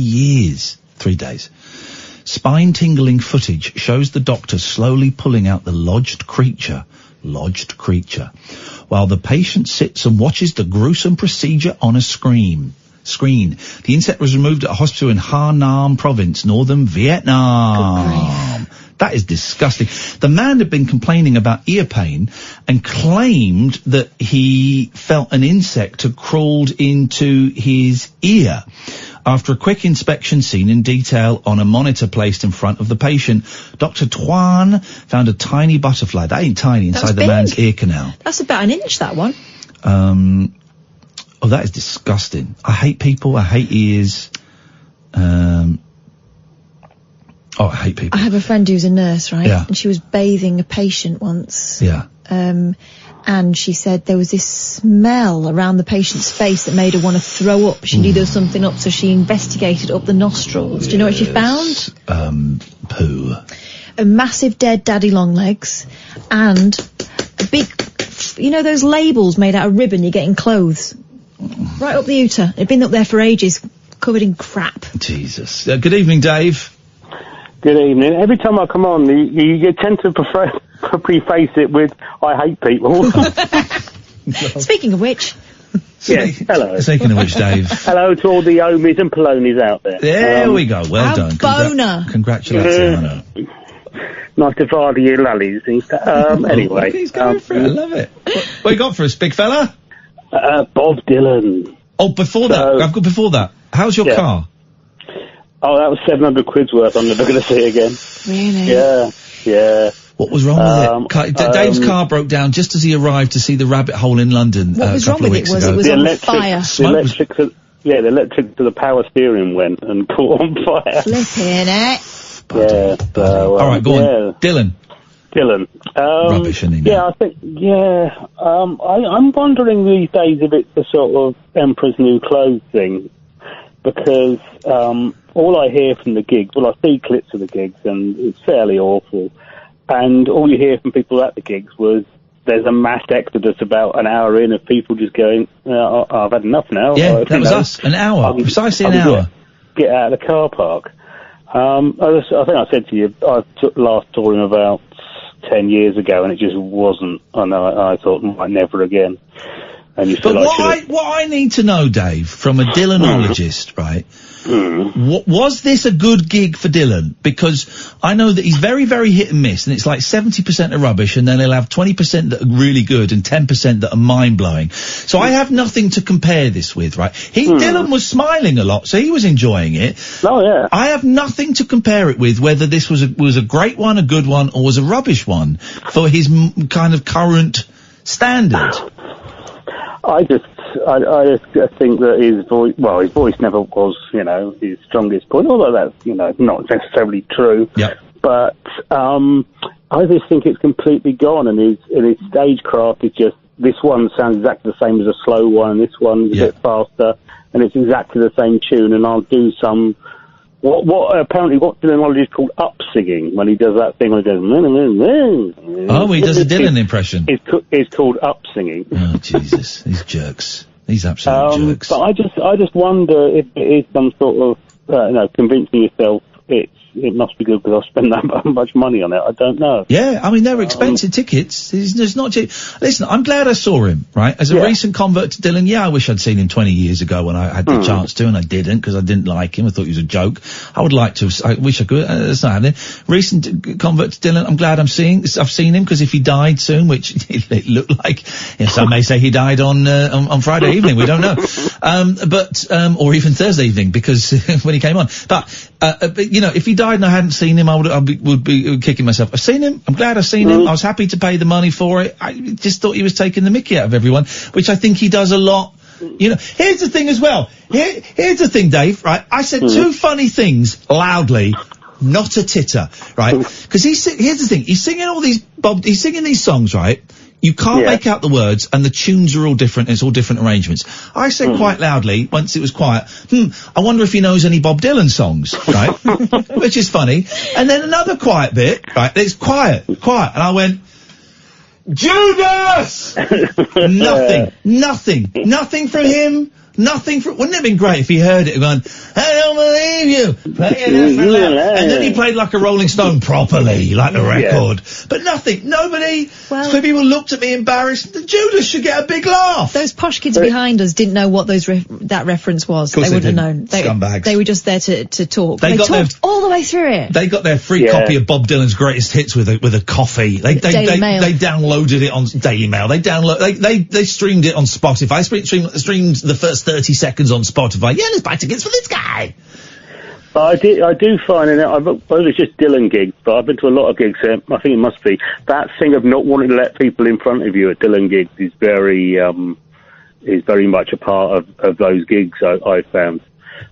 days. Spine-tingling footage shows the doctor slowly pulling out the lodged creature, while the patient sits and watches the gruesome procedure on a screen. The insect was removed at a hospital in Ha Nam province, northern Vietnam. That is disgusting. The man had been complaining about ear pain and claimed that he felt an insect had crawled into his ear. After a quick inspection seen in detail on a monitor placed in front of the patient, Dr. Tuan found a tiny butterfly. That ain't tiny, inside the man's ear canal. That's about an inch, that one. Oh, that is disgusting. I hate people. I hate ears. I hate people. I have a friend who's a nurse, right? Yeah. And she was bathing a patient once. Yeah. And she said there was this smell around the patient's face that made her want to throw up. She knew there was something up, so she investigated up the nostrils. Do you know what she found? Poo. A massive dead daddy long legs and a big, you know those labels made out of ribbon you get in clothes? Right up the uter. It'd been up there for ages, covered in crap. Jesus. Good evening, Dave. Good evening. Every time I come on, you tend to preface it with, I hate people. Speaking of which. Yes, hello. Speaking of which, Dave. Hello to all the Omies and Polonies out there. There we go. Well done. Boner. Congratulations. Nice to father your lollies. Anyway. He's going for it. I love it. What you got for us, big fella? Bob Dylan. Oh, before that. I've got before that. How's your car? Oh, that was 700 quid's worth. I'm never going to see it again. Really? Yeah. What was wrong with it? Dave's car broke down just as he arrived to see the rabbit hole in London What was a wrong couple with of it? weeks Was ago. it was on fire? The electric to the power steering went and caught on fire. Flipping it. All right, go on. Dylan. Rubbish, isn't he? Yeah, I think, I'm wondering these days if it's the sort of Emperor's New Clothes thing, because all I hear from the gigs, I see clips of the gigs, and it's fairly awful, and all you hear from people at the gigs was there's a mass exodus about an hour in of people just going, I've had enough now. Yeah, that was us. An hour. Precisely an hour. Get out of the car park. I think I said to you, I last saw him about 10 years ago, and it just wasn't. I thought, never again. And you feel what I need to know, Dave, from a Dylanologist, right? Was this a good gig for Dylan? Because I know that he's very, very hit and miss, and it's like 70% are rubbish, and then he'll have 20% that are really good and 10% that are mind-blowing. So I have nothing to compare this with, right? Dylan was smiling a lot, so he was enjoying it. Oh, yeah. I have nothing to compare it with, whether this was a great one, a good one, or was a rubbish one for his kind of current standard. I just think that his voice never was, his strongest point, although that's, not necessarily true. Yeah. But, I just think it's completely gone, and his stagecraft is just, this one sounds exactly the same as a slow one, and this one's a bit faster, and it's exactly the same tune, and I'll do some, what Dylanology is called up-singing, when he does that thing where he goes, oh, he does a Dylan impression. It's called up-singing. Oh, Jesus. These jerks. These absolute jerks. But I just wonder if it is some sort of, convincing yourself it must be good because I've spent that much money on it. I don't know. Yeah, I mean, they were expensive tickets. It's not cheap. Listen, I'm glad I saw him, right? As a recent convert to Dylan, I wish I'd seen him 20 years ago when I had the chance to, and I didn't because I didn't like him. I thought he was a joke. I would like to. I wish I could. It's not happening. Recent convert to Dylan, I'm glad I've seen him because if he died soon, which it looked like, some may say he died on Friday evening. We don't know. Or even Thursday evening because when he came on. But if he died and I hadn't seen him, I would be kicking myself. I've seen him. I'm glad I've seen him. I was happy to pay the money for it. I just thought he was taking the mickey out of everyone, which I think he does a lot. Here's the thing as well. Here's the thing, Dave, right? I said two funny things loudly, not a titter, right? Because here's the thing. He's singing he's singing these songs, right? You can't make out the words, and the tunes are all different, and it's all different arrangements. I said quite loudly, once it was quiet, I wonder if he knows any Bob Dylan songs, right? Which is funny. And then another quiet bit, right? It's quiet, and I went, Judas! Nothing from him. Wouldn't it have been great if he heard it and gone, I don't believe you, and then he played like a Rolling Stone properly, like the record. But nothing, nobody, so people looked at me embarrassed. Judas should get a big laugh. Those posh kids behind us didn't know what that reference was. They wouldn't have known. Scumbags. They were just there to talk. They talked all the way through it. They got their free copy of Bob Dylan's greatest hits with a coffee. They downloaded it on Daily Mail. They streamed it on Spotify. Streamed the first 30 seconds on Spotify. Yeah, let's buy tickets for this guy. I do find it. It's just Dylan gigs, but I've been to a lot of gigs. I think it must be that thing of not wanting to let people in front of you at Dylan gigs is very much a part of those gigs. I've found.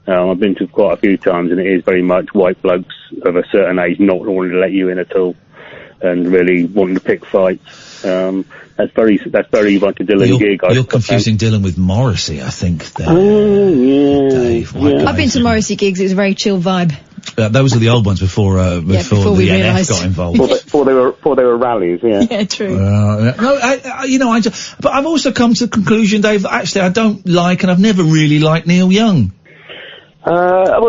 I've been to quite a few times, and it is very much white blokes of a certain age not wanting to let you in at all, and really wanting to pick fights. That's very much a Dylan gig. You're confusing Dylan with Morrissey, I think. Dave, I've been to Morrissey gigs. It was a very chill vibe. Those are the old ones before the NF got involved. Before they were rallies, yeah. Yeah, true. But I've also come to the conclusion, Dave, that actually I don't like, and I've never really liked Neil Young. I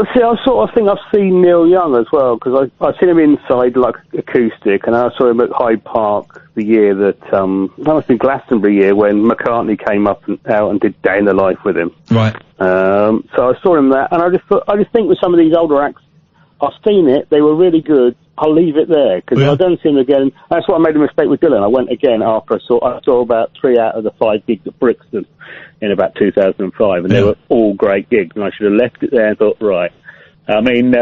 think I've seen Neil Young as well, because I've seen him inside, like, acoustic, and I saw him at Hyde Park the year that must have been Glastonbury year, when McCartney came out and did Day in the Life with him. Right. So I saw him there, and I just think with some of these older acts, I've seen it, they were really good, I'll leave it there, because if I don't see him again, that's why I made a mistake with Dylan. I went again after I saw about 3 out of the 5 gigs at Brixton in about 2005, and they were all great gigs, and I should have left it there and thought, right, I mean,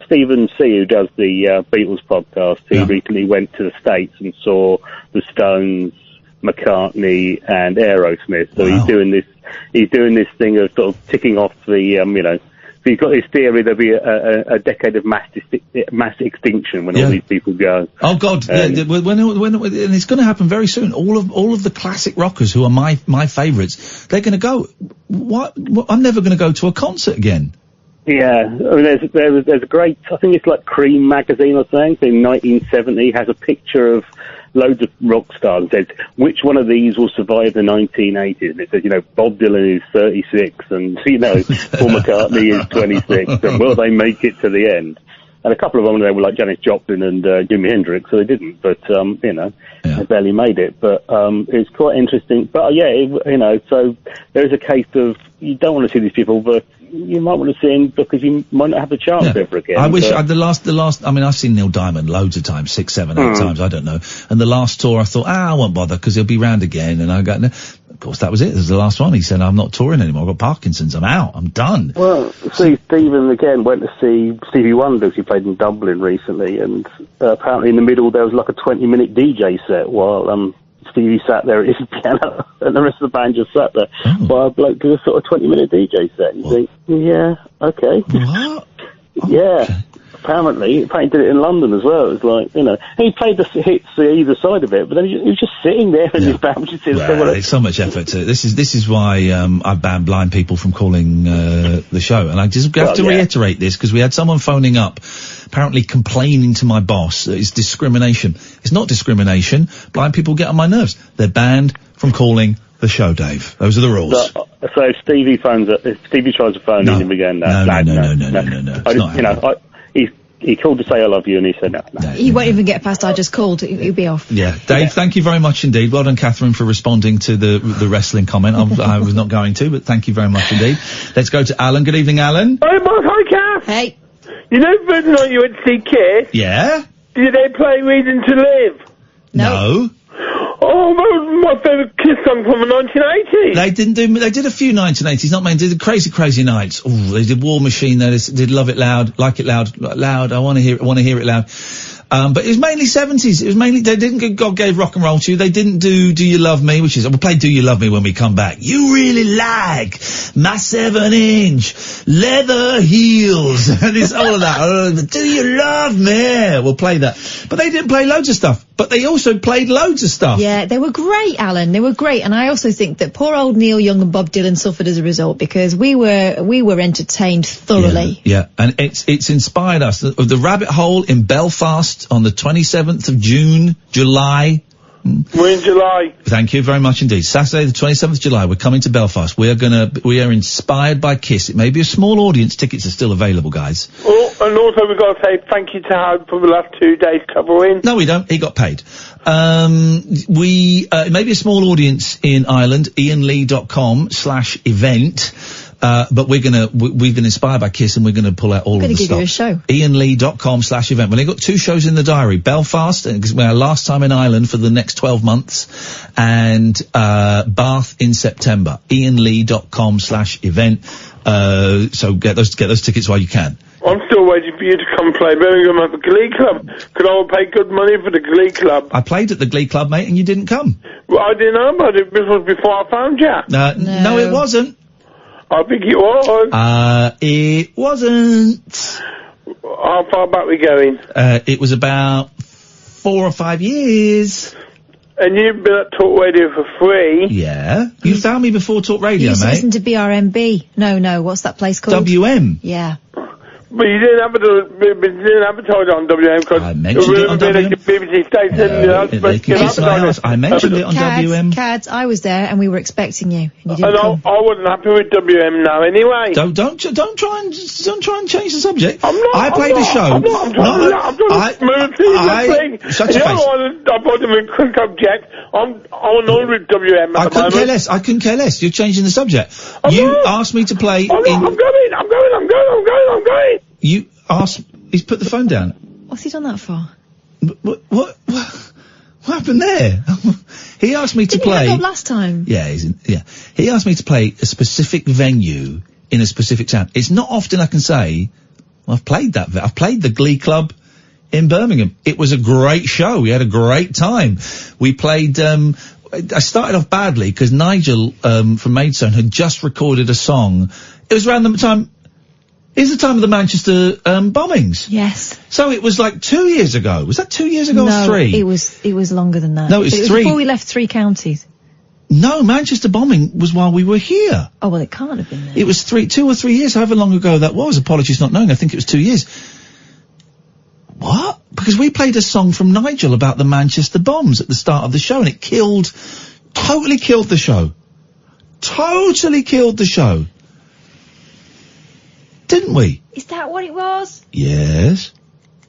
Stephen C., who does the Beatles podcast, he recently went to the States and saw the Stones, McCartney, and Aerosmith. So he's doing this thing of sort of ticking off the, so he's got this theory there'll be a decade of mass extinction when all these people go. Oh God! When and it's going to happen very soon. All of the classic rockers who are my favourites, they're going to go. What? I'm never going to go to a concert again. Yeah, I mean, there's a great, I think it's like Cream magazine or something, so in 1970 has a picture of loads of rock stars and says, which one of these will survive the 1980s? And it says, Bob Dylan is 36 and, Paul McCartney is 26, and will they make it to the end? And a couple of them there were like Janis Joplin and Jimi Hendrix, so they didn't, but, they barely made it. But it's quite interesting. But, so there's a case of, you don't want to see these people, but you might want to see him because you might not have the chance ever again. I wish the last. I mean, I've seen Neil Diamond loads of times, 6, 7, 8 times. I don't know. And the last tour, I thought, I won't bother because he'll be round again. And I got, of course, that was it. This was the last one. He said, I'm not touring anymore. I've got Parkinson's. I'm out. I'm done. Well, see, Stephen again went to see Stevie Wonder. He played in Dublin recently, and apparently in the middle there was like a 20-minute DJ set while Stevie sat there at his piano, and the rest of the band just sat there. While a bloke did a sort of 20-minute DJ set. You think, yeah, okay. What? Yeah. Okay. Apparently did it in London as well. It was like, he played the hits either side of it, but then he was just sitting there and his band just sitting there. It's so much effort to this is why I banned blind people from calling the show. And I just have to reiterate this because we had someone phoning up apparently complaining to my boss that it's discrimination. It's not discrimination. Blind people get on my nerves. They're banned from calling the show, Dave. Those are the rules. So if Stevie tries to phone him again, no. It's not happening. He called to say I love you, and he said no. He won't even get past I just called. He'll be off. Yeah, Dave, thank you very much indeed. Well done, Katherine, for responding to the wrestling comment. I was not going to, but thank you very much indeed. Let's go to Alan. Good evening, Alan. Hi, Mark. Hi, Kath. Hey. The night you went to see Kiss? Yeah. Did they play Reason to Live? No. Oh, that was my favourite Kiss song from the 1980s. They did a few 1980s, not many. They did Crazy Crazy Nights. Oh, they did War Machine. They did Love It Loud, Like It Loud, Loud. I want to hear it loud. But it was mainly 70s. It was mainly, they didn't, God Gave Rock and Roll to You. They didn't do You Love Me, which is, we'll play Do You Love Me when we come back. You really like my 7-inch leather heels. And it's all of that. Do You Love Me? We'll play that. But they didn't play loads of stuff. But they also played loads of stuff. Yeah, they were great, Alan. They were great. And I also think that poor old Neil Young and Bob Dylan suffered as a result because we were entertained thoroughly. Yeah. And it's inspired us. The Rabbit Hole in Belfast on the 27th of July. We're in July. Thank you very much indeed. Saturday the 27th of July, we're coming to Belfast. We are inspired by Kiss. It may be a small audience. Tickets are still available, guys. Oh, and also we've got to say thank you to Howard for the last 2 days covering. No, we don't. He got paid. It may be a small audience in Ireland, ianlee.com/event. But we've been inspired by Kiss and we're gonna pull out all of the stuff. Gonna give you a show. ianlee.com/event. Well, they've got 2 shows in the diary. Belfast, because we're our last time in Ireland for the next 12 months, and Bath in September. ianlee.com/event. So get those tickets while you can. I'm still waiting for you to come play Birmingham at the Glee Club, because I will pay good money for the Glee Club. I played at the Glee Club, mate, and you didn't come. Well, I didn't know about it. This was before I found you. No, it wasn't. I think it was. It wasn't. How far back we going? It was about 4 or 5 years. And you've been at Talk Radio for free. Yeah. You found me before Talk Radio, you used to mate. listen to BRMB. No, what's that place called? WM. Yeah. But you didn't advertise on WM because I mentioned it on WM. BBC station. I mentioned it on WM. Cads, I was there and we were expecting you. And you didn't come. I wasn't happy with WM now anyway. Don't try and change the subject. I'm not. I played a show. I'm trying to smooth things. Shut your face. I bought him a quick object. I'm on with WM at the moment. I couldn't care less. You're changing the subject. Asked me to play. I'm going. You asked. He's put the phone down. What's he done that for? What happened there? He asked me to play. Didn't he hang up last time? Yeah, He asked me to play a specific venue in a specific sound. It's not often I can say, well, I've played the Glee Club in Birmingham. It was a great show. We had a great time. We played, I started off badly because Nigel, from Maidstone had just recorded a song. It was around the time of the Manchester, bombings. Yes. So it was like 2 years ago. Was that 2 years ago or 3? it was longer than that. No, it was 3. Before we left 3 counties. No, Manchester bombing was while we were here. Oh, well, it can't have been then. It was 2 or 3 years, however long ago that was. Apologies not knowing. I think it was 2 years. What? Because we played a song from Nigel about the Manchester bombs at the start of the show, and it totally killed the show. Totally killed the show. Didn't we? Is that what it was? Yes.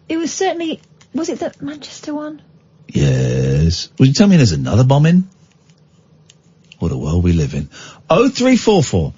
It was certainly... Was it the Manchester one? Yes. Would you tell me there's another bombing? What a world we live in. 0344.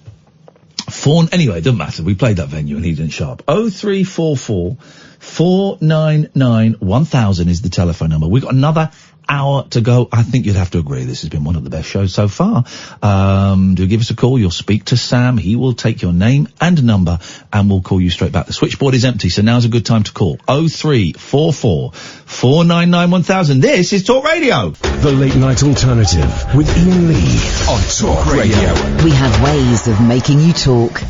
Anyway, it doesn't matter. We played that venue and he didn't show up. 0344 499 1000 is the telephone number. We've got another hour to go. I think you'd have to agree this has been one of the best shows so far. Do give us a call. You'll speak to Sam. He will take your name and number and we'll call you straight back. The switchboard is empty, so now's a good time to call. 0344 499 1000. This is Talk Radio. The Late Night Alternative with Iain Lee on Talk Radio. We have ways of making you talk.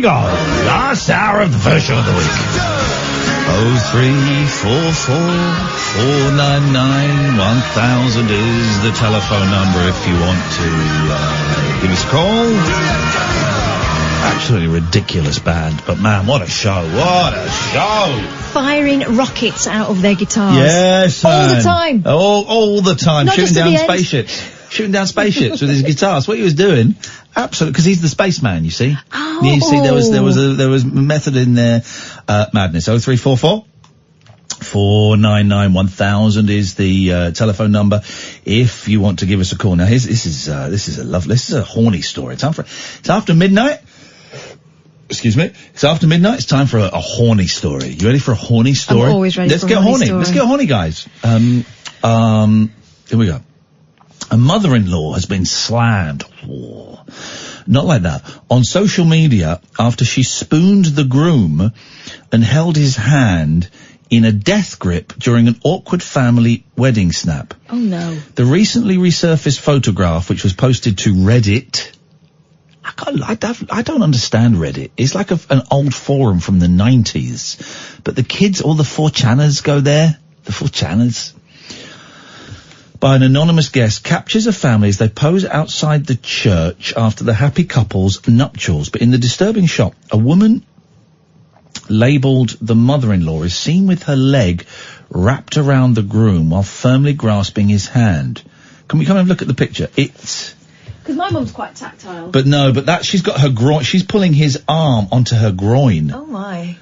Go. Last hour of the first show of the week. 0344 499 1000 is the telephone number if you want to give us a call. Absolutely ridiculous band, but man, what a show! What a show! Firing rockets out of their guitars. Yes, all the time. All the time, Not shooting just at down the end. spaceships. shooting down spaceships with his guitar. That's what he was doing. Absolutely, because he's the spaceman, you see. Oh. You see, there was method in there. Madness. 0344 499 1000 is the telephone number if you want to give us a call. Now, this is a horny story. It's after midnight. Excuse me. It's after midnight. It's time for a horny story. You ready for a horny story? I'm always ready Let's for get a horny horny. story. Let's get horny, guys. Here we go. A mother-in-law has been slammed. Oh, not like that. On social media after she spooned the groom and held his hand in a death grip during an awkward family wedding snap. Oh no. The recently resurfaced photograph, which was posted to Reddit. I don't understand Reddit. It's like an old forum from the 90s. But the kids, all the 4chaners go there. The 4chaners. By an anonymous guest, captures a family as they pose outside the church after the happy couple's nuptials. But in the disturbing shot, a woman labelled the mother-in-law is seen with her leg wrapped around the groom while firmly grasping his hand. Can we come and look at the picture? It's... Because my mum's quite tactile. But no, she's got her groin, she's pulling his arm onto her groin. Oh my.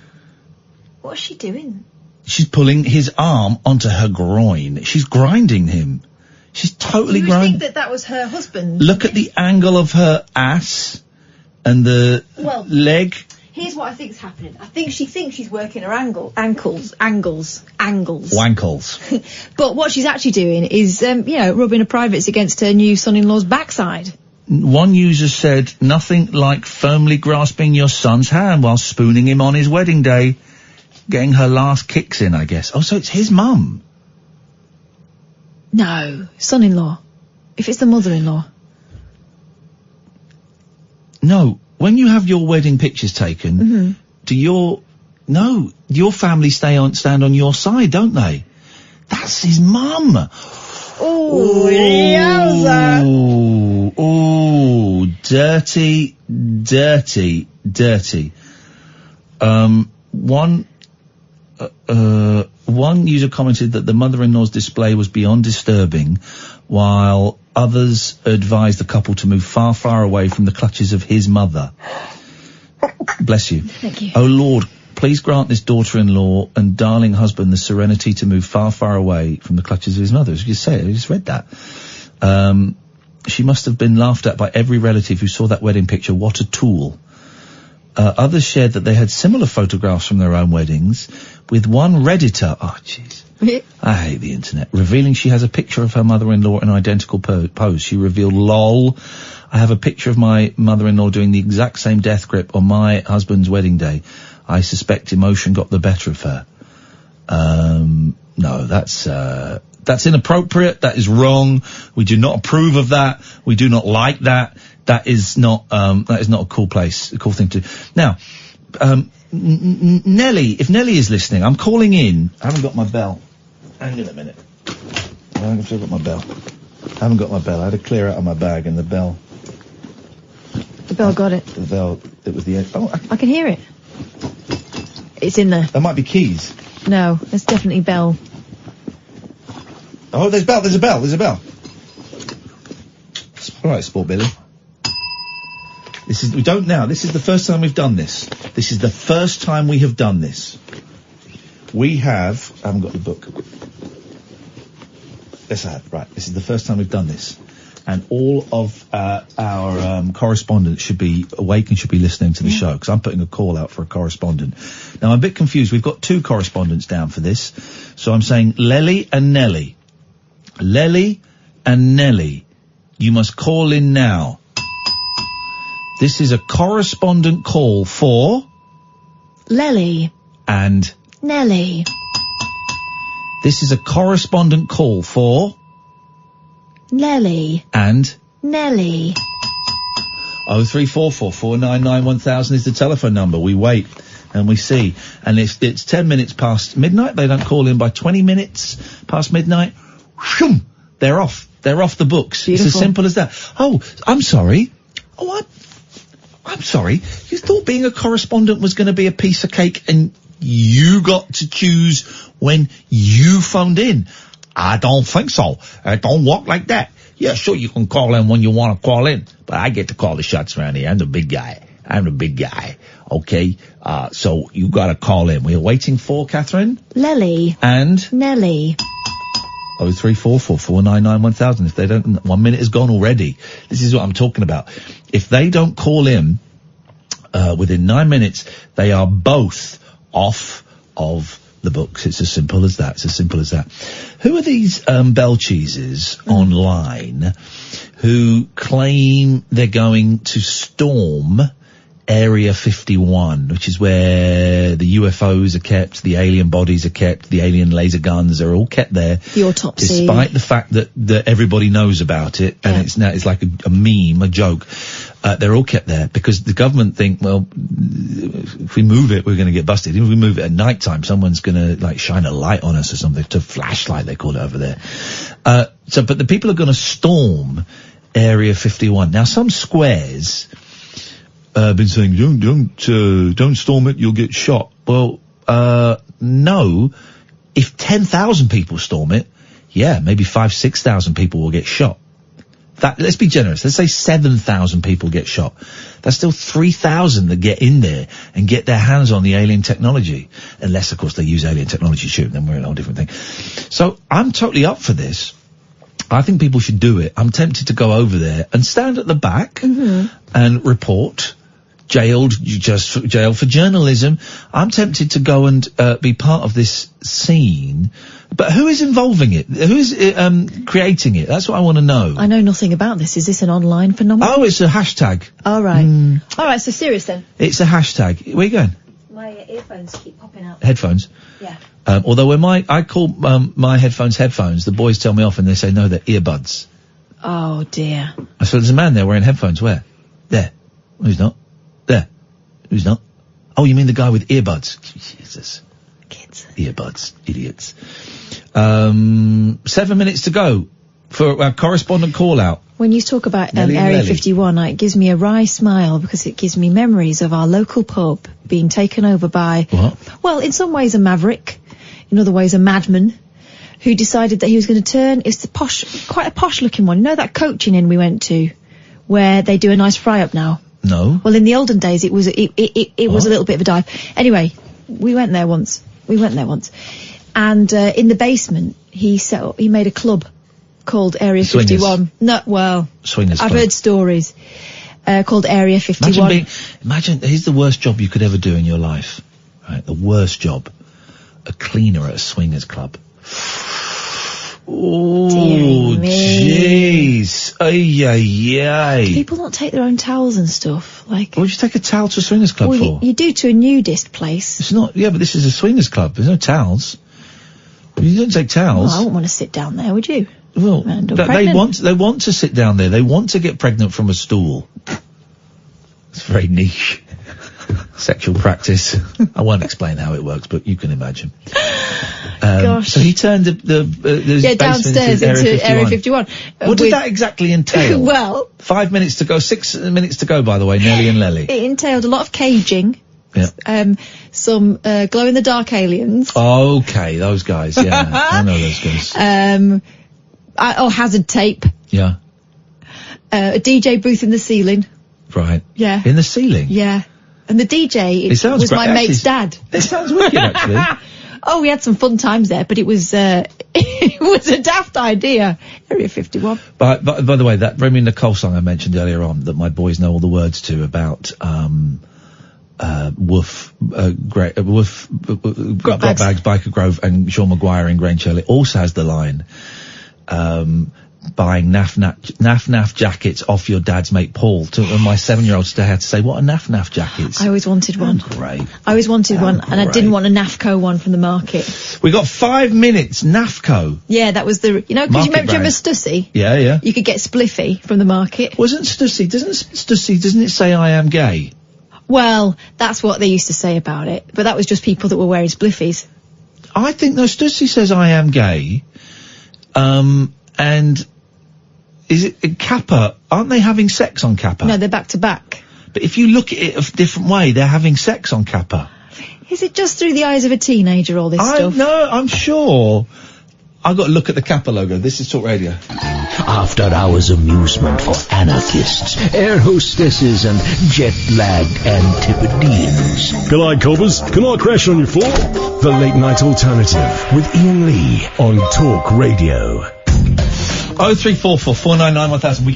What's she doing? She's pulling his arm onto her groin. She's grinding him. She's totally You would think that was her husband. Look at the angle of her ass and the leg. Here's what I think's happening. I think she thinks she's working her ankles. Wankles. But what she's actually doing is, rubbing her privates against her new son-in-law's backside. One user said, nothing like firmly grasping your son's hand while spooning him on his wedding day. Getting her last kicks in, I guess. Oh, so it's his mum. No, son-in-law. If it's the mother-in-law. No, when you have your wedding pictures taken, do your family stand on your side, don't they? That's his mum. Oh, yowza. Oh, dirty, dirty, dirty. One user commented that the mother-in-law's display was beyond disturbing, while others advised the couple to move far, far away from the clutches of his mother. Bless you. Thank you. Oh Lord, please grant this daughter-in-law and darling husband the serenity to move far, far away from the clutches of his mother. As you say, I just read that. She must have been laughed at by every relative who saw that wedding picture. What a tool. Others shared that they had similar photographs from their own weddings, with one Redditor, oh jeez, I hate the internet, revealing she has a picture of her mother-in-law in an identical pose. She revealed, lol, I have a picture of my mother-in-law doing the exact same death grip on my husband's wedding day. I suspect emotion got the better of her. No, that's inappropriate, that is wrong, we do not approve of that, we do not like that. That is not a cool thing to. Now, Nelly, if Nelly is listening, I'm calling in. I haven't got my bell. Hang on a minute. I haven't still got my bell. I haven't got my bell. I had to clear out of my bag and the bell. The bell got it. The bell, it was the, I can hear it. It's in there. There might be keys. No, there's definitely bell. Oh, there's a bell. Alright, Sport Billy. This is the first time we've done this. This is the first time we have done this. I haven't got the book. Yes, I have. Right, this is the first time we've done this. And all of our correspondents should be awake and should be listening to the show, because I'm putting a call out for a correspondent. Now, I'm a bit confused. We've got two correspondents down for this. So I'm saying Lely and Nelly. Lely and Nelly, you must call in now. This is a correspondent call for... Lely. And... Nelly. This is a correspondent call for... Nelly. And... Nelly. 0344 499 1000 is the telephone number. We wait and we see. And it's 10 minutes past midnight. They don't call in by 20 minutes past midnight. Shoom! They're off. They're off the books. Beautiful. It's as simple as that. Oh, I'm sorry. Oh, I'm sorry. You thought being a correspondent was going to be a piece of cake and you got to choose when you phoned in. I don't think so. It don't work like that. Yeah, sure, you can call in when you want to call in, but I get to call the shots around here. I'm the big guy. Okay? So you gotta call in. We're waiting for Catherine? Lely. And? Nelly. 03444991000. If they don't, 1 minute is gone already. This is what I'm talking about. If they don't call in, within 9 minutes, they are both off of the books. It's as simple as that. Who are these bell cheeses online who claim they're going to storm Area 51, which is where the UFOs are kept, the alien bodies are kept, the alien laser guns are all kept there. The autopsy. Despite the fact that everybody knows about it, and it's like a meme, a joke. They're all kept there because the government think, well, if we move it, we're going to get busted. If we move it at night time, someone's going to like shine a light on us or something, to flashlight they call it over there. But the people are going to storm Area 51. Now, some squares been saying, don't storm it, you'll get shot. Well, no. If 10,000 people storm it, yeah, maybe 5,000-6,000 people will get shot. Let's be generous. Let's say 7,000 people get shot. That's still 3,000 that get in there and get their hands on the alien technology. Unless, of course, they use alien technology to shoot, then we're in a whole different thing. So I'm totally up for this. I think people should do it. I'm tempted to go over there and stand at the back and report. Jailed for journalism. I'm tempted to go and be part of this scene. But who is involving it? Who is creating it? That's what I want to know. I know nothing about this. Is this an online phenomenon? Oh, it's a hashtag. All right. All right, so serious then. It's a hashtag. Where are you going? My earphones keep popping out. Headphones? Yeah. Although when I call my headphones, the boys tell me off and they say, no, they're earbuds. Oh, dear. So there's a man there wearing headphones. Where? There. No, he's not. There. Who's not? Oh, you mean the guy with earbuds? Jesus. Kids. Earbuds. Idiots. 7 minutes to go for our correspondent call out. When you talk about Area 51, it gives me a wry smile because it gives me memories of our local pub being taken over by, well, in some ways a maverick, in other ways a madman, who decided that he was going to turn, it's the posh, quite a posh looking one. You know that coaching inn we went to, where they do a nice fry up now? No. Well, in the olden days, it was a little bit of a dive. Anyway, we went there once. And in the basement, he made a club called Area 51. No, well, Swingers I've club. heard stories called Area 51. Imagine, here's the worst job you could ever do in your life. Right, the worst job. A cleaner at a swingers club. Oh, jeez. Ay. People don't take their own towels and stuff. Like, what would you take a towel to a swingers club for? You do to a nudist place. It's not. Yeah, but this is a swingers club. There's no towels. You don't take towels. Well, I wouldn't want to sit down there, would you? Well, they want to sit down there. They want to get pregnant from a stool. It's very niche. Sexual practice. I won't explain how it works, but you can imagine. Gosh. So he turned the downstairs into Area 51. What did that exactly entail? Well, 5 minutes to go, 6 minutes to go, by the way, Nelly and Lely. It entailed a lot of caging. Yeah. Some glow-in-the-dark aliens. Okay, those guys, yeah. I know those guys. Hazard tape. Yeah. A DJ booth in the ceiling. Right. Yeah. In the ceiling? Yeah. And the DJ was my mate's dad. It sounds wicked, actually. Oh, we had some fun times there, but it was it was a daft idea. Area 51. By the way, that Remy Nicole song I mentioned earlier on, that my boys know all the words to, about Woof, Grotbags, Biker Grove, and Sean Maguire in Grange Hill, it also has the line, buying naff jackets off your dad's mate Paul. And my 7-year-old today had to say, what are naff jackets? I always wanted one. Great. I always wanted one, and I didn't want a NAFCO one from the market. We got 5 minutes, NAFCO. Yeah, that was because you remember Stussy? Yeah. You could get Spliffy from the market. Wasn't Stussy, doesn't it say I am gay? Well, that's what they used to say about it, but that was just people that were wearing spliffies. I think, no, Stussy says I am gay, and is it Kappa? Aren't they having sex on Kappa? No, they're back to back. But if you look at it a different way, they're having sex on Kappa. Is it just through the eyes of a teenager, all this stuff? No, I'm sure. I've got to look at the Kappa logo. This is Talk Radio. After hours amusement for anarchists, air hostesses and jet-lagged Antipodeans. G'day, Cobbers. Can I crash on your floor? The Late Night Alternative with Iain Lee on Talk Radio. 0344 499 1000.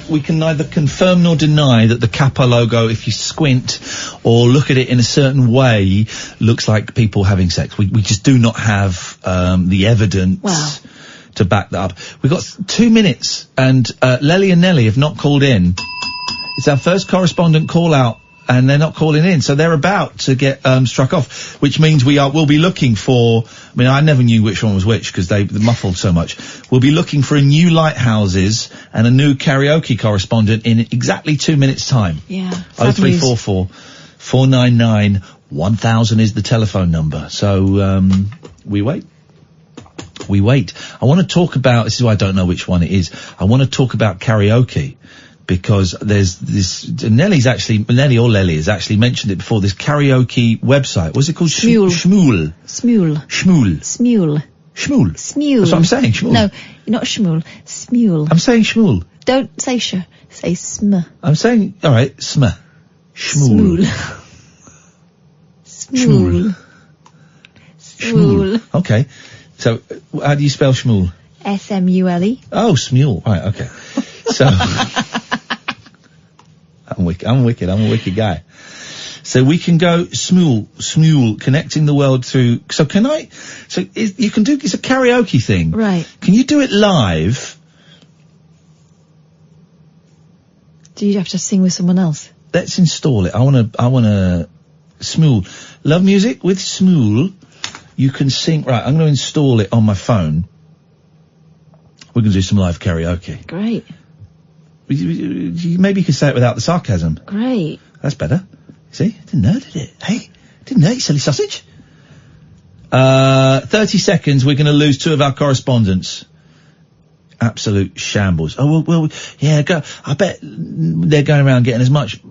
We can neither confirm nor deny that the Kappa logo, if you squint or look at it in a certain way, looks like people having sex. We just do not have the evidence to back that up. We've got 2 minutes, and Lely and Nelly have not called in. It's our first correspondent call out, and they're not calling in, so they're about to get struck off, which means we'll be looking for. I mean, I never knew which one was which because they muffled so much. We'll be looking for a new Lighthouses and a new karaoke correspondent in exactly 2 minutes' time. Yeah. 0344 499 1000 is the telephone number. So we wait. I want to talk about. This is why I don't know which one it is. I want to talk about karaoke. Because there's this, Nelly has actually mentioned it before, this karaoke website. What's it called? Smule. That's what I'm saying, Smule. No, you're not Smule. Smule. I'm saying Smule. Don't say sh, say sm. I'm saying, alright, sm. Smule. Smule. Okay. So, how do you spell Smule? S-M-U-L-E. Oh, Smule. Right, okay. So, I'm a wicked guy. So we can go Smule, connecting the world through, it's a karaoke thing. Right. Can you do it live? Do you have to sing with someone else? Let's install it. I wanna, Smule. Love music with Smule. You can sing, right, I'm gonna install it on my phone. We're gonna do some live karaoke. Great. Maybe you could say it without the sarcasm. Great. That's better. See? Didn't know, did it? Hey, didn't know, you silly sausage. 30 seconds, we're going to lose 2 of our correspondents. Absolute shambles. Oh, well, yeah, I bet they're going around getting as much,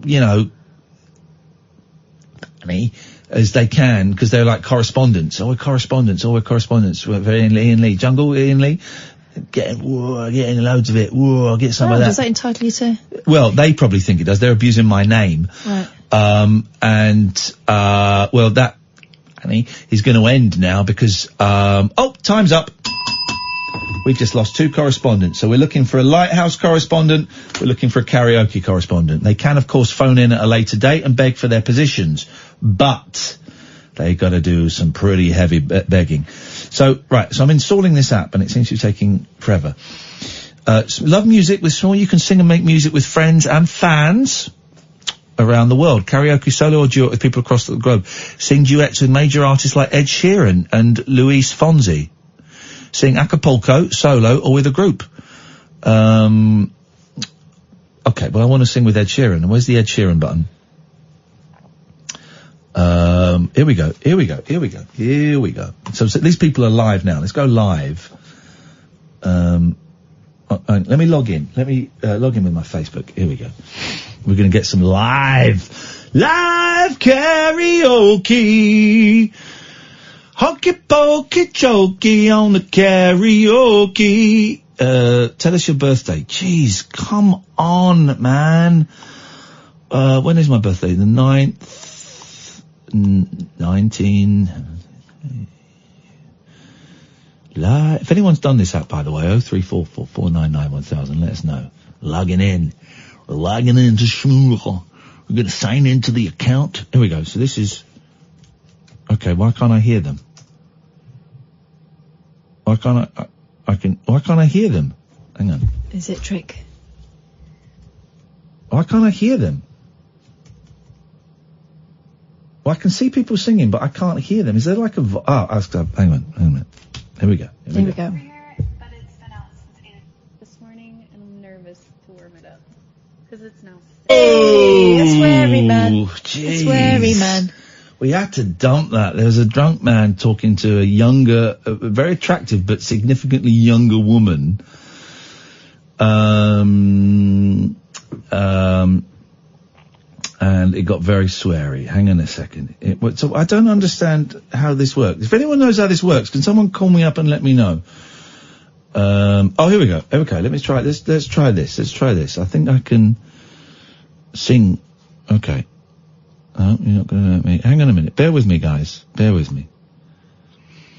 money as they can, because they're like correspondents. We're correspondents. We're very Iain Lee. Jungle, Iain Lee. Getting loads of it. Whoa, get some of that. Does that entitle you to? Well, they probably think it does. They're abusing my name. Right. That, honey, is going to end now because, time's up. We've just lost 2 correspondents. So we're looking for a Lighthouse correspondent. We're looking for a karaoke correspondent. They can, of course, phone in at a later date and beg for their positions. But they got to do some pretty heavy begging. So I'm installing this app, and it seems to be taking forever. Love music with Smule. You can sing and make music with friends and fans around the world. Karaoke, solo or duet with people across the globe. Sing duets with major artists like Ed Sheeran and Luis Fonsi. Sing Acapulco, solo, or with a group. Okay, well, I want to sing with Ed Sheeran. Where's the Ed Sheeran button? Here we go. So these people are live now. Let's go live. Let me log in. Let me log in with my Facebook. Here we go. We're going to get some live karaoke. Hokey pokey chokey on the karaoke. Tell us your birthday. Jeez, come on, man. When is my birthday? The 9th. 19. If anyone's done this app, by the way, 0344 499 1000, let us know. Logging in. We're logging into Smule. We're going to sign into the account. Here we go. So this is. Okay, why can't I hear them? Why can't I hear them? Hang on. Is it trick? Why can't I hear them? Well, I can see people singing, but I can't hear them. Is there like a... hang on a minute. Here we go. Here we go. But it's been out since 8 this morning, and I'm nervous to warm it up. Because it's now... Hey, a sweary man. Jeez. A sweary man. We had to dump that. There was a drunk man talking to a younger, very attractive but significantly younger woman. And it got very sweary. Hang on a second. So I don't understand how this works. If anyone knows how this works, can someone call me up and let me know? Here we go. Okay, let me try this. Let's try this. I think I can sing. Okay. Oh, you're not going to let me. Hang on a minute. Bear with me, guys. Bear with me.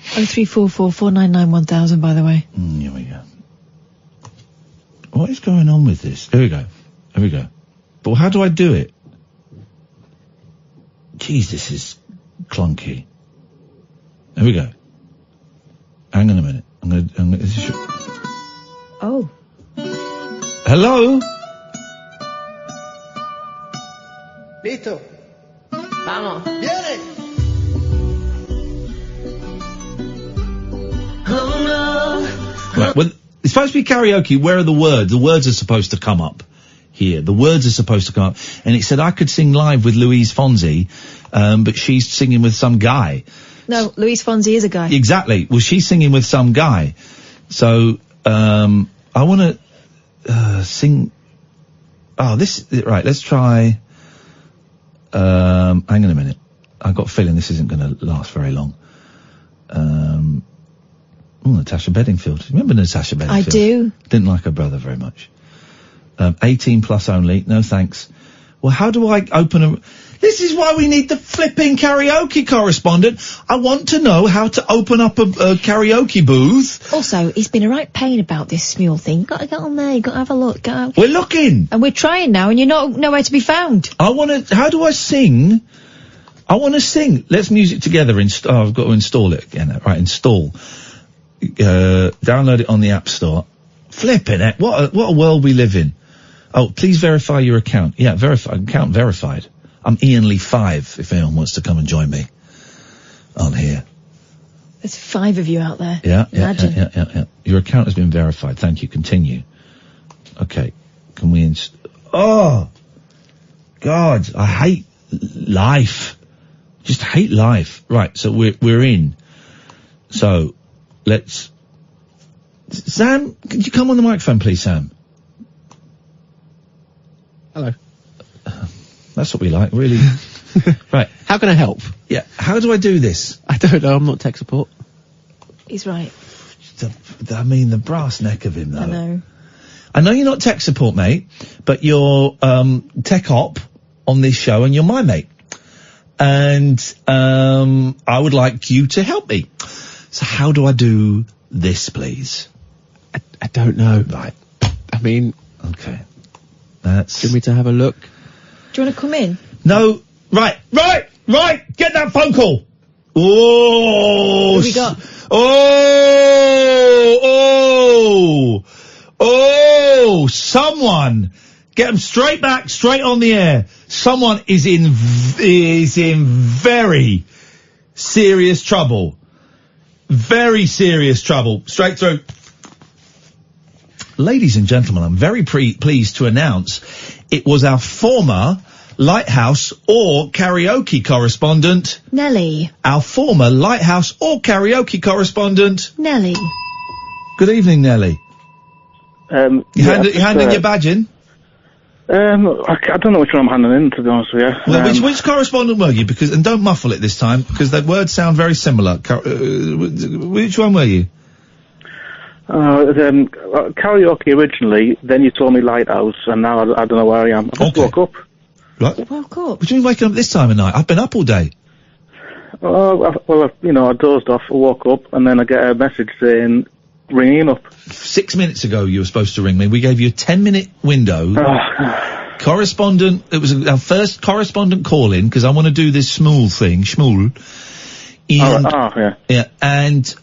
0344 499 1000, by the way. Here we go. What is going on with this? Here we go. But how do I do it? Jeez, this is clunky. Here we go. Hang on a minute. Oh. Hello? Listo. Vamos. Viene. Oh no. Right, well, it's supposed to be karaoke. Where are the words? The words are supposed to come up here. The words are supposed to come up. And it said I could sing live with Louise Fonzi, but she's singing with some guy. No, Louise Fonzi is a guy. Exactly. Well, she's singing with some guy. So, I want to, sing. Oh, right, let's try, hang on a minute. I've got a feeling this isn't going to last very long. Natasha Bedingfield. Remember Natasha Bedingfield? I do. Didn't like her brother very much. 18 plus only. No thanks. Well, how do I open a... This is why we need the flipping karaoke correspondent. I want to know how to open up a karaoke booth. Also, he's been a right pain about this Smule thing. You've got to get on there, you've got to have a look. We're looking! And we're trying now, and you're nowhere to be found. How do I sing? I want to sing. Let's music together. I've got to install it again. Right, install. Download it on the App Store. Flipping it. What a world we live in. Oh, please verify your account. Yeah, account verified. I'm Iain Lee 5, if anyone wants to come and join me on here. There's 5 of you out there. Yeah. Imagine. Your account has been verified. Thank you. Continue. Okay. Can we oh! God, I hate life. Just hate life. Right, so we're in. So, let's... Sam, could you come on the microphone, please, Sam? Hello. That's what we like, really. Right. How can I help? Yeah, how do I do this? I don't know, I'm not tech support. He's right. The brass neck of him, though. I know you're not tech support, mate, but you're, tech op on this show, and you're my mate. And, I would like you to help me. So how do I do this, please? I don't know. Right. I mean... Okay. Do you want me to have a look? Do you want to come in? No. Right. Get that phone call. Oh. What have we got? Oh. Someone. Get them straight on the air. Someone is in very serious trouble. Very serious trouble. Straight through. Ladies and gentlemen, I'm very pleased to announce it was our former Lighthouse or karaoke correspondent... Nelly. Our former Lighthouse or karaoke correspondent... Nelly. Good evening, Nelly. You handing your badge in? I don't know which one I'm handing in, to be honest with you. Well, which correspondent were you? And don't muffle it this time, because the words sound very similar. Which one were you? Karaoke originally, then you told me Lighthouse, and now I don't know where I am. I just woke up. Right. Woke up? What do you mean waking up this time of night? I've been up all day. I dozed off, woke up, and then I get a message saying, ringing up. 6 minutes ago you were supposed to ring me. We gave you a 10-minute window. Correspondent, it was our first correspondent call-in, because I want to do this Smule thing, Smule. Yeah, and,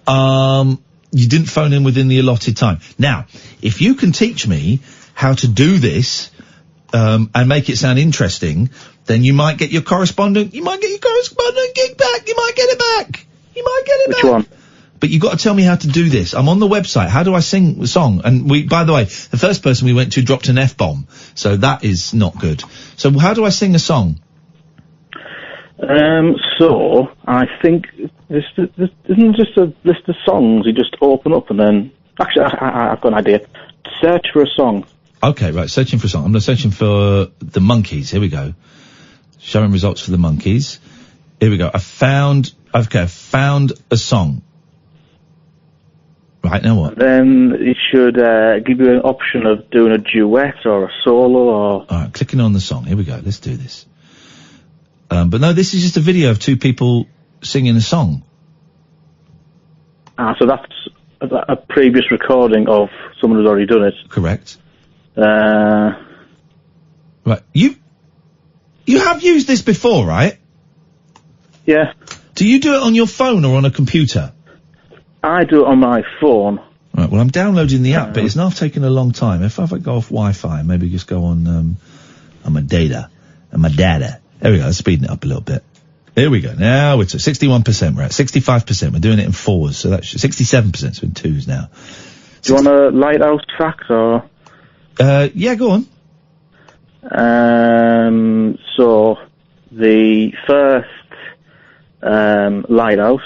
you didn't phone in within the allotted time. Now, if you can teach me how to do this, and make it sound interesting, then you might get your correspondent gig back. You might get it back. Which one? But you've got to tell me how to do this. I'm on the website. How do I sing the song? And by the way, the first person we went to dropped an F-bomb. So that is not good. So how do I sing a song? So, I think this isn't just a list of songs. You just open up and then... Actually, I've got an idea. Search for a song. Okay, right, searching for a song. I'm searching for the Monkeys. Here we go. Showing results for the Monkeys. Here we go. I found a song. Right, now what? Then it should give you an option of doing a duet or a solo or... Alright, clicking on the song. Here we go. Let's do this. But no, this is just a video of two people singing a song. So that's a previous recording of someone who's already done it. Correct. Right. You have used this before, right? Yeah. Do you do it on your phone or on a computer? I do it on my phone. Right, well, I'm downloading the app, but it's now taking a long time. If I go off Wi-Fi, maybe just go on my data. There we go, speeding it up a little bit. Here we go. Now we're at 61%, we're at 65%. We're doing it in fours, so that's 67%, so in twos now. Do you want a lighthouse fact or? Yeah, go on. So the first lighthouse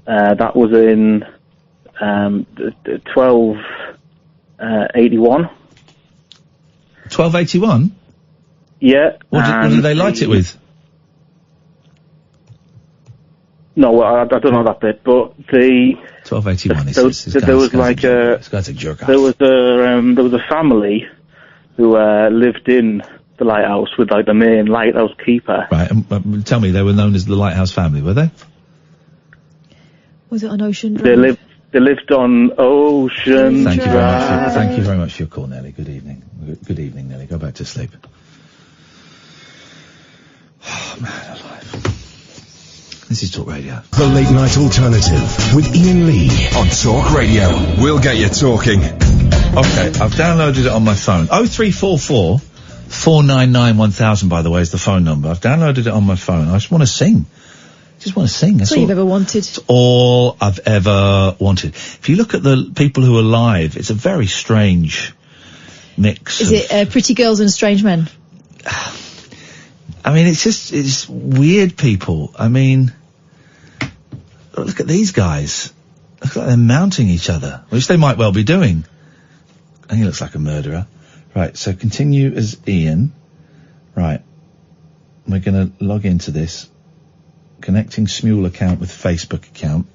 that was in 1281. 1281? Yeah. What did they light it with? No, well, I don't know that bit, but the 1281 there was like a jerk off. There was a family who lived in the lighthouse with like the main lighthouse keeper. Right, and tell me, they were known as the Lighthouse family, were they? Was it on Ocean Drive? They lived on Ocean Thank Drive. Thank you very much for your call, Nelly. Good evening. Good evening, Nelly. Go back to sleep. Oh, man alive. This is Talk Radio. The Late Night Alternative with Iain Lee on Talk Radio. We'll get you talking. Okay, I've downloaded it on my phone. 0344 499 1000, by the way, is the phone number. I've downloaded it on my phone. I just want to sing. That's all you've ever wanted. It's all I've ever wanted. If you look at the people who are live, it's a very strange mix. Is it Pretty Girls and Strange Men? I mean, it's weird people. I mean, look at these guys. Look like they're mounting each other, which they might well be doing. And he looks like a murderer. Right, so continue as Iain. Right. We're going to log into this. Connecting Smule account with Facebook account.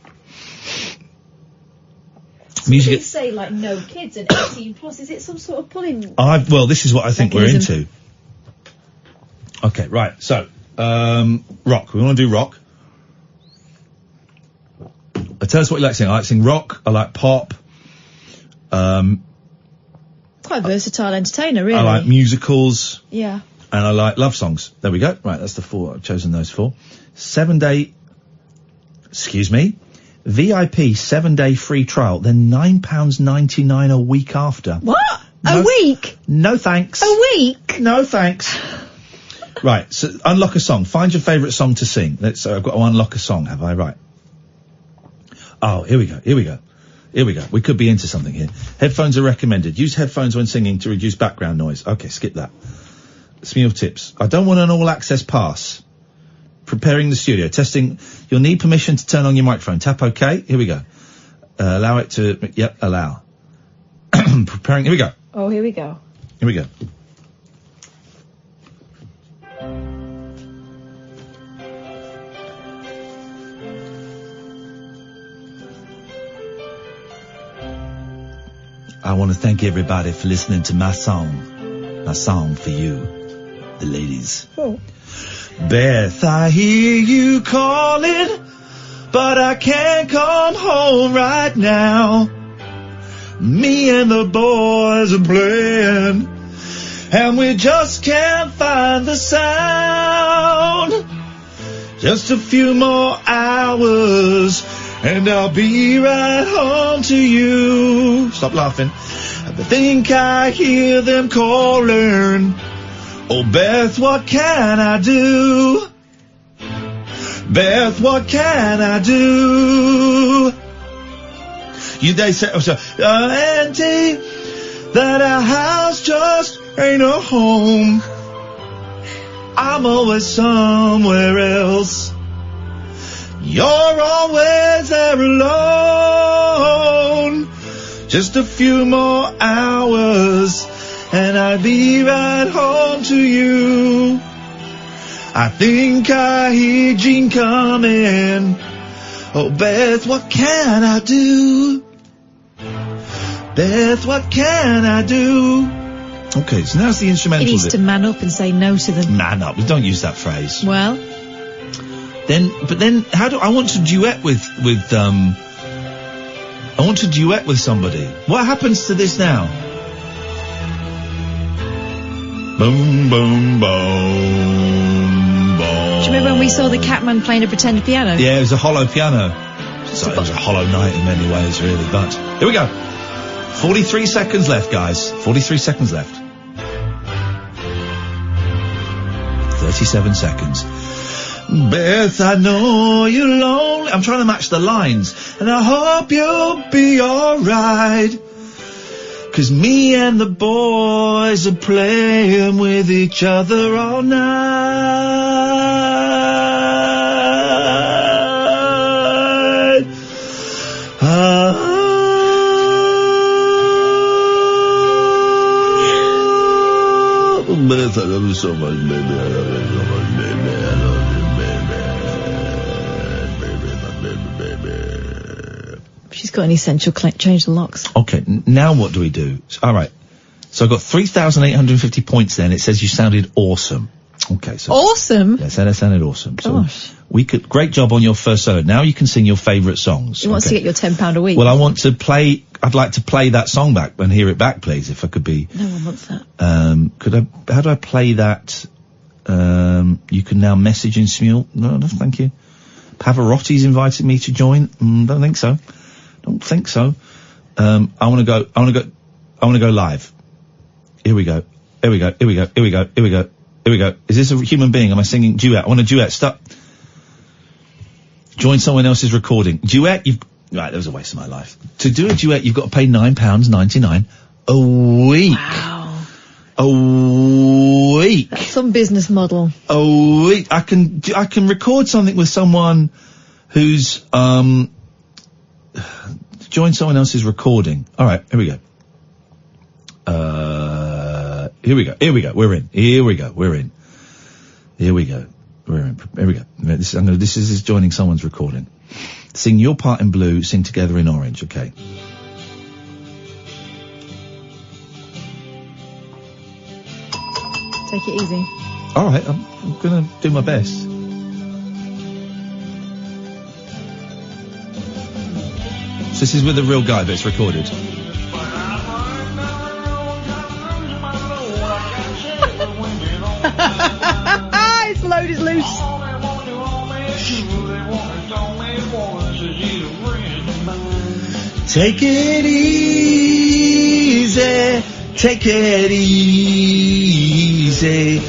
Music. Say like no kids and 18 plus. Is it some sort of pulling? Well, this is what I think mechanism. we're into. Okay, right. So, rock. We want to do rock. Tell us what you like to sing. I like to sing rock. I like pop. Quite a versatile entertainer, really. I like musicals. Yeah. And I like love songs. There we go. Right, that's the four. I've chosen those four. VIP 7-day free trial. Then £9.99 a week after. What? A week? No thanks. A week? No thanks. Right, so unlock a song. Find your favourite song to sing. I've got to unlock a song, have I? Right. Oh, here we go. We could be into something here. Headphones are recommended. Use headphones when singing to reduce background noise. Okay, skip that. Smule tips. I don't want an all-access pass. Preparing the studio. Testing. You'll need permission to turn on your microphone. Tap OK. Here we go. Allow it to... Yep, allow. Preparing... Here we go. Oh, here we go. Here we go. I want to thank everybody for listening to my song for you, the ladies. Oh. Beth, I hear you calling, but I can't come home right now. Me and the boys are playing, and we just can't find the sound. Just a few more hours, and I'll be right home to you. Stop laughing. I think I hear them calling. Oh, Beth, what can I do? Beth, what can I do? They say, Auntie, that our house just ain't a home. I'm always somewhere else. You're always there alone. Just a few more hours, and I'll be right home to you. I think I hear Jean coming. Oh, Beth, what can I do? Beth, what can I do? Okay, so now's the instrumental. He needs bit. to man up and say no to them. Man up. We don't use that phrase. Well, Then, how do I want to duet with I want to duet with somebody. What happens to this now? Boom, boom, boom, boom. do you remember when we saw the Catman playing a pretend piano? Yeah, it was a hollow piano. So it was a hollow night in many ways, really. But here we go. 43 seconds left, guys. 43 seconds left. 37 seconds. Beth, I know you're lonely. I'm trying to match the lines. And I hope you'll be alright. 'Cause me and the boys are playing with each other all night. Beth, I love you so much, baby. I love you so much, baby. I love you, baby. She's got an essential change the locks. Okay, now what do we do? All right. So I got 3,850 points then. It says you sounded awesome. Okay, so. Awesome? Yes, that sounded awesome. Gosh. So great job on your first solo. Now you can sing your favourite songs. He wants to get your £10 a week. Well, I'd like to play that song back and hear it back, please, if I could be. No one wants that. How do I play that? You can now message in Smule. No, thank you. Pavarotti's invited me to join. Don't think so. I want to go live. Here we go. Is this a human being? Am I singing duet? I want a duet. Stop. Join someone else's recording. Duet, right, that was a waste of my life. To do a duet, you've got to pay £9.99 a week. Wow. A week. That's some business model. A week. I can record something with someone who's, join someone else's recording. All right, here we go. Here we go. We're in. Here we go. This is joining someone's recording. Sing your part in blue, sing together in orange, okay? Take it easy. All right, I'm gonna do my best. So this is with a real guy, but it's recorded. His load is loose. Take it easy, take it easy.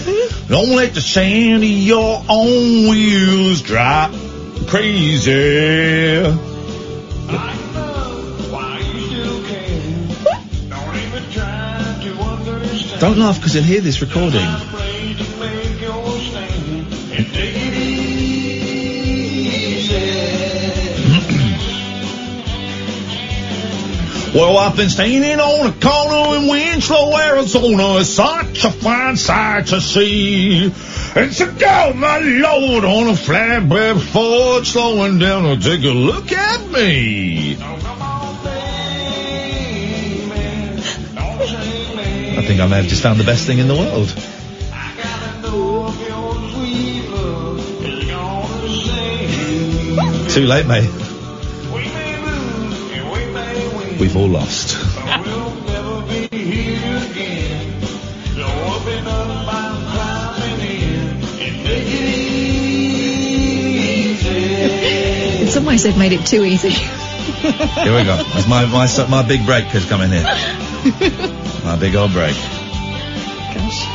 Don't let the sand of your own wheels drive crazy. Don't laugh because he'll hear this recording. Well, I've been standing on a corner in Winslow, Arizona. It's such a fine sight to see. It's a go, my Lord, on a flatbed Ford, slowing down to take a look at me. I think I may have just found the best thing in the world. Too late, mate. We've all lost. In some ways, they've made it too easy. Here we go. That's my big break is coming here. My big old break. Gosh.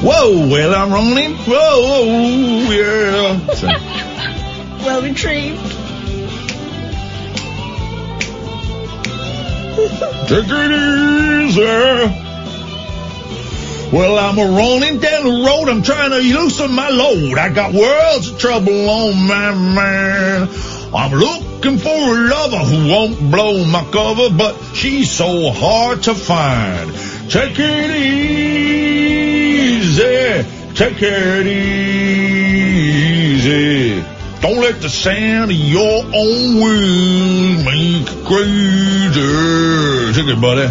Whoa, well, I'm running. Whoa, yeah. So. Well retrieved. Take it easy. Well, I'm a-running down the road. I'm trying to loosen my load. I got worlds of trouble on my mind. I'm looking for a lover who won't blow my cover, but she's so hard to find. Take it easy. Take it easy. Don't let the sound of your own wings make you crazy. Take it, buddy.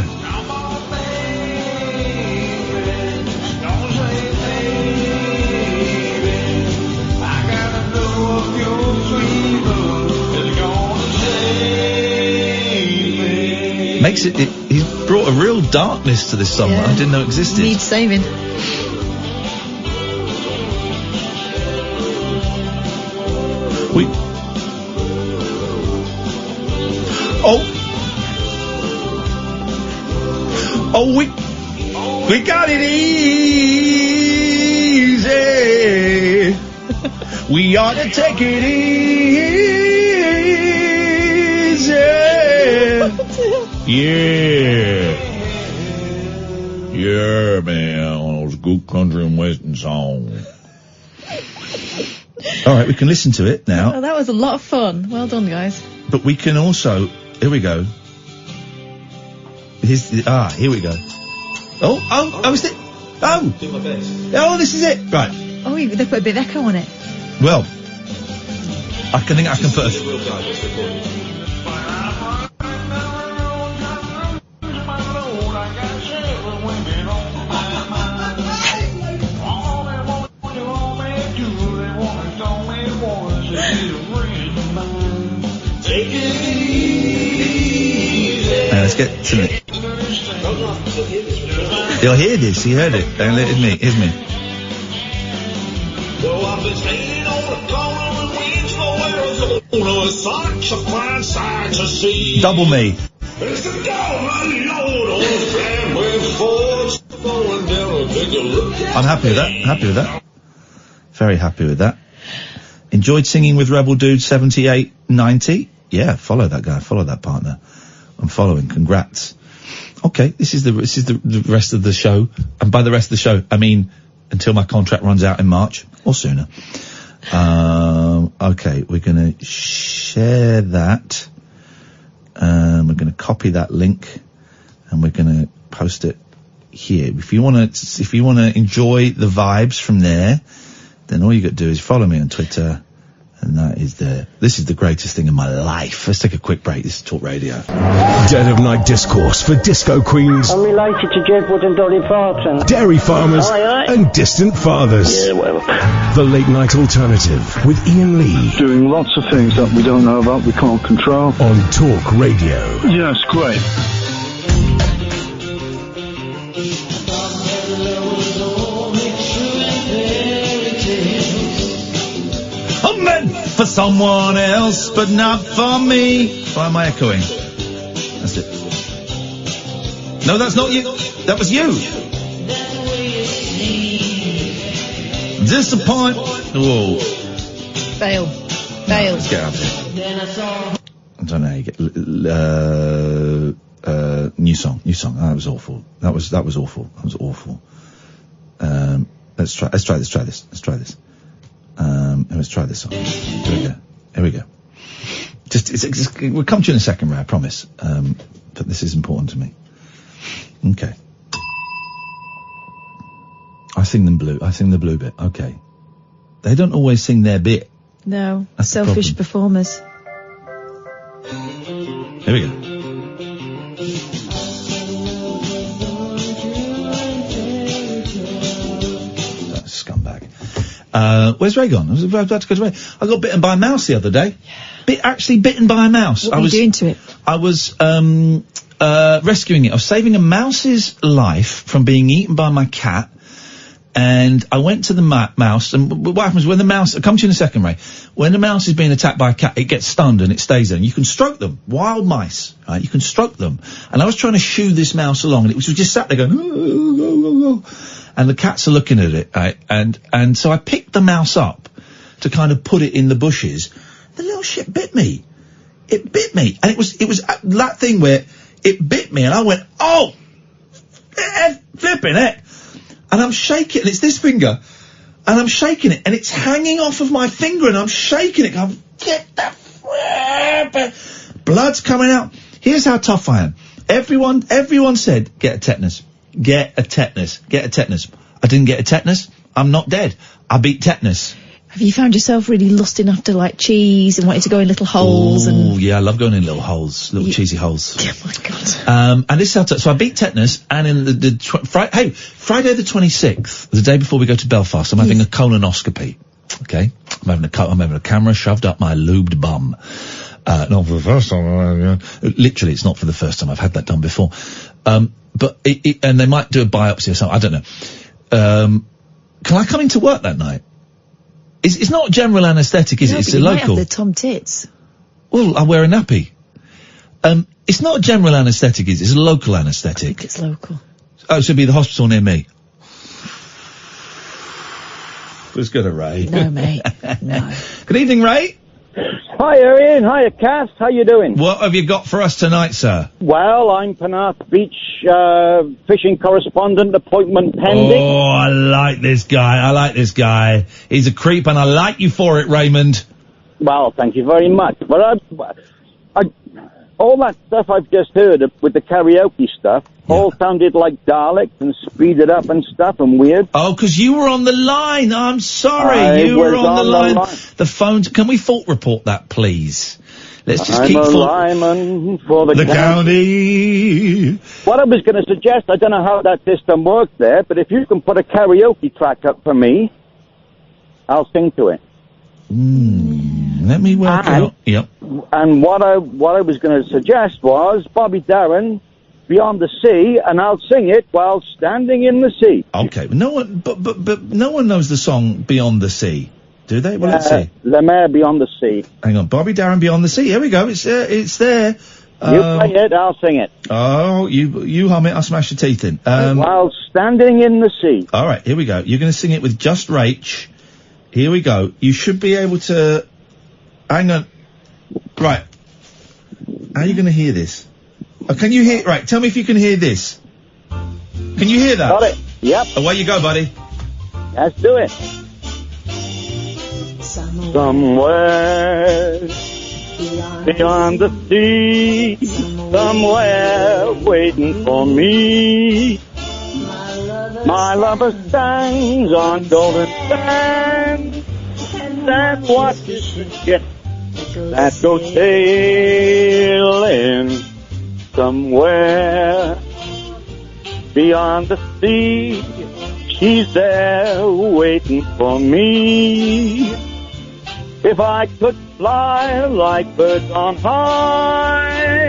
Makes it, he's brought a real darkness to this song that I didn't know existed. Needs saving. We got it easy. We ought to take it easy. Yeah, man, one of those good country and western songs. All right, we can listen to it now. Oh, that was a lot of fun. Well done, guys. But we can also, here we go. Here we go. Oh, is it? Oh. Do my best. Oh, this is it. Right. Oh, they put a bit of echo on it. Well, I think I can put let's get to it. You'll hear this. You heard it. Don't let it me. Here's me. Double me. I'm happy with that. Happy with that. Very happy with that. Enjoyed singing with Rebel Dude 7890. Yeah, follow that guy. Follow that partner. I'm following. Congrats. Okay, this is the rest of the show, and by the rest of the show, I mean until my contract runs out in March or sooner. Okay, we're gonna share that. We're gonna copy that link, and we're gonna post it here. If you wanna enjoy the vibes from there, then all you got to do is follow me on Twitter. And that is this is the greatest thing in my life. Let's take a quick break. This is Talk Radio. Dead of Night Discourse for disco queens. I'm related to Jedwood and Dolly Parton. Dairy farmers and distant fathers. Yeah, whatever. The Late Night Alternative with Iain Lee. Doing lots of things that we don't know about, we can't control. On Talk Radio. Yes, great. I'm meant for someone else, but not for me. Why am I echoing? That's it. No, that's not you. That was you. Disappoint. Whoa. Fail. Let's get out of here. I don't know how you get. New song. That was awful. That was awful. Let's try this. Let's try this. Let's try this song. Here we go. We'll come to you in a second, Ray, I promise. But this is important to me. Okay. I sing the blue bit. Okay. They don't always sing their bit. No. That's selfish performers. Here we go. Scumbag. Where's Ray gone? I was about to go to Ray. I got bitten by a mouse the other day. Actually bitten by a mouse. What were you doing to it? I was rescuing it. I was saving a mouse's life from being eaten by my cat. And I went to the mouse, and what happens when the mouse, I'll come to you in a second, Ray. When the mouse is being attacked by a cat, it gets stunned and it stays there. And you can stroke them. Wild mice, right? You can stroke them. And I was trying to shoo this mouse along, and it was just sat there going, oh. And the cats are looking at it, right? And so I picked the mouse up to kind of put it in the bushes. The little shit bit me. It bit me. And it was that thing where it bit me, and I went, oh, flipping it. And I'm shaking, and it's this finger, and I'm shaking it, and it's hanging off of my finger, and I'm shaking it, going, get that, blood's coming out. Here's how tough I am. Everyone said, get a tetanus. I didn't get a tetanus. I'm not dead. I beat tetanus. Have you found yourself really lusting after, like, cheese and wanting to go in little holes? Oh, yeah, I love going in little holes, little cheesy holes. Oh, my God. And this is so I beat tetanus, and in Friday the 26th, the day before we go to Belfast, I'm having a colonoscopy. Okay? I'm having a camera shoved up my lubed bum. Not for the first time. Literally, it's not for the first time. I've had that done before. But and they might do a biopsy or something. I don't know. Can I come into work that night? It's not general anaesthetic, is it? It's a local. You might have the Tom Tits. Well, I wear a nappy. It's not general anaesthetic, is it? It's a local anaesthetic. I think it's local. Oh, so it'd be the hospital near me. Let's go to Ray. No, mate. No. Good evening, Ray. Hi, Iain. Hiya, Cass. How you doing? What have you got for us tonight, sir? Well, I'm Penarth Beach fishing correspondent, appointment pending. Oh, I like this guy. He's a creep, and I like you for it, Raymond. Well, thank you very much. But all that stuff I've just heard with the karaoke stuff all sounded like Daleks and speeded up and stuff and weird. Oh, 'cause you were on the line. I'm sorry. You were on the line. The phones. Can we fault report that, please? Let's just keep lineman for the county. What I was going to suggest, I don't know how that system works there, but if you can put a karaoke track up for me, I'll sing to it. Let me work out. Yep. And what I was going to suggest was Bobby Darin, Beyond the Sea, and I'll sing it while standing in the sea. Okay, but no one knows the song Beyond the Sea, do they? Well, let's see. Le Maire Beyond the Sea. Hang on, Bobby Darin, Beyond the Sea. Here we go. It's there. You play it, I'll sing it. Oh, you hum it, I'll smash your teeth in. While standing in the sea. All right, here we go. You're going to sing it with just Rach. Here we go. You should be able to. Hang on. Right. How are you going to hear this? Oh, can you hear? Right. Tell me if you can hear this. Can you hear that? Got it. Yep. Away you go, buddy. Let's do it. Somewhere beyond the sea, somewhere waiting for me. My lover stands on golden sands and watches the ship that goes sailing somewhere beyond the sea. She's there waiting for me. If I could fly like birds on high,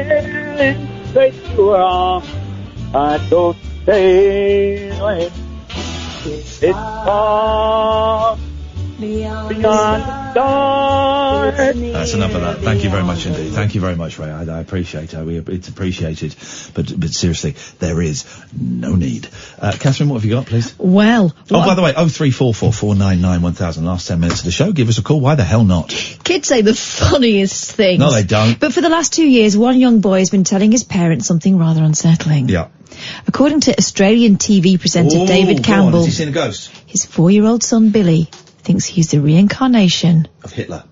straight to her arms, I'd go sailing. It's far beyond the dark. That's enough of that. Thank you very much indeed. Thank you very much, Ray. I appreciate it. It's appreciated. But seriously, there is no need. Katherine, what have you got, please? Well. Oh, by the way, 03444991000. Last 10 minutes of the show. Give us a call. Why the hell not? Kids say the funniest things. No, they don't. But for the last 2 years, one young boy has been telling his parents something rather unsettling. Yeah. According to Australian TV presenter David Campbell, has he seen a ghost? His 4-year-old son Billy thinks he's the reincarnation of Hitler,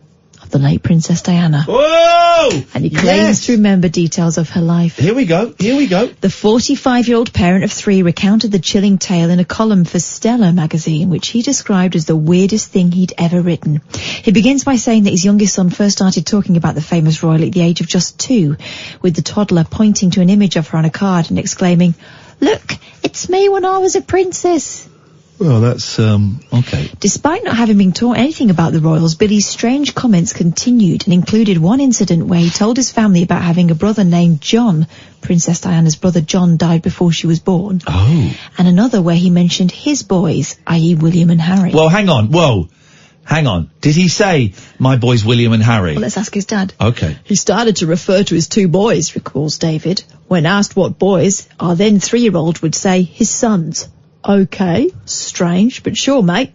of the late Princess Diana. Whoa! And he claims to remember details of her life. Here we go. The 45-year-old parent of 3 recounted the chilling tale in a column for Stella magazine, which he described as the weirdest thing he'd ever written. He begins by saying that his youngest son first started talking about the famous royal at the age of just 2, with the toddler pointing to an image of her on a card and exclaiming, "Look, it's me when I was a princess." Well, that's, okay. Despite not having been taught anything about the royals, Billy's strange comments continued and included one incident where he told his family about having a brother named John. Princess Diana's brother John died before she was born. Oh. And another where he mentioned his boys, i.e. William and Harry. Well, hang on. Did he say, my boys William and Harry? Well, let's ask his dad. Okay. He started to refer to his 2 boys, recalls David. When asked what boys, our then 3-year-old would say his sons. Okay, strange, but sure, mate.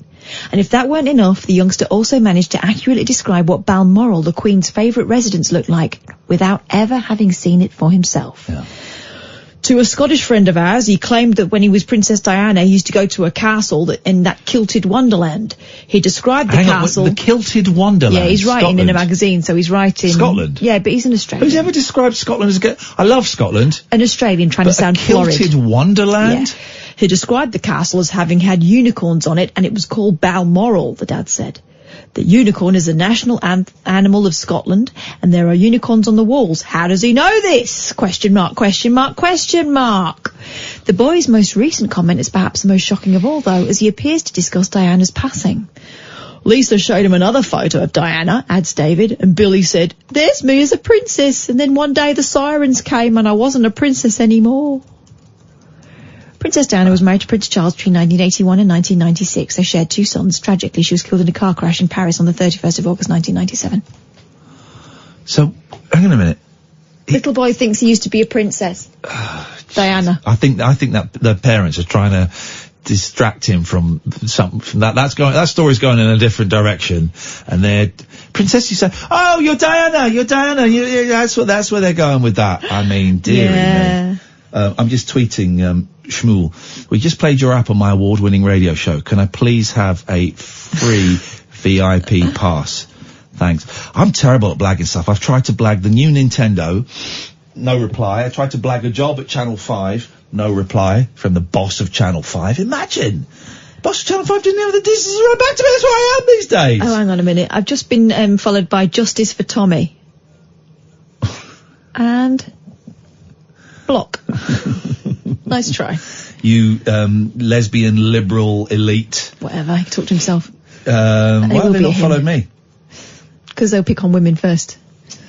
And if that weren't enough, the youngster also managed to accurately describe what Balmoral, the Queen's favourite residence, looked like, without ever having seen it for himself. Yeah. To a Scottish friend of ours, he claimed that when he was Princess Diana, he used to go to a castle in that kilted wonderland. He described the castle... the kilted wonderland? Yeah, he's writing Scotland. in a magazine, so he's writing... Scotland? Yeah, but he's an Australian. Who's ever described Scotland as a... I love Scotland. An Australian trying to sound florid. Kilted wonderland? Yeah. He described the castle as having had unicorns on it, and it was called Balmoral, the dad said. The unicorn is a national animal of Scotland, and there are unicorns on the walls. How does he know this? Question mark, question mark, question mark. The boy's most recent comment is perhaps the most shocking of all, though, as he appears to discuss Diana's passing. Lisa showed him another photo of Diana, adds David, and Billy said, "There's me as a princess, and then one day the sirens came and I wasn't a princess anymore." Princess Diana was married to Prince Charles between 1981 and 1996. They shared 2 sons. Tragically, she was killed in a car crash in Paris on the 31st of August 1997. So, hang on a minute. Little boy thinks he used to be a princess. Diana. I think that the parents are trying to distract him from that. That story's going in a different direction, and they're Princess. You say, "Oh, you're Diana. You're Diana." That's where they're going with that. I mean, dearie me. I'm just tweeting Smule. We just played your app on my award-winning radio show. Can I please have a free VIP pass? Thanks. I'm terrible at blagging stuff. I've tried to blag the new Nintendo. No reply. I tried to blag a job at Channel 5. No reply from the boss of Channel 5. Imagine. Boss of Channel 5 didn't have the decency to write back to me. That's where I am these days. Oh, hang on a minute. I've just been followed by Justice for Tommy. And block. Nice try. You, lesbian, liberal, elite. Whatever. He can talk to himself. Why have they not followed me? Because they'll pick on women first.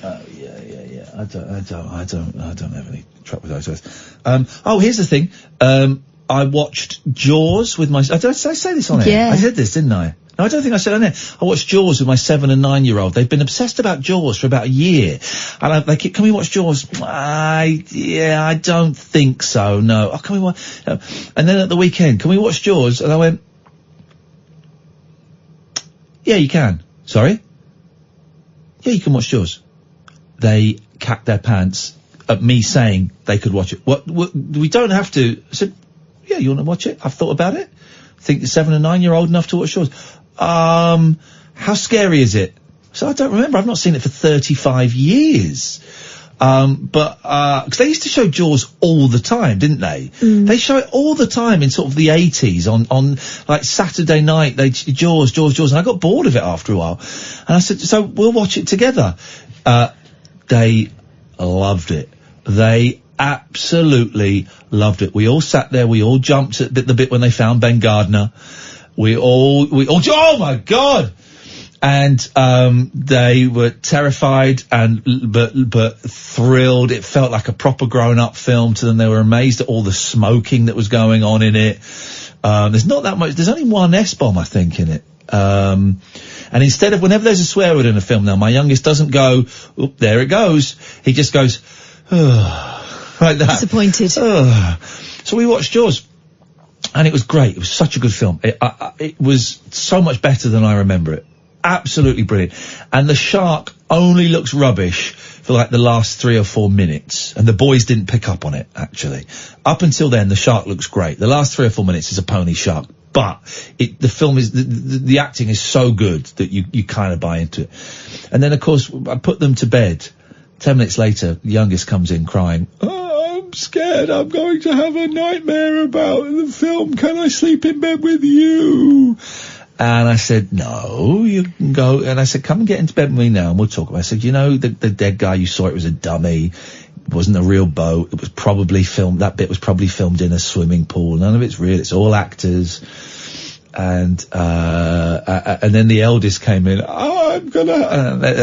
Oh, yeah. I don't have any trouble with those guys. Here's the thing. I watched Jaws with my... Did I say this on air? Yeah. I said this, didn't I? No, I don't think I said on air. I watched Jaws with my 7 and 9-year-old. They've been obsessed about Jaws for about a year. And they keep, "Can we watch Jaws?" I don't think so, no. "Oh, can we watch..." And then at the weekend, "Can we watch Jaws?" And I went, "Yeah, you can." "Sorry?" "Yeah, you can watch Jaws." They cacked their pants at me saying they could watch it. What we don't have to. I said, "Yeah, you want to watch it? I've thought about it. Think the 7 and 9 year old enough to watch Jaws." How scary is it? So I don't remember. I've not seen it for 35 years. Because they used to show Jaws all the time, didn't they? They show it all the time in sort of the 80s on like Saturday night. Jaws, and I got bored of it after a while. And I said, "So we'll watch it together." They loved it. They absolutely loved it. We all sat there. We all jumped at the bit when they found Ben Gardner. We all, oh my God! And, they were terrified but thrilled. It felt like a proper grown-up film to them. They were amazed at all the smoking that was going on in it. There's not that much, there's only one S-bomb, I think, in it. And instead of, whenever there's a swear word in a film now, my youngest doesn't go, "Oop, there it goes." He just goes, like that. Disappointed. So we watched Jaws. And it was great. It was such a good film. It was so much better than I remember it. Absolutely brilliant. And the shark only looks rubbish for like the last 3 or 4 minutes. And the boys didn't pick up on it, actually. Up until then, the shark looks great. The last 3 or 4 minutes is a pony shark. But the film is, the acting is so good that you kind of buy into it. And then, of course, I put them to bed. 10 minutes later, the youngest comes in crying, "I'm scared. I'm going to have a nightmare about the film. Can I sleep in bed with you?" And I said, "No, you can go." And I said, "Come and get into bed with me now and we'll talk about it." I said, "You know, the dead guy you saw, it was a dummy. It wasn't a real boat. It was probably filmed, that bit was probably filmed in a swimming pool. None of it's real. It's all actors." And then the eldest came in. I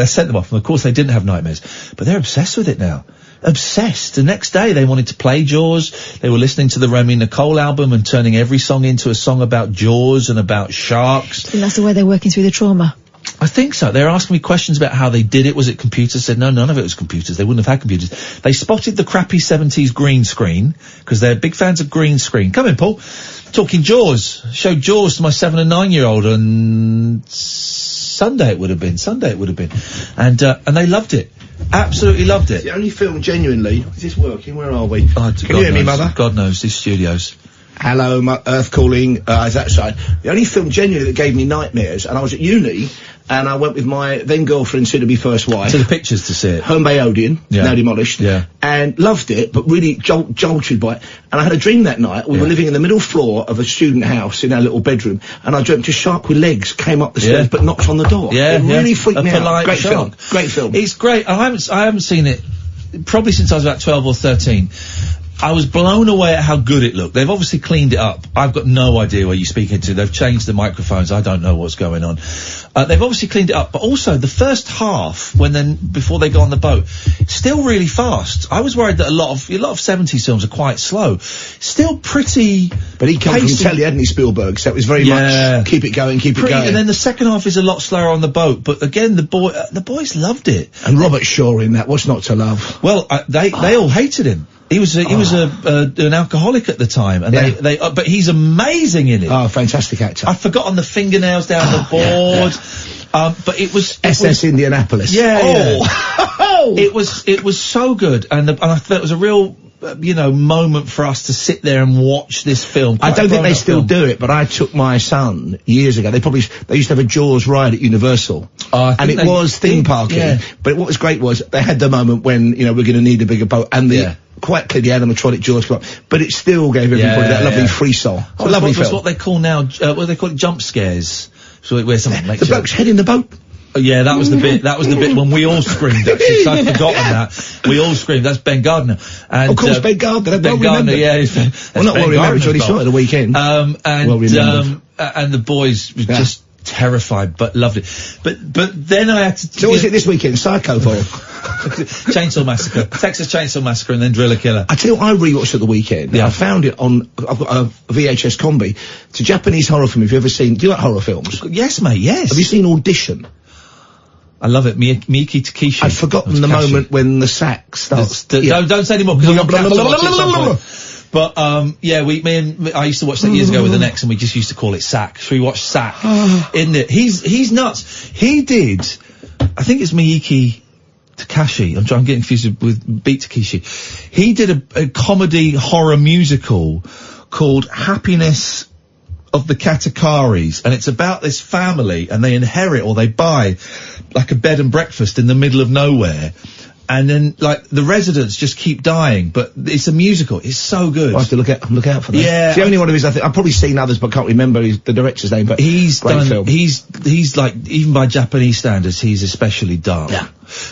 sent them off. And of course they didn't have nightmares, but they're obsessed with it now. Obsessed. The next day they wanted to play Jaws. They were listening to the Remy Nicole album and turning every song into a song about Jaws and about sharks. I think that's the way they're working through the trauma. I think so. They were asking me questions about how they did it. Was it computers? I said, no, none of it was computers. They wouldn't have had computers. They spotted the crappy 70s green screen, because they're big fans of green screen. Come in, Paul. Talking Jaws. Showed Jaws to my 7 and 9-year-old on Sunday it would have been. And they loved it. Absolutely loved it. It's the only film, genuinely. Is this working? Where are we? Can you hear me, Mother? God knows, these studios. Hello, Earth Calling, is that side. The only film genuinely that gave me nightmares, and I was at uni, and I went with my then girlfriend, soon to be first wife. To the pictures to see it. Home Bay Odeon, now demolished. Yeah. And loved it, but really jolted by it. And I had a dream that night. We were living in the middle floor of a student house in our little bedroom, and I dreamt a shark with legs came up the stairs, but knocked on the door. It really freaked me out. Great film. Great film. It's great. I haven't seen it probably since I was about 12 or 13. I was blown away at how good it looked. They've obviously cleaned it up. I've got no idea where you're speaking to. They've changed the microphones. I don't know what's going on. They've obviously cleaned it up, but also the first half, before they go on the boat, still really fast. I was worried that a lot of 70s films are quite slow. Still pretty. But he came from telly, hadn't he, Spielberg? So it was very much keep it going, keep it going. And then the second half is a lot slower on the boat. But again, the boys loved it. And Robert Shaw in that, what's not to love? Well, they all hated him. He was an alcoholic at the time, and but he's amazing in it. Oh, fantastic actor. I've forgotten the fingernails down the board. But it was SS Indianapolis. It was so good, and I thought it was a real moment for us to sit there and watch this film. I don't think they still do it, but I took my son years ago. They used to have a Jaws ride at Universal, and it was theme parking. Yeah. But what was great was they had the moment when we're going to need a bigger boat, and quite clearly the animatronic Jaws come up, but it still gave everybody that lovely free soul. Lovely film. That's what they call now. What they call it, jump scares. So where someone makes the bloke's head in the boat. Oh, yeah, that was the bit. That was the bit when we all screamed. Actually, so I'd forgotten that. We all screamed. That's Ben Gardner. And, of course, Ben Gardner. Ben Gardner. Yeah, well, not well remembered. Johnny saw it the weekend. And the boys were just terrified, but loved it. But then I had to. So what was it this weekend? Psycho for Chainsaw Massacre, Texas Chainsaw Massacre, and then Driller Killer. I tell you what I rewatched at the weekend. Yeah. I found it on. I've got a VHS combi. It's a Japanese horror film. Have you ever seen? Do you like horror films? Yes, mate. Yes. Have you seen Audition? I love it. Miyuki Takeshi. I'd forgotten the moment when the sax starts. Don't say anymore, because But, I used to watch that years ago with the Next, and we just used to call it Sack. So we watched Sack. In it. He's nuts. He did, I think it's Miyuki Takashi. I'm getting confused with Beat Takeshi. He did a comedy horror musical called Happiness of the Katakaris, and it's about this family, and they inherit or they buy like a bed and breakfast in the middle of nowhere, and then like the residents just keep dying, but it's a musical. It's so good. I have to look out for that. Yeah, it's the only one of his. I've probably seen others, but can't remember the director's name. But he's great film. He's like, even by Japanese standards, he's especially dark. Yeah.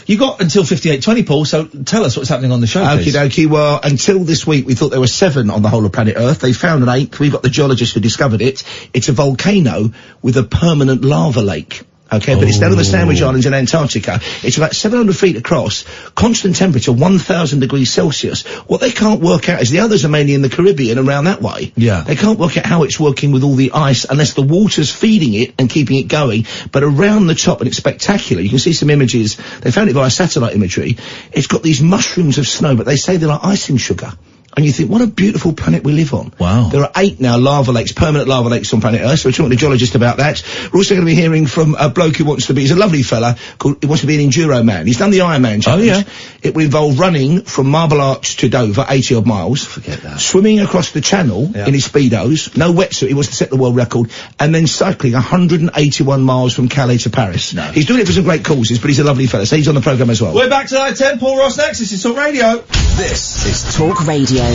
You got until 58:20, Paul, so tell us what's happening on the show, please. Okie dokie. Well, until this week, we thought there were 7 on the whole of planet Earth. They found an 8th. We've got the geologist who discovered it. It's a volcano with a permanent lava lake. Okay, but it's down on the Sandwich Islands in Antarctica. It's about 700 feet across, constant temperature, 1,000 degrees Celsius. What they can't work out is the others are mainly in the Caribbean around that way. Yeah. They can't work out how it's working with all the ice unless the water's feeding it and keeping it going. But around the top, and it's spectacular, you can see some images. They found it via satellite imagery. It's got these mushrooms of snow, but they say they're like icing sugar. And you think, what a beautiful planet we live on. Wow. There are 8 now lava lakes, permanent lava lakes on planet Earth, so we're talking to a geologist about that. We're also going to be hearing from a bloke who wants to be, he's a lovely fella, he wants to be an enduro man. He's done the Ironman challenge. Oh, yeah. It will involve running from Marble Arch to Dover, 80 odd miles. Forget that. Swimming across the channel in his Speedos, no wetsuit, he wants to set the world record, and then cycling 181 miles from Calais to Paris. No. He's doing it for some great causes, but he's a lovely fella, so he's on the programme as well. We're back to 9:10, Paul Ross next, this is Talk Radio. This is Talk Radio.